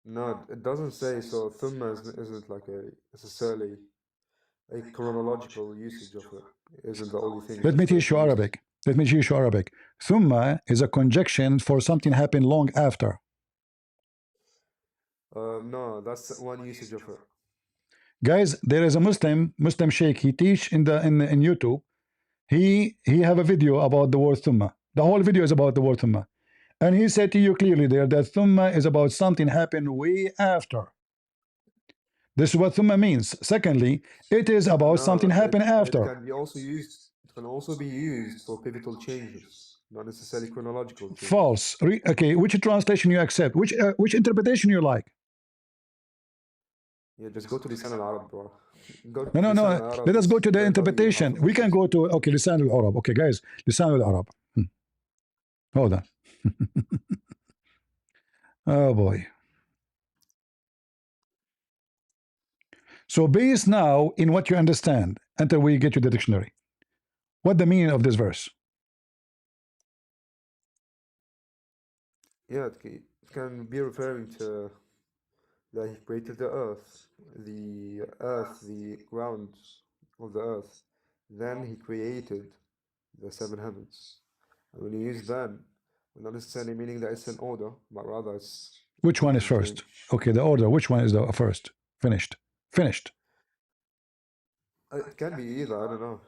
No, it doesn't say so. Thumma isn't like a necessarily a chronological usage of it. Isn't the only thing Let me that's teach you used. Arabic. Let me teach you Arabic. Thumma is a conjunction for something happened long after. No, that's one usage of it. Guys, there is a Muslim sheikh. He teach in YouTube. He have a video about the word thumma. The whole video is about the word thumma, and he said to you clearly there that thumma is about something happened way after. This is what thumma means. Secondly, it is about something No, happened it after. can be also used. It can also be used for pivotal changes, not necessarily chronological changes. False. Okay, which translation you accept? Which interpretation you like? Yeah, just go to Lisan al-Arab, bro. Go No, to no, Lisan no. al-Arab. Let us go It's to the gonna tell you half interpretation. of the We can truth. go to okay, Lisan al-Arab. Okay, guys, Lisan al-Arab. Hold on. Oh boy. So based now in what you understand until we get to the dictionary. What the meaning of this verse? Yeah, it can be referring to that he created the ground of the earth. Then he created the seven heavens. And when you use then, we're not necessarily meaning that it's an order, but rather Which it one is can first? change. Okay, the order. Which one is the first? Finished. Finished. It can be either, I don't know.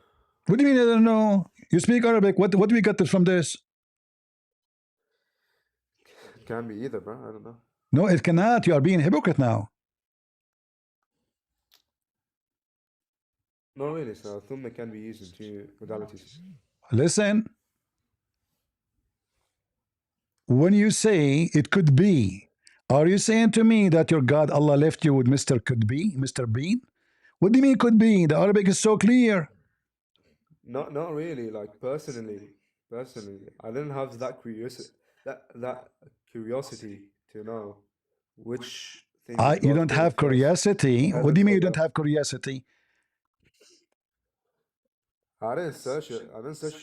What do you mean? I don't know. You speak Arabic. What do we get from this? It can be either, bro. I don't know. No, it cannot. You are being hypocrite now. No, really. So Thumma can be used in two modalities. Listen. When you say it could be, are you saying to me that your God Allah left you with Mr. Could Be, Mr. Bean? What do you mean could be? The Arabic is so clear. Not really. Like personally, I didn't have that curiosity to know which thing did You God don't create have first, curiosity. What do heavens you mean or you the don't earth. have curiosity? I didn't search it. I didn't search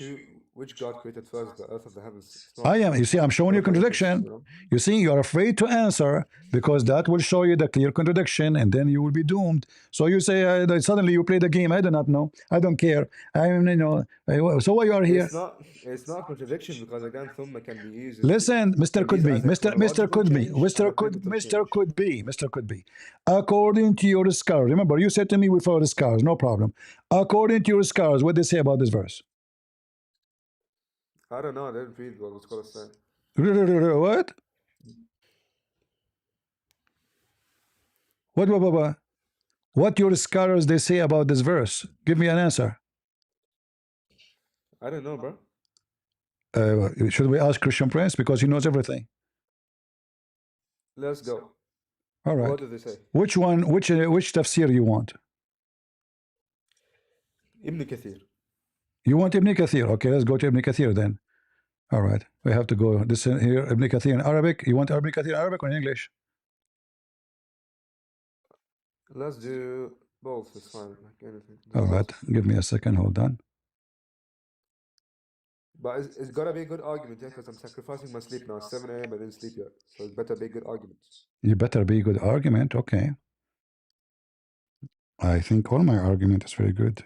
which God created first, the earth or the heavens? It's I not am. You see, I'm showing you automatic, contradiction. You see, you're afraid to answer because that will show you the clear contradiction, and then you will be doomed. So you say suddenly you play the game. I do not know. I don't care. I'm, so why you are here? It's not contradiction because again, thumma can be used Listen, Mr. Could be, as a Mr. chronological Could be, change and a pivotal Mr. change. Could be, Mr. Could be. According to your scars, remember you said to me we follow the scars, no problem. According to your scars, what they say about this verse? I don't know. I didn't read what the scholars say. What? What? What your scholars they say about this verse? Give me an answer. I don't know, bro. Should we ask Christian Prince because he knows everything? Let's go. All right. What do they say? Which one? Which tafsir you want? Ibn Kathir. You want Ibn Kathir? Okay, let's go to Ibn Kathir then. All right, we have to go. This here, Ibn Kathir in Arabic. You want Ibn Kathir in Arabic or in English? Let's do both. It's fine. Like anything. All right, give me a second. Hold on. But it's gotta be a good argument, yeah, because I'm sacrificing my sleep now. It's 7 a.m. I didn't sleep yet, so it better be a good argument. You better be a good argument. Okay. I think all my argument is very good.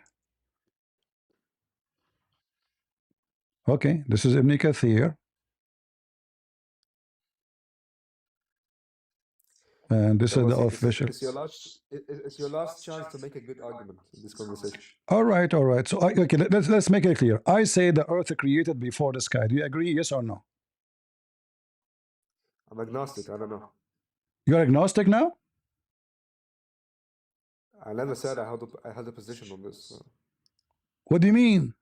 Okay, this is Ibn Kathir. And this is the official. It's your last chance to make a good argument in this conversation. All right. So okay, let's make it clear. I say the earth created before the sky. Do you agree? Yes or no? I'm agnostic. I don't know. You're agnostic now? I never said I held a position on this. So. What do you mean?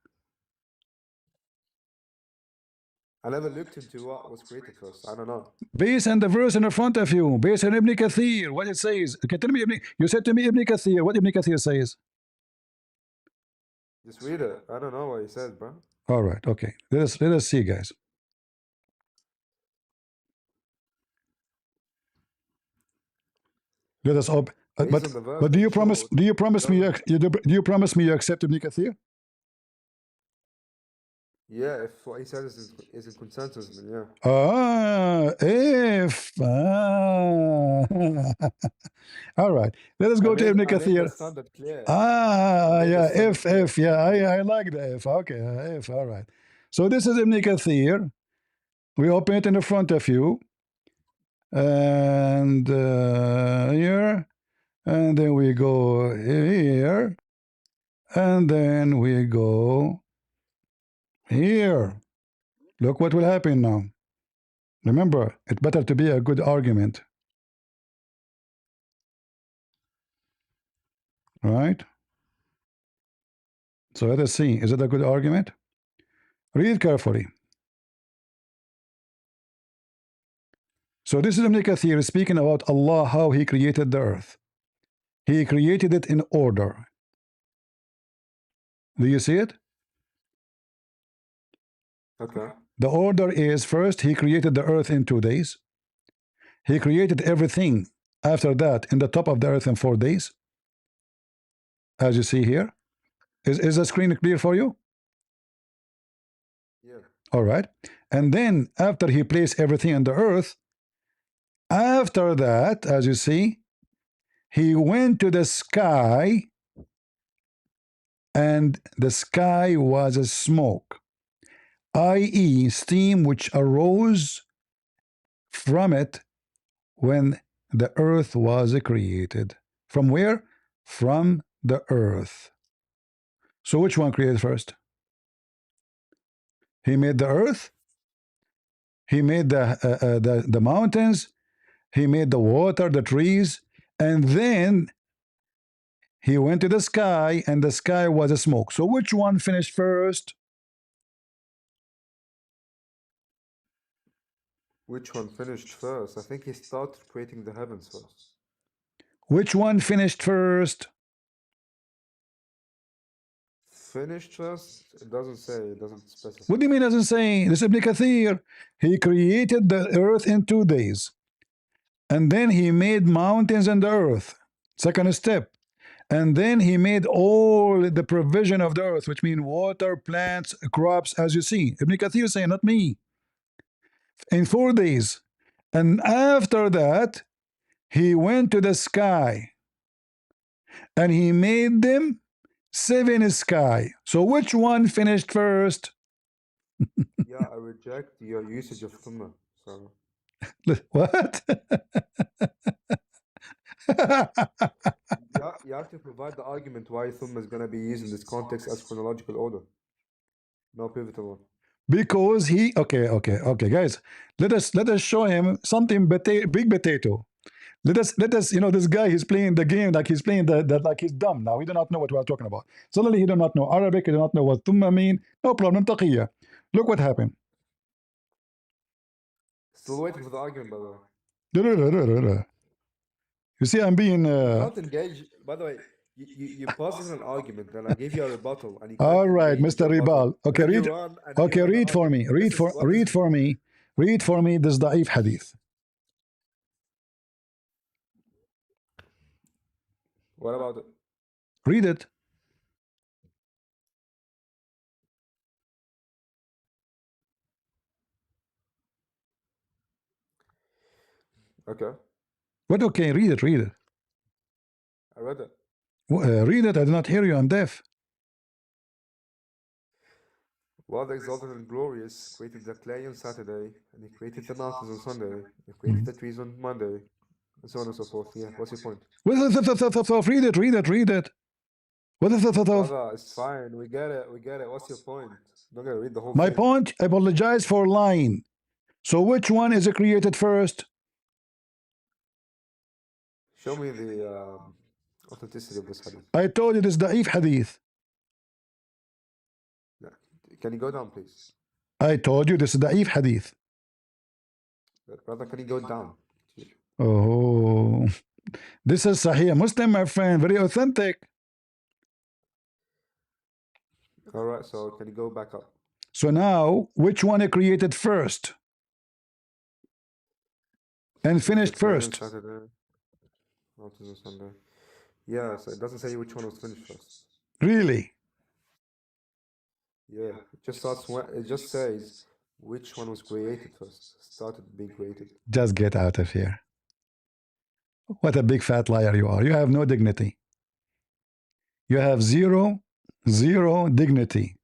I never looked into what was created first. I don't know. Based on the verse in front of you, based on Ibn Kathir, what it says. Okay, tell me, you said to me Ibn Kathir. What Ibn Kathir says? Just read it. I don't know what he says, bro. All right, okay. Let us see, guys. Let us open. But do you promise? Do you promise me? Do you promise me you accept Ibn Kathir? Yeah, if what he says is in consensus, then yeah. If. All right. Let us go to Ibn Kathir. Yeah. If. Yeah. I like the if. Okay. If. All right. So this is Ibn Kathir. We open it in the front of you. And here. And then we go here. And then we go here. Look what will happen now. Remember, it better to be a good argument. Right? So let us see. Is it a good argument? Read carefully. So this is Ibn Kathir speaking about Allah, how He created the earth. He created it in order. Do you see it? Okay. The order is first, He created the earth in 2 days. He created everything after that in the top of the earth in 4 days. As you see here. Is the screen clear for you? Yeah. All right. And then after He placed everything on the earth, after that, as you see, He went to the sky, and the sky was a smoke, i.e., steam which arose from it when the earth was created. From where? From the earth. So which one created first? He made the earth. He made the mountains. He made the water, the trees, and then He went to the sky, and the sky was a smoke. So which one finished first? Which one finished first? I think he started creating the heavens first. Which one finished first? Finished first? It doesn't say. It doesn't specify. What do you mean it doesn't say? This is Ibn Kathir. He created the earth in 2 days. And then He made mountains in the earth. Second step. And then he made all the provision of the earth, which means water, plants, crops, as you see. Ibn Kathir saying, not me, in 4 days. And after that, he went to the sky and he made them 7 sky. So which one finished first? Yeah, I reject your usage of thumma. So What? you have to provide the argument why thumma is gonna be used in this context as chronological order, no pivotal one. Because he okay guys, let us show him something big potato. Let us this guy, he's playing the game like he's playing the like he's dumb now. He do not know what we are talking about. Suddenly he do not know Arabic, he do not know what thumma mean. No problem, taqiyya. Look what happened. Still waiting for the argument, by the way. You see, I'm being You can't engage. By the way, you paused on an argument, then I gave you a rebuttal, and you couldn't all right, engage with Mr. the rebuttal. Ribal. Okay, Then you read. run and give Okay, another read for me. argument. Read for me. Read for me this da'if hadith. What about it? Read it. Okay, What? Okay, read it. Read it. I read it. Read it. I do not hear you. I'm deaf. Allah the Exalted and Glorious created the clay on Saturday, and He created the mountains on Sunday, and created the trees on Monday, and so on and so forth. Yeah, what's your point? Read it. Read it. Read it. Brother, it's fine. We get it. We get it. What's your point? I'm not gonna read the whole My thing. point. I apologize for lying. So which one is created first? Show me the authenticity of this hadith. I told you this da'if hadith. Yeah. Can you go down, please? I told you this is da'if hadith. Brother, can you go down? Oh, this is Sahih Muslim, my friend. Very authentic. All right, so can you go back up? So now, which one is created first and finished first? Saturday, mountains on Sunday. Yeah, so it doesn't say which one was finished first. Really? Yeah, it just starts when it just says which one was created first, started being created. Just get out of here. What a big fat liar you are. You have no dignity. You have zero dignity.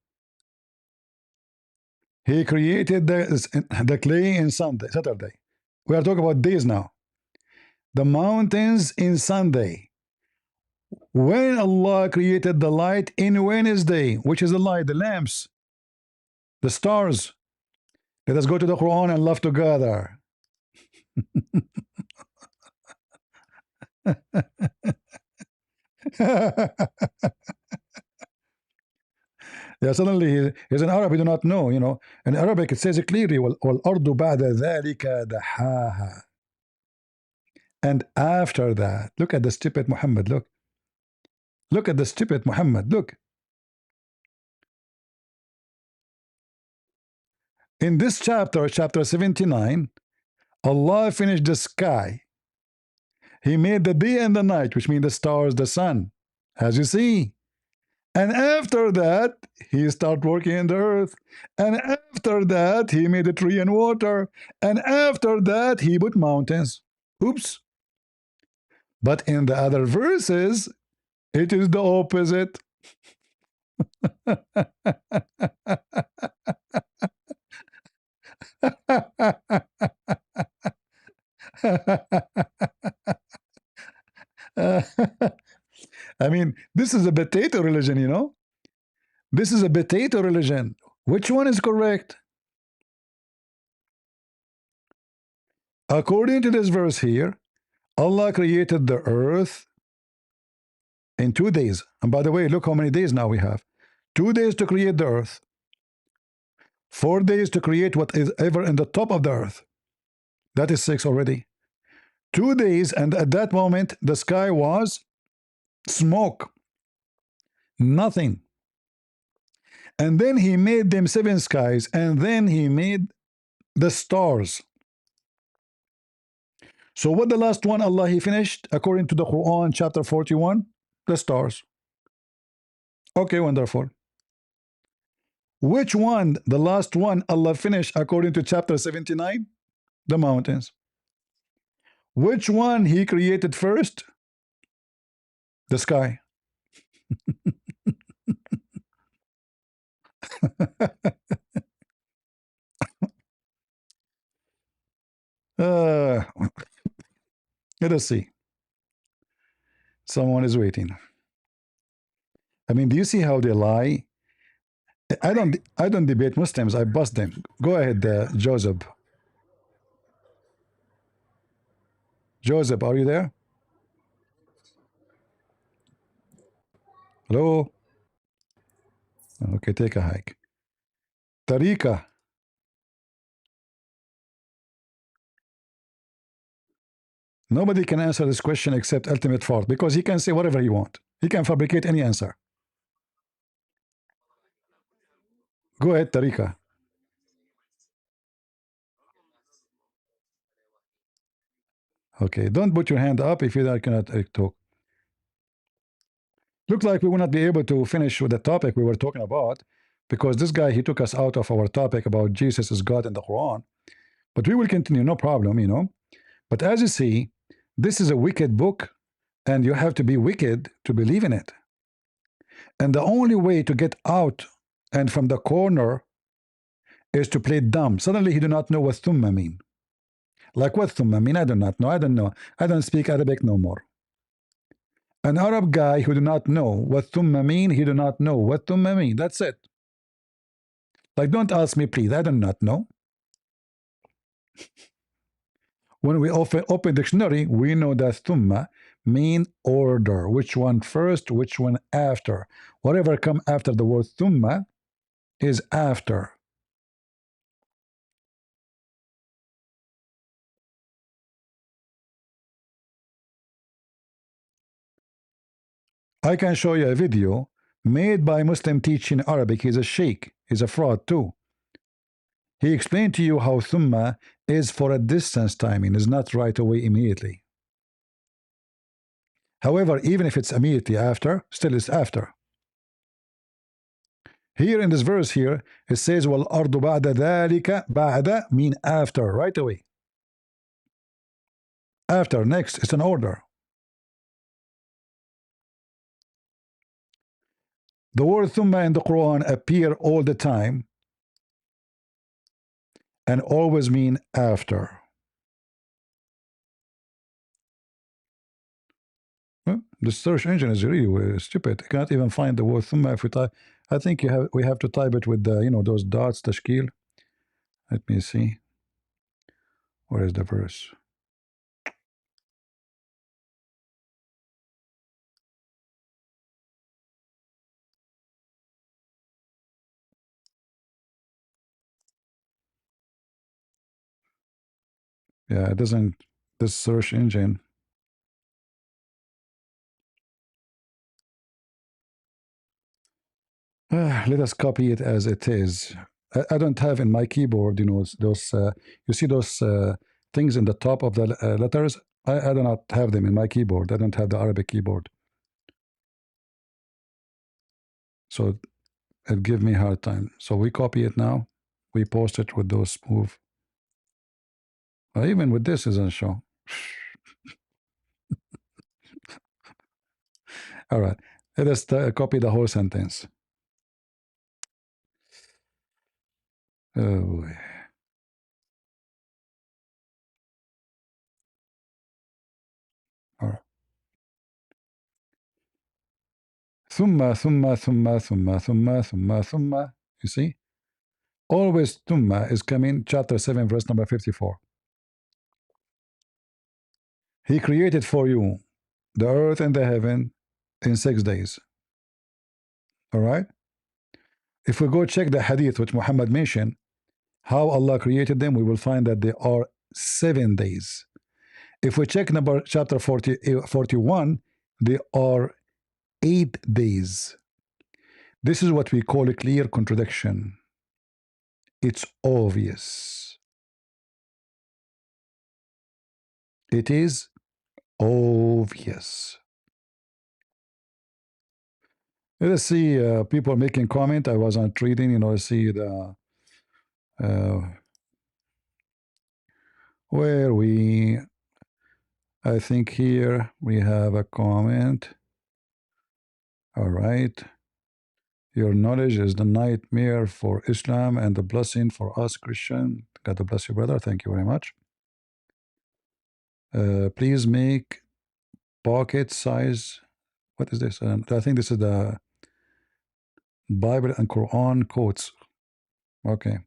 He created the clay in Saturday. We are talking about days now. The mountains in Sunday. When Allah created the light in Wednesday, which is the light, the lamps, the stars. Let us go to the Quran and love together. Yeah, suddenly he's in Arab, you do not know, In Arabic it says it clearly, وَالْأَرْضُ بَعْدَ ذَلِكَ دَحَاهَا. And after that, look at the stupid Muhammad, look. Look at the stupid Muhammad, look. In this chapter, chapter 79, Allah finished the sky. He made the day and the night, which means the stars, the sun, as you see. And after that, he started working in the earth. And after that, he made a tree and water. And after that, he put mountains. Oops. But in the other verses, it is the opposite. I mean, this is a potato religion, This is a potato religion. Which one is correct? According to this verse here, Allah created the earth in 2 days. And by the way, look how many days now we have. 2 days to create the earth. 4 days to create what is ever in the top of the earth. That is 6 already. 2 days, and at that moment, the sky was smoke. Nothing. And then he made them 7 skies, and then he made the stars. So what the last one Allah he finished according to the Quran chapter 41? The stars. Okay, wonderful. Which one, the last one, Allah finished according to chapter 79? The mountains. Which one He created first? The sky. uh, let us see. Someone is waiting. I mean, do you see how they lie? I don't debate Muslims. I bust them. Go ahead, Joseph. Joseph, are you there? Hello. Okay, take a hike. Tariqa. Nobody can answer this question except Ultimate Fort because he can say whatever he wants. He can fabricate any answer. Go ahead, Tariqa. Okay, don't put your hand up if you cannot talk. Look like we will not be able to finish with the topic we were talking about because this guy, he took us out of our topic about Jesus is God in the Quran. But we will continue, no problem, you know. But as you see, this is a wicked book and you have to be wicked to believe in it. And the only way to get out and from the corner is to play dumb. Suddenly he do not know what thumma mean. Like what thumma mean? I do not know. I don't know. I don't speak Arabic no more. An Arab guy who do not know what thumma mean, he do not know what thumma mean. That's it. Like don't ask me please. I do not know. When we open dictionary, we know that thumma mean order. Which one first, which one after. Whatever come after the word thumma is after. I can show you a video made by Muslim teaching Arabic. He's a sheikh. He's a fraud too. He explained to you how thumma is for a distance timing, is not right away immediately. However, even if it's immediately after, still it's after. Here in this verse here, it says, وَالْأَرْضُ بَعْدَ ذَلِكَ بَعْدَ mean after, right away. After, next, it's an order. The word thumma in the Quran appear all the time and always mean after. The search engine is really stupid. You cannot even find the word thumma if we type. I think we have to type it with the those dots, tashkil. Let me see. Where is the verse? Yeah, it doesn't. This search engine. Let us copy it as it is. I don't have in my keyboard, those. You see those things in the top of the letters. I do not have them in my keyboard. I don't have the Arabic keyboard, so it give me a hard time. So we copy it now. We post it with those move. Even with this isn't show. All right. Let us copy the whole sentence. Oh boy. All right. Thumma. You see? Always thumma is coming, chapter 7, verse number 54. He created for you the earth and the heaven in 6 days. All right? If we go check the hadith which Muhammad mentioned, how Allah created them, we will find that they are 7 days. If we check number chapter 41, they are 8 days. This is what we call a clear contradiction. It's obvious. It is obvious. Let's see people making comment. I wasn't reading, let's see the where we, I think here we have a comment. All right. Your knowledge is the nightmare for Islam and the blessing for us Christian. God bless you, brother. Thank you very much. Please make pocket size. What is this? I think this is the Bible and Quran quotes. Okay.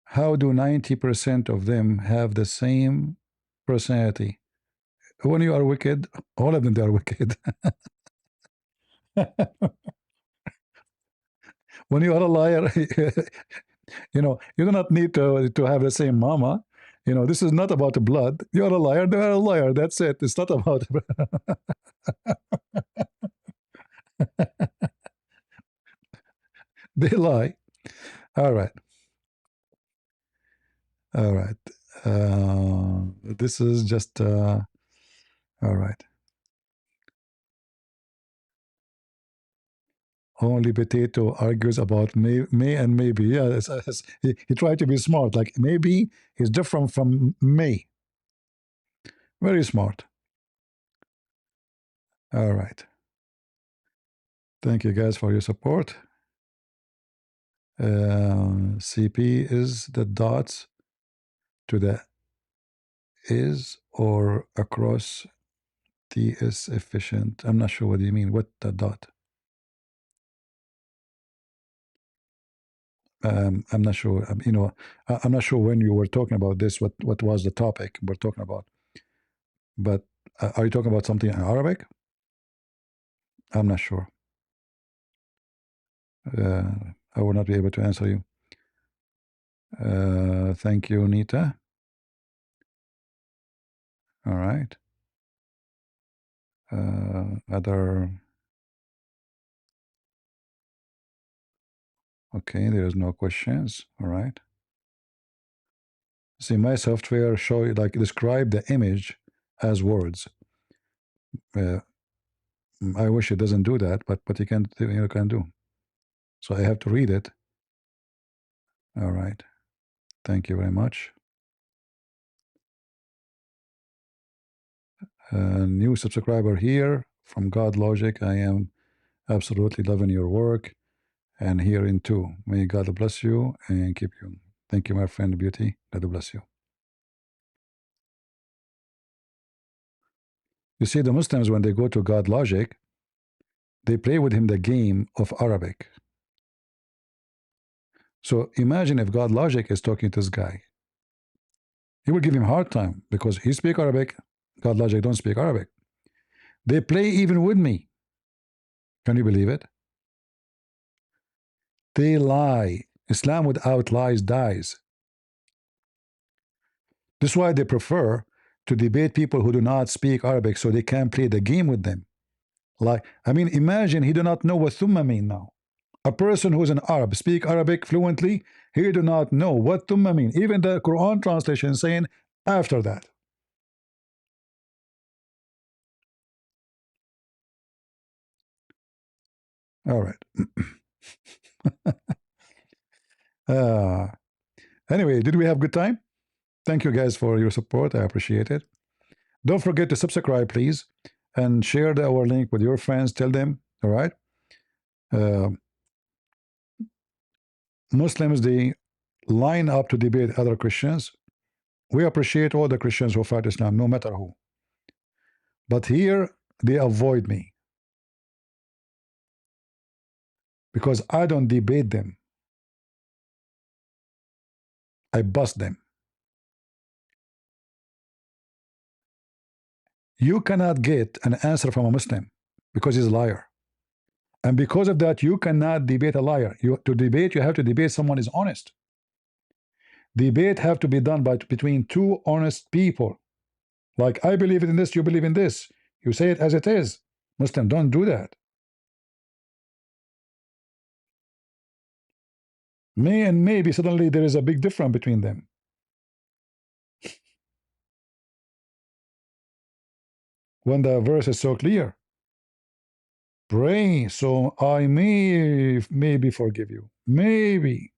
How do 90% of them have the same personality? When you are wicked, all of them they are wicked. When you are a liar, you do not need to have the same mama. This is not about the blood. You are a liar, they are a liar. That's it. It's not about they lie. All right. All right. This is just all right. Only potato argues about may and maybe. Yeah, he tried to be smart. Like maybe is different from may. Very smart. All right. Thank you guys for your support. CP is the dots to the is or across T is efficient. I'm not sure what you mean. What the dot? I'm not sure. I'm not sure when you were talking about this. What was the topic we're talking about? But are you talking about something in Arabic? I'm not sure. I will not be able to answer you. Thank you, Nita. All right. Other. Okay, there is no questions. All right. See, my software show like describe the image as words. I wish it doesn't do that, but you can do. So I have to read it. All right. Thank you very much. New subscriber here from God Logic. I am absolutely loving your work and hearing too. May God bless you and keep you. Thank you, my friend Beauty. God bless you. You see, the Muslims, when they go to God Logic, they play with him the game of Arabic. So imagine if God Logic is talking to this guy. He will give him a hard time because he speaks Arabic. God Logic don't speak Arabic. They play even with me. Can you believe it? They lie. Islam without lies dies. This is why they prefer to debate people who do not speak Arabic so they can play the game with them. Like, imagine he do not know what thumma mean now. A person who is an Arab, speak Arabic fluently, he do not know what thumma mean. Even the Quran translation is saying after that. All right. Anyway, did we have good time? Thank you guys for your support. I appreciate it. Don't forget to subscribe, please, and share our link with your friends. Tell them, all right? Muslims, they line up to debate other Christians. We appreciate all the Christians who fight Islam, no matter who. But here, they avoid me because I don't debate them. I bust them. You cannot get an answer from a Muslim because he's a liar. And because of that, you cannot debate a liar. To debate, you have to debate someone is honest. Debate have to be done between two honest people. Like, I believe in this, you believe in this. You say it as it is. Muslim, don't do that. May and maybe suddenly there is a big difference between them. when the verse is so clear? Pray so I may maybe forgive you. Maybe.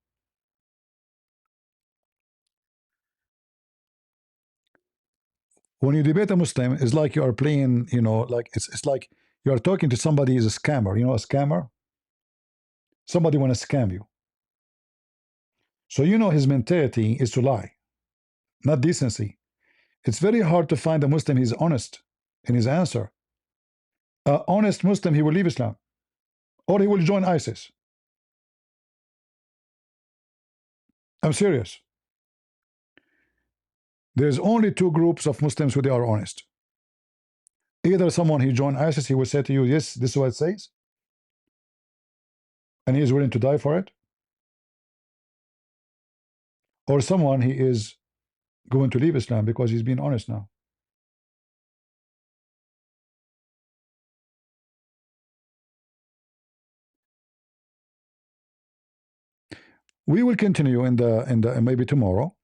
When you debate a Muslim, it's like you are playing, you know, like it's like you are talking to somebody who's a scammer. You know, a scammer? Somebody want to scam you. So you know his mentality is to lie, not decency. It's very hard to find a Muslim who's honest in his answer. An honest Muslim, he will leave Islam or he will join ISIS. I'm serious. There's only two groups of Muslims who they are honest. Either someone he joined ISIS, he will say to you, yes, this is what it says, and he is willing to die for it, or someone he is going to leave Islam because he's being honest now. We will continue in the maybe tomorrow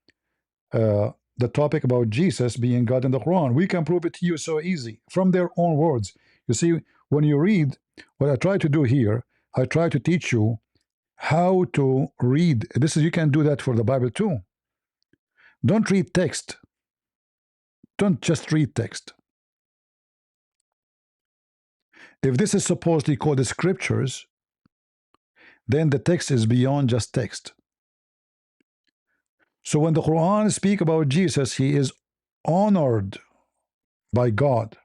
the topic about Jesus being God in the Quran. We can prove it to you so easy from their own words. You see, when you read, what I try to do here, I try to teach you how to read. This is, you can do that for the Bible too. Don't read text. Don't just read text. If this is supposedly called the scriptures, then the text is beyond just text. So when the Quran speak about Jesus, he is honored by God.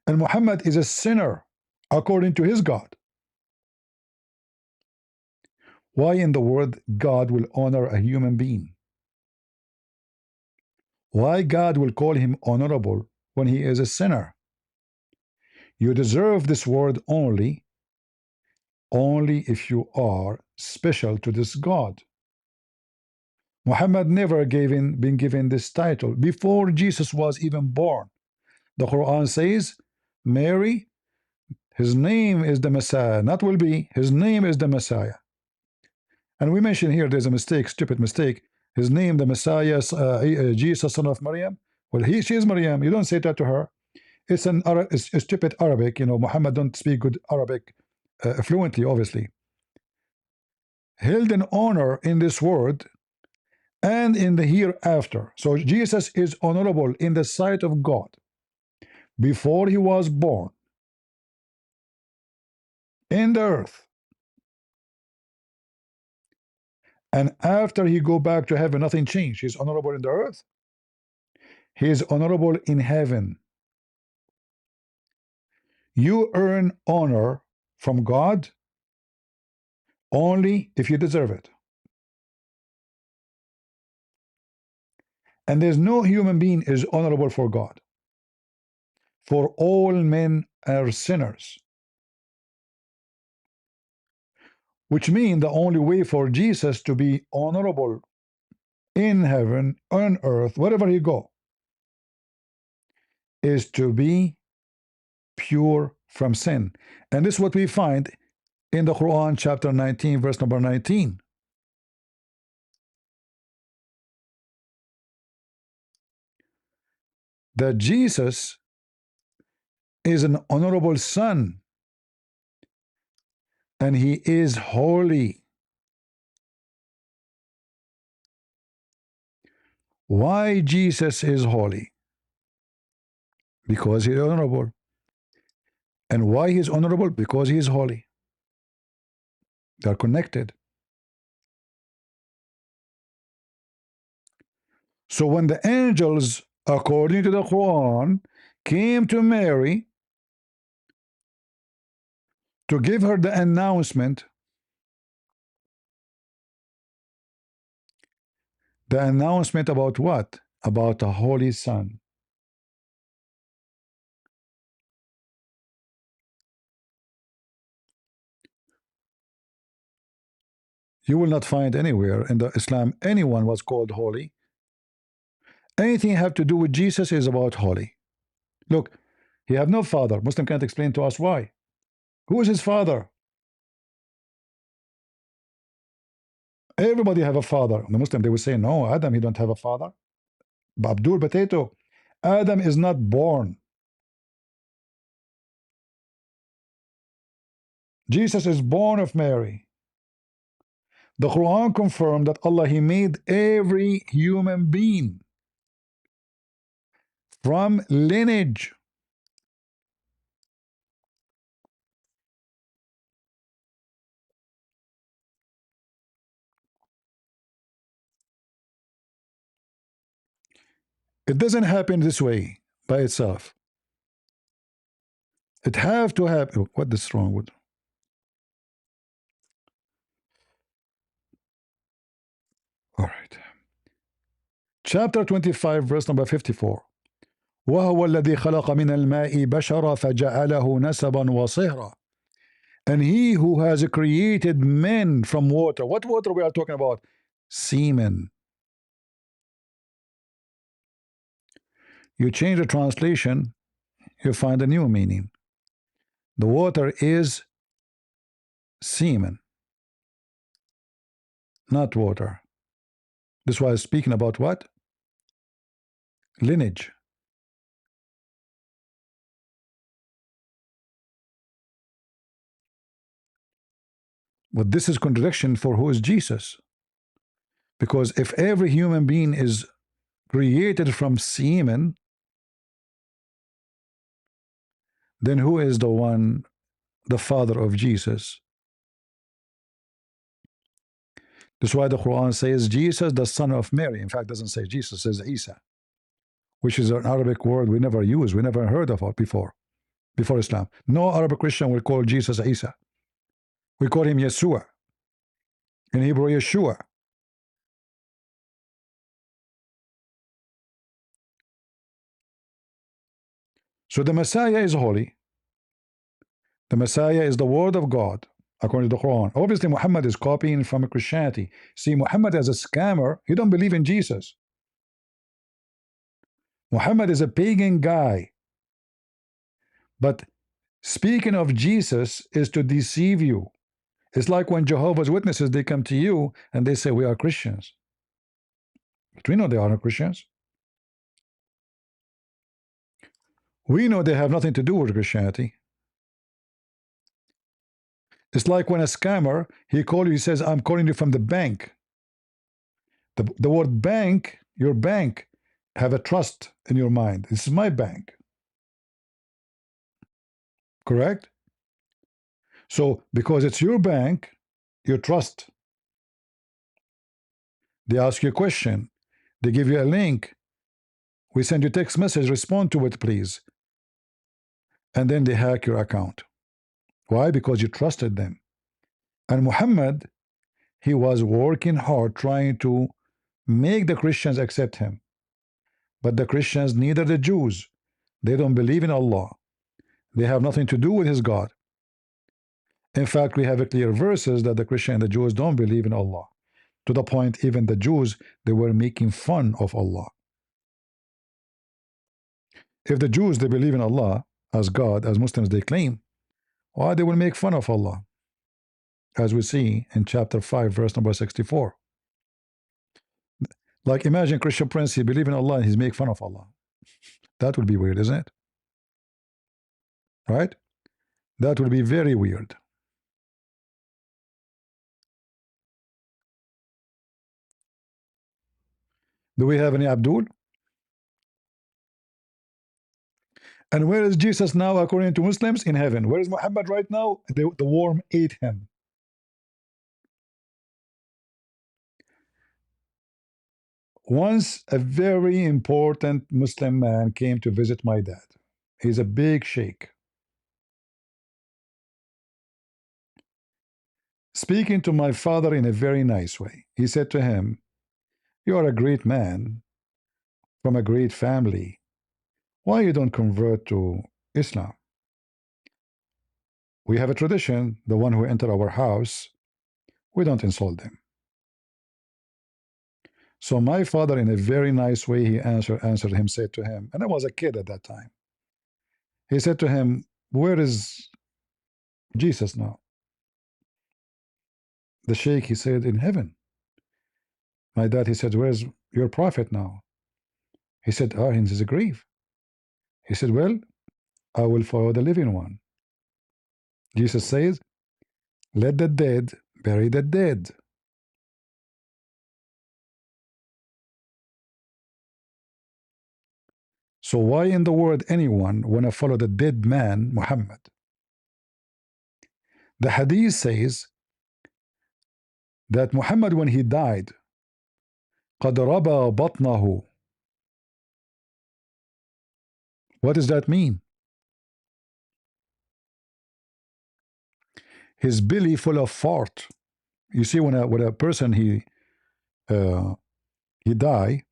And Muhammad is a sinner according to his God. Why in the world God will honor a human being? Why God will call him honorable when he is a sinner? You deserve this word only if you are special to this God. Muhammad never been given this title before Jesus was even born. The Quran says, Mary, his name is the Messiah, not will be, his name is the Messiah. And we mentioned here there's a mistake, stupid mistake. His name, the Messiah, Jesus, son of Maryam. Well, she is Maryam. You don't say that to her. It's it's a stupid Arabic. You know, Muhammad don't speak good Arabic fluently, obviously. Held in honor in this world and in the hereafter. So Jesus is honorable in the sight of God before he was born in the earth, and after he go back to heaven, nothing changed. He's honorable in the earth. He is honorable in heaven. You earn honor from God only if you deserve it. And there's no human being is honorable for God. For all men are sinners. Which means the only way for Jesus to be honorable in heaven, on earth, wherever he go, is to be pure from sin. And this is what we find in the Quran, chapter 19, verse number 19. That Jesus is an honorable son and he is holy. Why Jesus is holy? Because he is honorable. And why he is honorable? Because he is holy. They are connected. So when the angels, according to the Quran, came to Mary to give her the announcement about what? About a holy son. You will not find anywhere in the Islam anyone was called holy. Anything have to do with Jesus is about holy. Look, he have no father. Muslim can't explain to us why. Who is his father? Everybody have a father. The Muslim, they will say, no, Adam, he don't have a father. Abdul Potato, Adam is not born. Jesus is born of Mary. The Quran confirmed that Allah, He made every human being from lineage. It doesn't happen this way by itself. It have to happen. What is wrong with? All right. Chapter 25, verse number 54. وهو الذي خلق من الماء بشرا فجعله نسبا وصهرا. And he who has created men from water. What water we are talking about? Semen. You change the translation, you find a new meaning. The water is semen, not water. This was speaking about what? Lineage. But this is contradiction for who is Jesus. Because if every human being is created from semen, then who is the one, the father of Jesus? That's why the Quran says Jesus, the son of Mary. In fact, it doesn't say Jesus, it says Isa, which is an Arabic word we never use, we never heard of it before Islam. No Arabic Christian will call Jesus Isa. We call him Yeshua. In Hebrew, Yeshua. So the Messiah is holy. The Messiah is the word of God, according to the Quran. Obviously, Muhammad is copying from Christianity. See, Muhammad as a scammer, he don't believe in Jesus. Muhammad is a pagan guy. But speaking of Jesus is to deceive you. It's like when Jehovah's Witnesses, they come to you and they say, we are Christians. But we know they are not Christians. We know they have nothing to do with Christianity. It's like when a scammer, he calls you, he says, I'm calling you from the bank. The word bank, your bank, have a trust in your mind. This is my bank. Correct? So, because it's your bank, you trust. They ask you a question. They give you a link. We send you text message, respond to it, please. And then they hack your account. Why? Because you trusted them. And Muhammad, he was working hard trying to make the Christians accept him. But the Christians, neither the Jews, they don't believe in Allah. They have nothing to do with his God. In fact, we have a clear verses that the Christian and the Jews don't believe in Allah. To the point, even the Jews, they were making fun of Allah. If the Jews, they believe in Allah as God, as Muslims they claim, why they will make fun of Allah? As we see in chapter 5, verse number 64. Like imagine Christian Prince, he believe in Allah and he's make fun of Allah. That would be weird, isn't it? Right? That would be very weird. Do we have any Abdul? And where is Jesus now according to Muslims? In heaven. Where is Muhammad right now? The worm ate him. Once a very important Muslim man came to visit my dad. He's a big sheikh. Speaking to my father in a very nice way. He said to him, you are a great man from a great family. Why you don't convert to Islam? We have a tradition, the one who enter our house, we don't insult them. So my father, in a very nice way, he answered him, said to him, and I was a kid at that time. He said to him, where is Jesus now? The sheikh, he said, in heaven. My dad, he said, where's your prophet now? He said, in his grave. He said, well, I will follow the living one. Jesus says, let the dead bury the dead. So why in the world anyone want to follow the dead man, Muhammad? The hadith says that Muhammad, when he died, قَدْ رَبَى بَطْنَهُ. What does that mean? His belly full of fart. You see, when a person he die,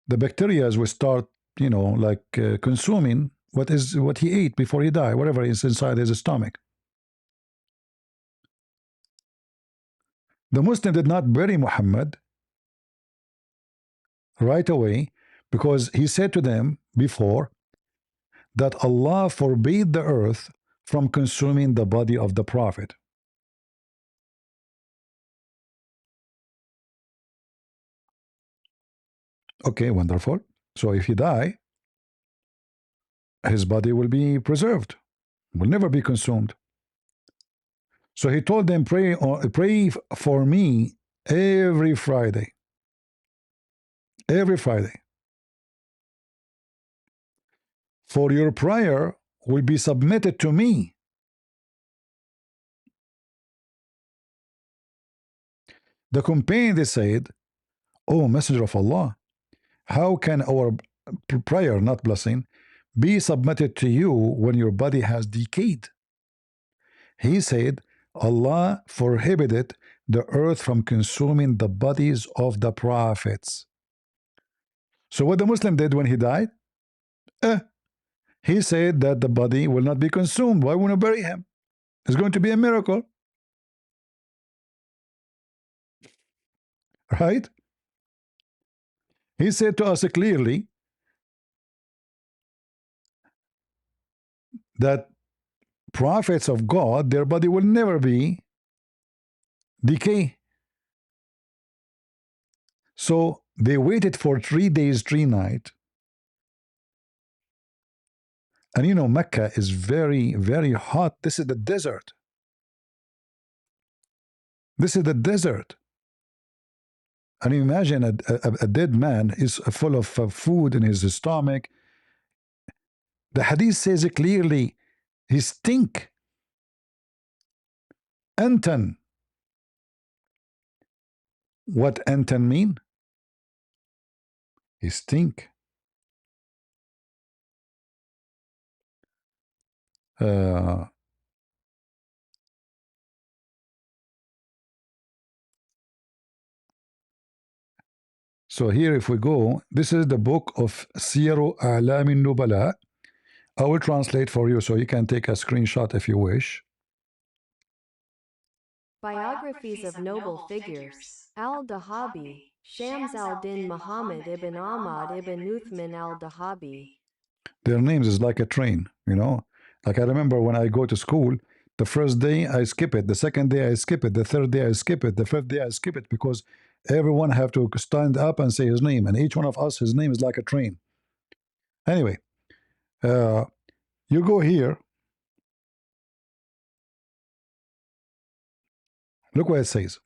the bacteria will start, like consuming what he ate before he died, whatever is inside his stomach. The Muslim did not bury Muhammad right away because he said to them before that Allah forbade the earth from consuming the body of the Prophet. Okay, wonderful. So if he die, his body will be preserved, will never be consumed. So he told them, pray for me every Friday. Every Friday. For your prayer will be submitted to me. The companion, they said, oh, Messenger of Allah, how can our prayer, not blessing, be submitted to you when your body has decayed? He said, Allah prohibited the earth from consuming the bodies of the prophets. So what the Muslim did when he died? He said that the body will not be consumed. Why won't I bury him? It's going to be a miracle. Right? He said to us clearly that prophets of God, their body will never be decay. So they waited for 3 days, 3 nights. And Mecca is very, very hot. This is the desert. This is the desert. And imagine a dead man is full of food in his stomach. The hadith says it clearly, he stink. Antan. What antan mean? He stink. So here, if we go, this is the book of Siyaru A'lam Nubala. I will translate for you so you can take a screenshot if you wish. Biographies of Noble Figures. Al-Dahabi, Shams al-Din Muhammad ibn Ahmad ibn Uthman al-Dahabi. Their names is like a train, Like I remember when I go to school, the first day I skip it, the second day I skip it, the third day I skip it, the fifth day I skip it, because everyone have to stand up and say his name, and each one of us, his name is like a train. Anyway, you go here. Look what it says.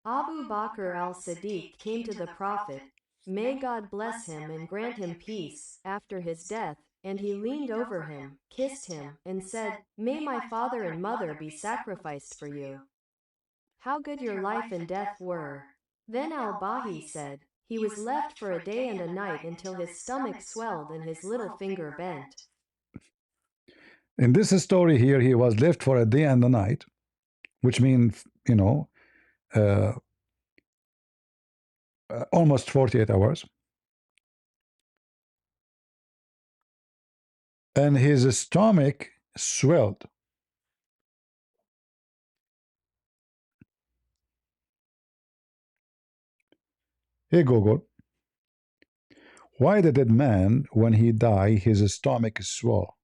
Abu Bakr al-Siddiq came to the Prophet, may God bless him and grant him peace, after his death, and he leaned over him, kissed him, and said, may my father and mother be sacrificed for you. How good your life and death were. Then al-Bahi said, he was left for a day and a night until his stomach swelled and his little finger bent. In this story here, he was left for a day and a night, which means, almost 48 hours. And his stomach swelled. Hey, Google, Why the dead man, when he die, his stomach is swell?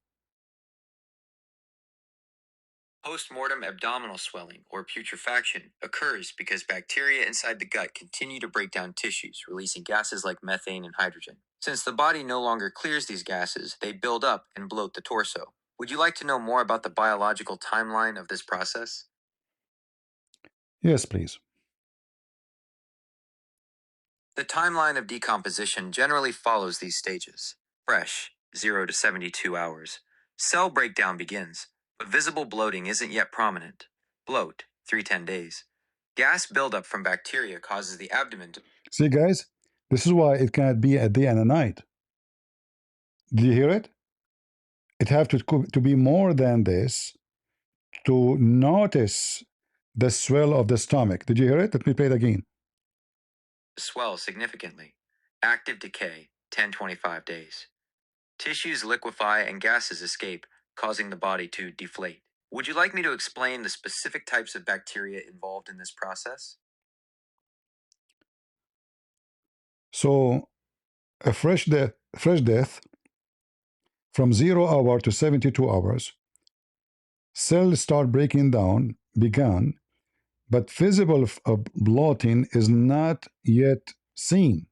Postmortem abdominal swelling, or putrefaction, occurs because bacteria inside the gut continue to break down tissues, releasing gases like methane and hydrogen. Since the body no longer clears these gases, they build up and bloat the torso. Would you like to know more about the biological timeline of this process? Yes, please. The timeline of decomposition generally follows these stages. Fresh, 0 to 72 hours. Cell breakdown begins, but visible bloating isn't yet prominent. Bloat, 3-10 days. Gas buildup from bacteria causes the abdomen to... See, guys, this is why it cannot be a day and a night. Did you hear it? It have to be more than this to notice the swell of the stomach. Did you hear it? Let me play it again. swell significantly. Active decay, 10-25 days. Tissues liquefy and gases escape, causing the body to deflate. Would you like me to explain the specific types of bacteria involved in this process? So a fresh death from 0 hour to 72 hours, cells start breaking down, began, but visible bloating is not yet seen.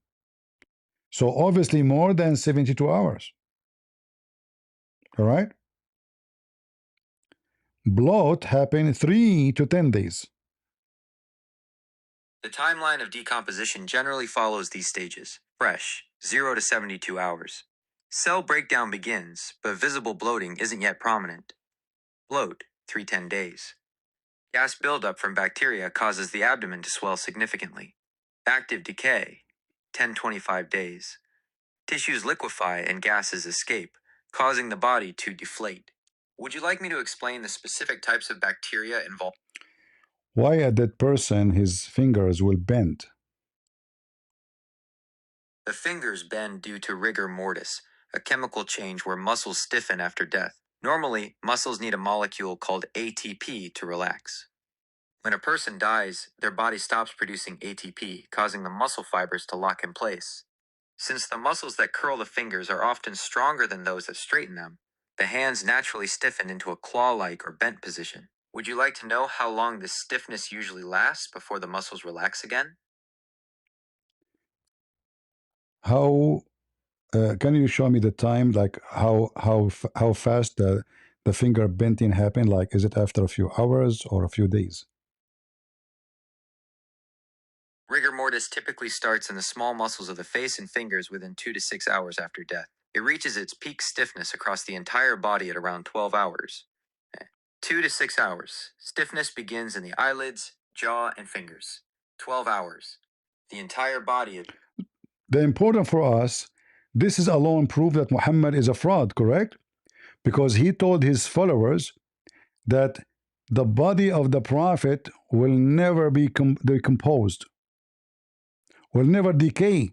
So obviously more than 72 hours. All right? Bloat happen 3 to 10 days. The timeline of decomposition generally follows these stages. Fresh, 0 to 72 hours. Cell breakdown begins, but visible bloating isn't yet prominent. Bloat, 3-10 days. Gas buildup from bacteria causes the abdomen to swell significantly. Active decay, 10-25 days. Tissues liquefy and gases escape, causing the body to deflate. Would you like me to explain the specific types of bacteria involved? Why a dead person, his fingers will bend? The fingers bend due to rigor mortis, a chemical change where muscles stiffen after death. Normally, muscles need a molecule called ATP to relax. When a person dies, their body stops producing ATP, causing the muscle fibers to lock in place. Since the muscles that curl the fingers are often stronger than those that straighten them, the hands naturally stiffen into a claw-like or bent position. Would you like to know how long this stiffness usually lasts before the muscles relax again? How can you show me the time, like how fast the finger bending happen? Like, is it after a few hours or a few days? Rigor mortis typically starts in the small muscles of the face and fingers within 2 to 6 hours after death. It reaches its peak stiffness across the entire body at around 12 hours. 2 to 6 hours. Stiffness begins in the eyelids, jaw, and fingers. 12 hours. The entire body. The important for us, this is alone proof that Muhammad is a fraud, correct? Because he told his followers that the body of the prophet will never be decomposed, will never decay.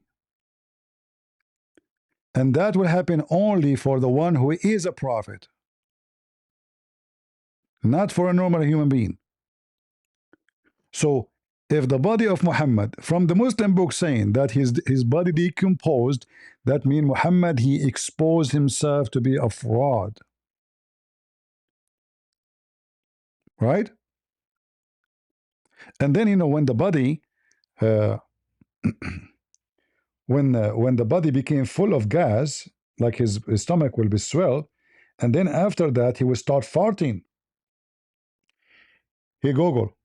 And that will happen only for the one who is a prophet, not for a normal human being. So if the body of Muhammad, from the Muslim book saying that his body decomposed, that means Muhammad, he exposed himself to be a fraud. Right? And then, when the body, uh, when the body became full of gas, like his stomach will be swelled, and then after that he will start farting. He Google,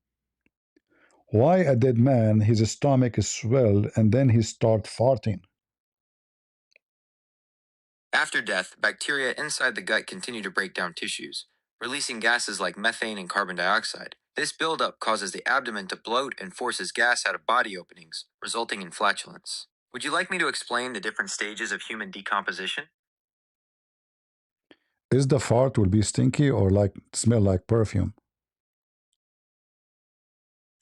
why a dead man his stomach is swelled and then he start farting. After death, bacteria inside the gut continue to break down tissues, releasing gases like methane and carbon dioxide. This buildup causes the abdomen to bloat and forces gas out of body openings, resulting in flatulence. Would you like me to explain the different stages of human decomposition? Is the fart will be stinky or like smell like perfume?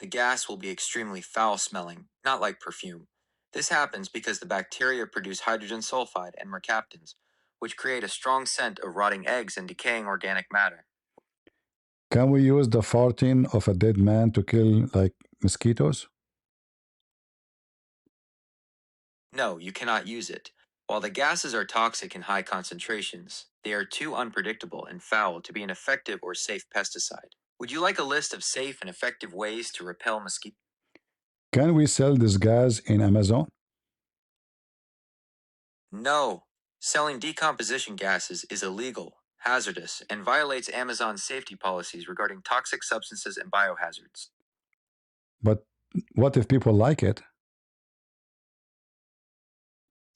The gas will be extremely foul-smelling, not like perfume. This happens because the bacteria produce hydrogen sulfide and mercaptans, which create a strong scent of rotting eggs and decaying organic matter. Can we use the farting of a dead man to kill like mosquitoes? No, you cannot use it. While the gases are toxic in high concentrations, they are too unpredictable and foul to be an effective or safe pesticide. Would you like a list of safe and effective ways to repel mosquitoes? Can we sell this gas in Amazon? No. Selling decomposition gases is illegal, hazardous, and violates Amazon's safety policies regarding toxic substances and biohazards. But what if people like it?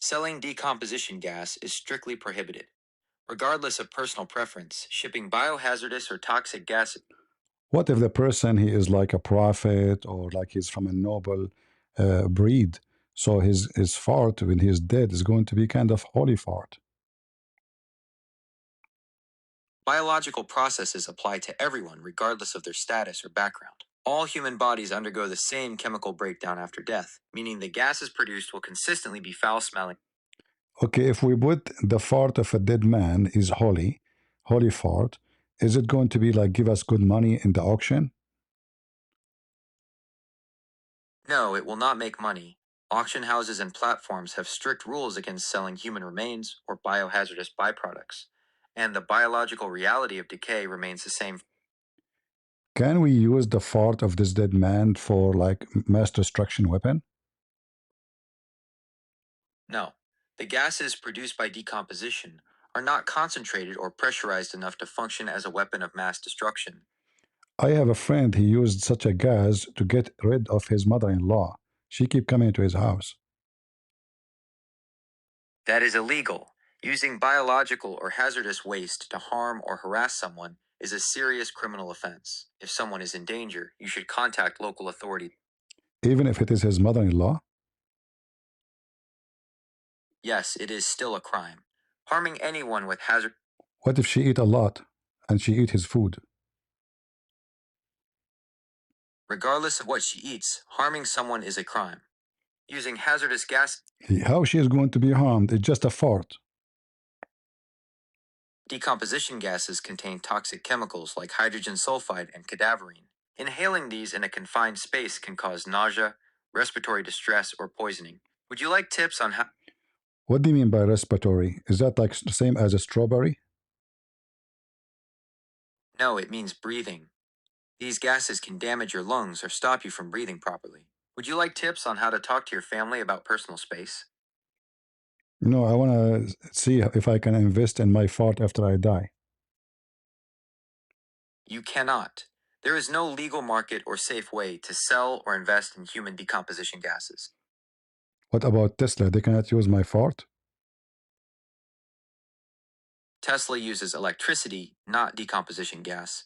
Selling decomposition gas is strictly prohibited. Regardless of personal preference, shipping biohazardous or toxic gases. What if the person he is like a prophet or like he's from a noble breed? So his fart when he's dead is going to be kind of holy fart. Biological processes apply to everyone regardless of their status or background. All human bodies undergo the same chemical breakdown after death, meaning the gases produced will consistently be foul-smelling. Okay, if we put the fart of a dead man is holy fart, is it going to be like give us good money in the auction? No, it will not make money. Auction houses and platforms have strict rules against selling human remains or biohazardous byproducts, and the biological reality of decay remains the same. Can we use the fart of this dead man for like mass destruction weapon? No, the gases produced by decomposition are not concentrated or pressurized enough to function as a weapon of mass destruction. I have a friend, he used such a gas to get rid of his mother-in-law. She keep coming to his house. That is illegal. Using biological or hazardous waste to harm or harass someone is a serious criminal offense. If someone is in danger, you should contact local authorities. Even if it is his mother-in-law? Yes, it is still a crime. Harming anyone with hazard. What if she eat a lot and she eat his food? Regardless of what she eats, harming someone is a crime. Using hazardous gas. How she is going to be harmed? It's just a fart. Decomposition gases contain toxic chemicals like hydrogen sulfide and cadaverine. Inhaling these in a confined space can cause nausea, respiratory distress, or poisoning. Would you like tips on how? What do you mean by respiratory? Is that like the same as a strawberry? No, it means breathing. These gases can damage your lungs or stop you from breathing properly. Would you like tips on how to talk to your family about personal space? No, I want to see if I can invest in my fart after I die. You cannot. There is no legal market or safe way to sell or invest in human decomposition gases. What about Tesla? They cannot use my fart? Tesla uses electricity, not decomposition gas.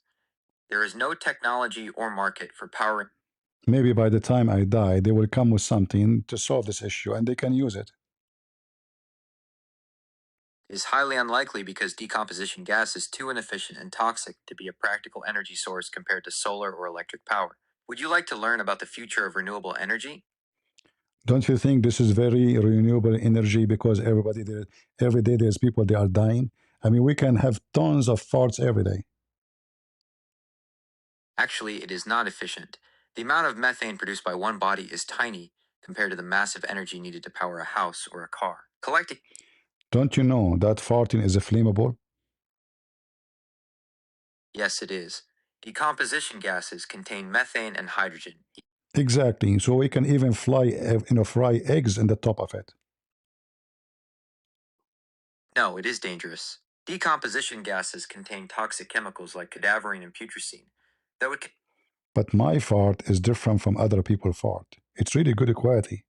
There is no technology or market for powering. Maybe by the time I die, they will come with something to solve this issue and they can use it. It is highly unlikely because decomposition gas is too inefficient and toxic to be a practical energy source compared to solar or electric power. Would you like to learn about the future of renewable energy? Don't you think this is very renewable energy because everybody there, every day there's people they are dying? I mean, we can have tons of farts every day. Actually, it is not efficient. The amount of methane produced by one body is tiny compared to the massive energy needed to power a house or a car. Collecting. Don't you know that farting is a flammable? Yes, it is. Decomposition gases contain methane and hydrogen. Exactly. So we can even fry eggs in the top of it. No, it is dangerous. Decomposition gases contain toxic chemicals like cadaverine and putrescine that would. But my fart is different from other people's fart. It's really good quality.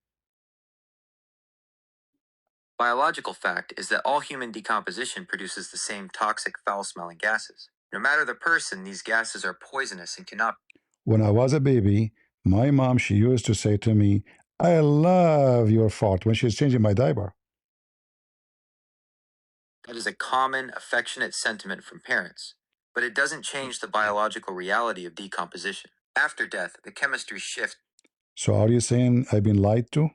Biological fact is that all human decomposition produces the same toxic, foul-smelling gases. No matter the person, these gases are poisonous and cannot. When I was a baby, my mom, she used to say to me, I love your fart when she's changing my diaper. That is a common, affectionate sentiment from parents, but it doesn't change the biological reality of decomposition. After death, the chemistry shifts. So are you saying I've been lied to?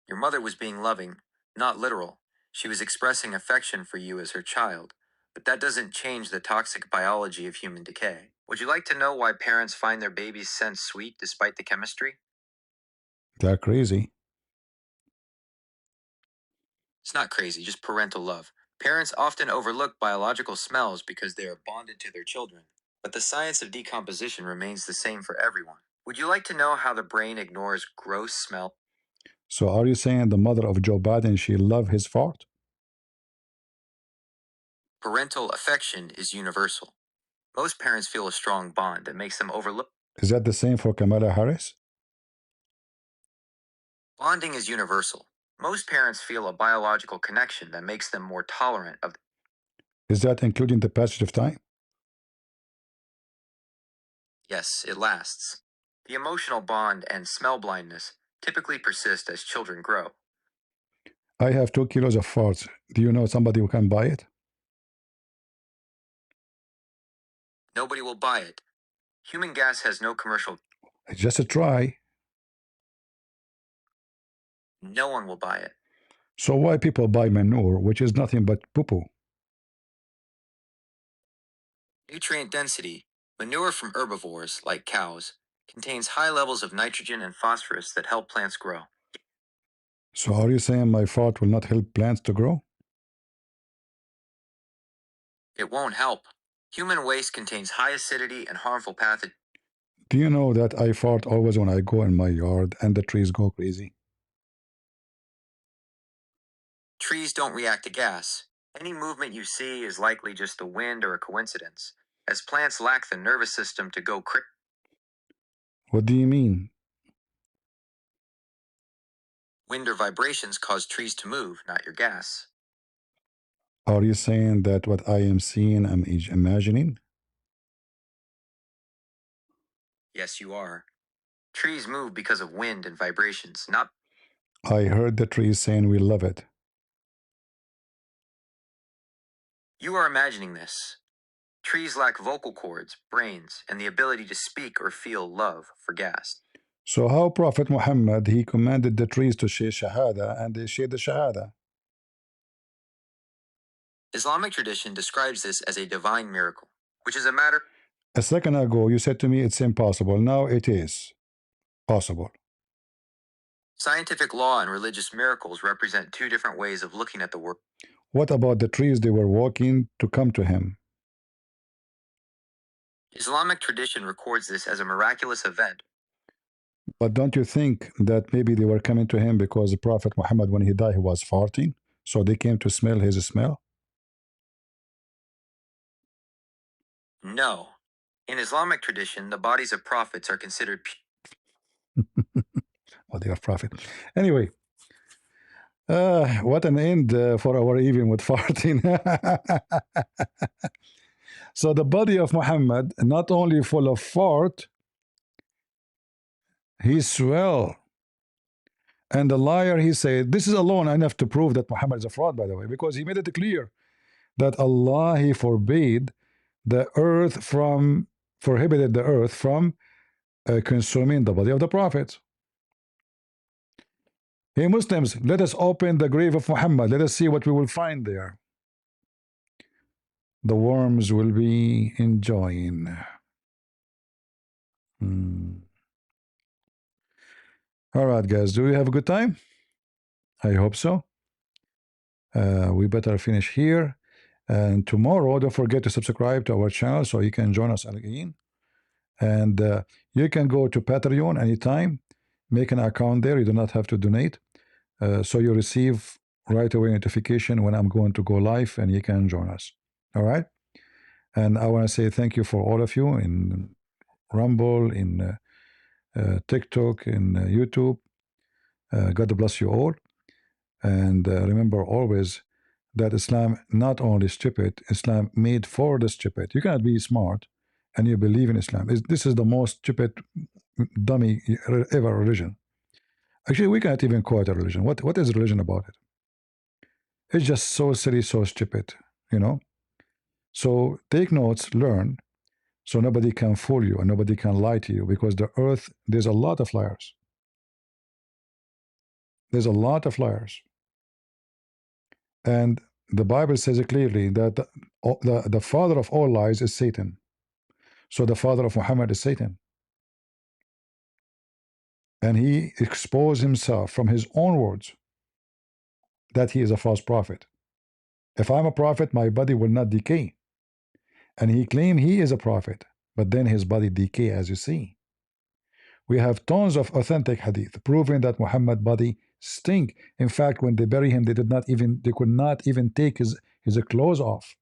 Your mother was being loving, not literal. She was expressing affection for you as her child, but that doesn't change the toxic biology of human decay. Would you like to know why parents find their baby's scent sweet despite the chemistry? They're crazy. It's not crazy, just parental love. Parents often overlook biological smells because they are bonded to their children. But the science of decomposition remains the same for everyone. Would you like to know how the brain ignores gross smell? So are you saying the mother of Joe Biden, she loved his fart? Parental affection is universal. Most parents feel a strong bond that makes them overlook. Is that the same for Kamala Harris? Bonding is universal. Most parents feel a biological connection that makes them more tolerant of. Is that including the passage of time? Yes, it lasts. The emotional bond and smell blindness typically persist as children grow. I have 2 kilos of farts. Do you know somebody who can buy it? Nobody will buy it. Human gas has no commercial. Just a try. No one will buy it. So why people buy manure, which is nothing but poo-poo? Nutrient density, manure from herbivores, like cows, contains high levels of nitrogen and phosphorus that help plants grow. So are you saying my fart will not help plants to grow? It won't help. Human waste contains high acidity and harmful pathogens. Do you know that I fart always when I go in my yard and the trees go crazy? Trees don't react to gas. Any movement you see is likely just the wind or a coincidence, as plants lack the nervous system to go crazy. What do you mean? Wind or vibrations cause trees to move, not your gas. Are you saying that what I am seeing, I'm imagining? Yes, you are. Trees move because of wind and vibrations, not. I heard the trees saying we love it. You are imagining this. Trees lack vocal cords, brains, and the ability to speak or feel love for gas. So how Prophet Muhammad, he commanded the trees to share shahada and they shared the shahada. Islamic tradition describes this as a divine miracle, which is a matter. A second ago, you said to me it's impossible. Now it is possible. Scientific law and religious miracles represent two different ways of looking at the world. What about the trees they were walking to come to him? Islamic tradition records this as a miraculous event. But don't you think that maybe they were coming to him because the Prophet Muhammad, when he died, he was farting? So they came to smell his smell? No. In Islamic tradition, the bodies of prophets are considered Oh, they are prophet. Anyway, what an end for our evening with farting. So the body of Muhammad, not only full of fart, he swell. And the liar, he said, this is alone enough to prove that Muhammad is a fraud, by the way, because he made it clear that Allah, he forbade the earth from, prohibited the earth from consuming the body of the Prophet. Hey, Muslims, let us open the grave of Muhammad. Let us see what we will find there. The worms will be enjoying. All right, guys, do we have a good time? I hope so. We better finish here. And tomorrow, don't forget to subscribe to our channel so you can join us again. And you can go to Patreon anytime, make an account there. You do not have to donate. So you receive right away notification when I'm going to go live and you can join us. All right. And I want to say thank you for all of you in Rumble, in TikTok, in YouTube. God bless you all. And remember always that Islam not only stupid, Islam made for the stupid. You cannot be smart and you believe in Islam. This is the most stupid, dummy ever religion. Actually, we cannot even call it a religion. What is religion about it? It's just so silly, so stupid, you know? So take notes, learn, so nobody can fool you and nobody can lie to you, because the earth, there's a lot of liars. There's a lot of liars. And the Bible says it clearly that the father of all lies is Satan. So the father of Muhammad is Satan. And he exposed himself from his own words that he is a false prophet. If I'm a prophet, my body will not decay. And he claimed he is a prophet, but then his body decay, as you see. We have tons of authentic hadith proving that Muhammad's body stink. In fact, when they bury him, they could not even take his clothes off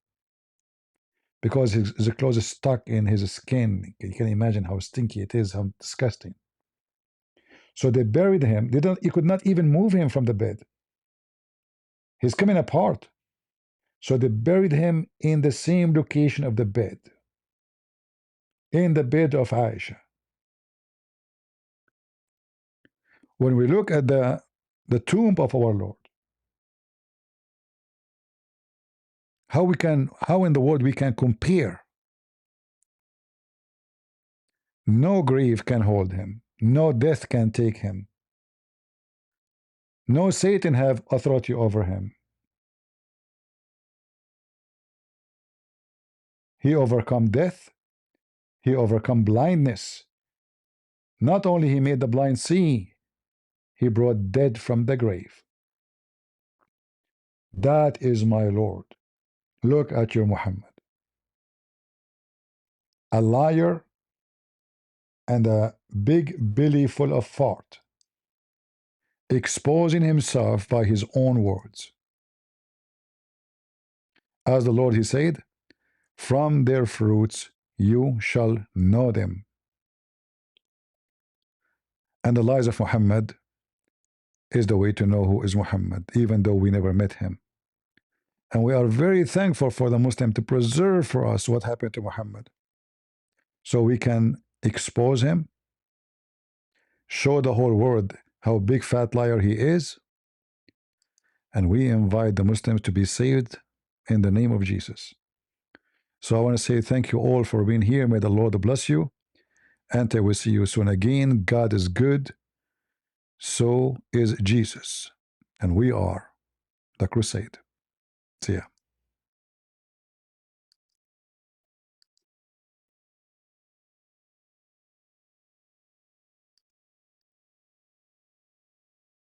because his clothes is stuck in his skin. You can imagine how stinky it is, how disgusting. So they buried him. You could not even move him from the bed. He's coming apart. So they buried him in the same location of the bed, in the bed of Aisha. When we look at the tomb of our Lord, how in the world we can compare? No grave can hold him. No death can take him. No Satan have authority over him. He overcome death. He overcome blindness. Not only he made the blind see, he brought dead from the grave. That is my Lord. Look at your Muhammad. A liar and a big belly full of fart, exposing himself by his own words. As the Lord, he said, from their fruits you shall know them. And the lies of Muhammad is the way to know who is Muhammad, even though we never met him. And we are very thankful for the Muslim to preserve for us what happened to Muhammad, so we can expose him, show the whole world how big fat liar he is, and we invite the Muslims to be saved in the name of Jesus. So I want to say thank you all for being here. May the Lord bless you, and I will see you soon again. God is good, so is Jesus, and we are the crusade. See ya.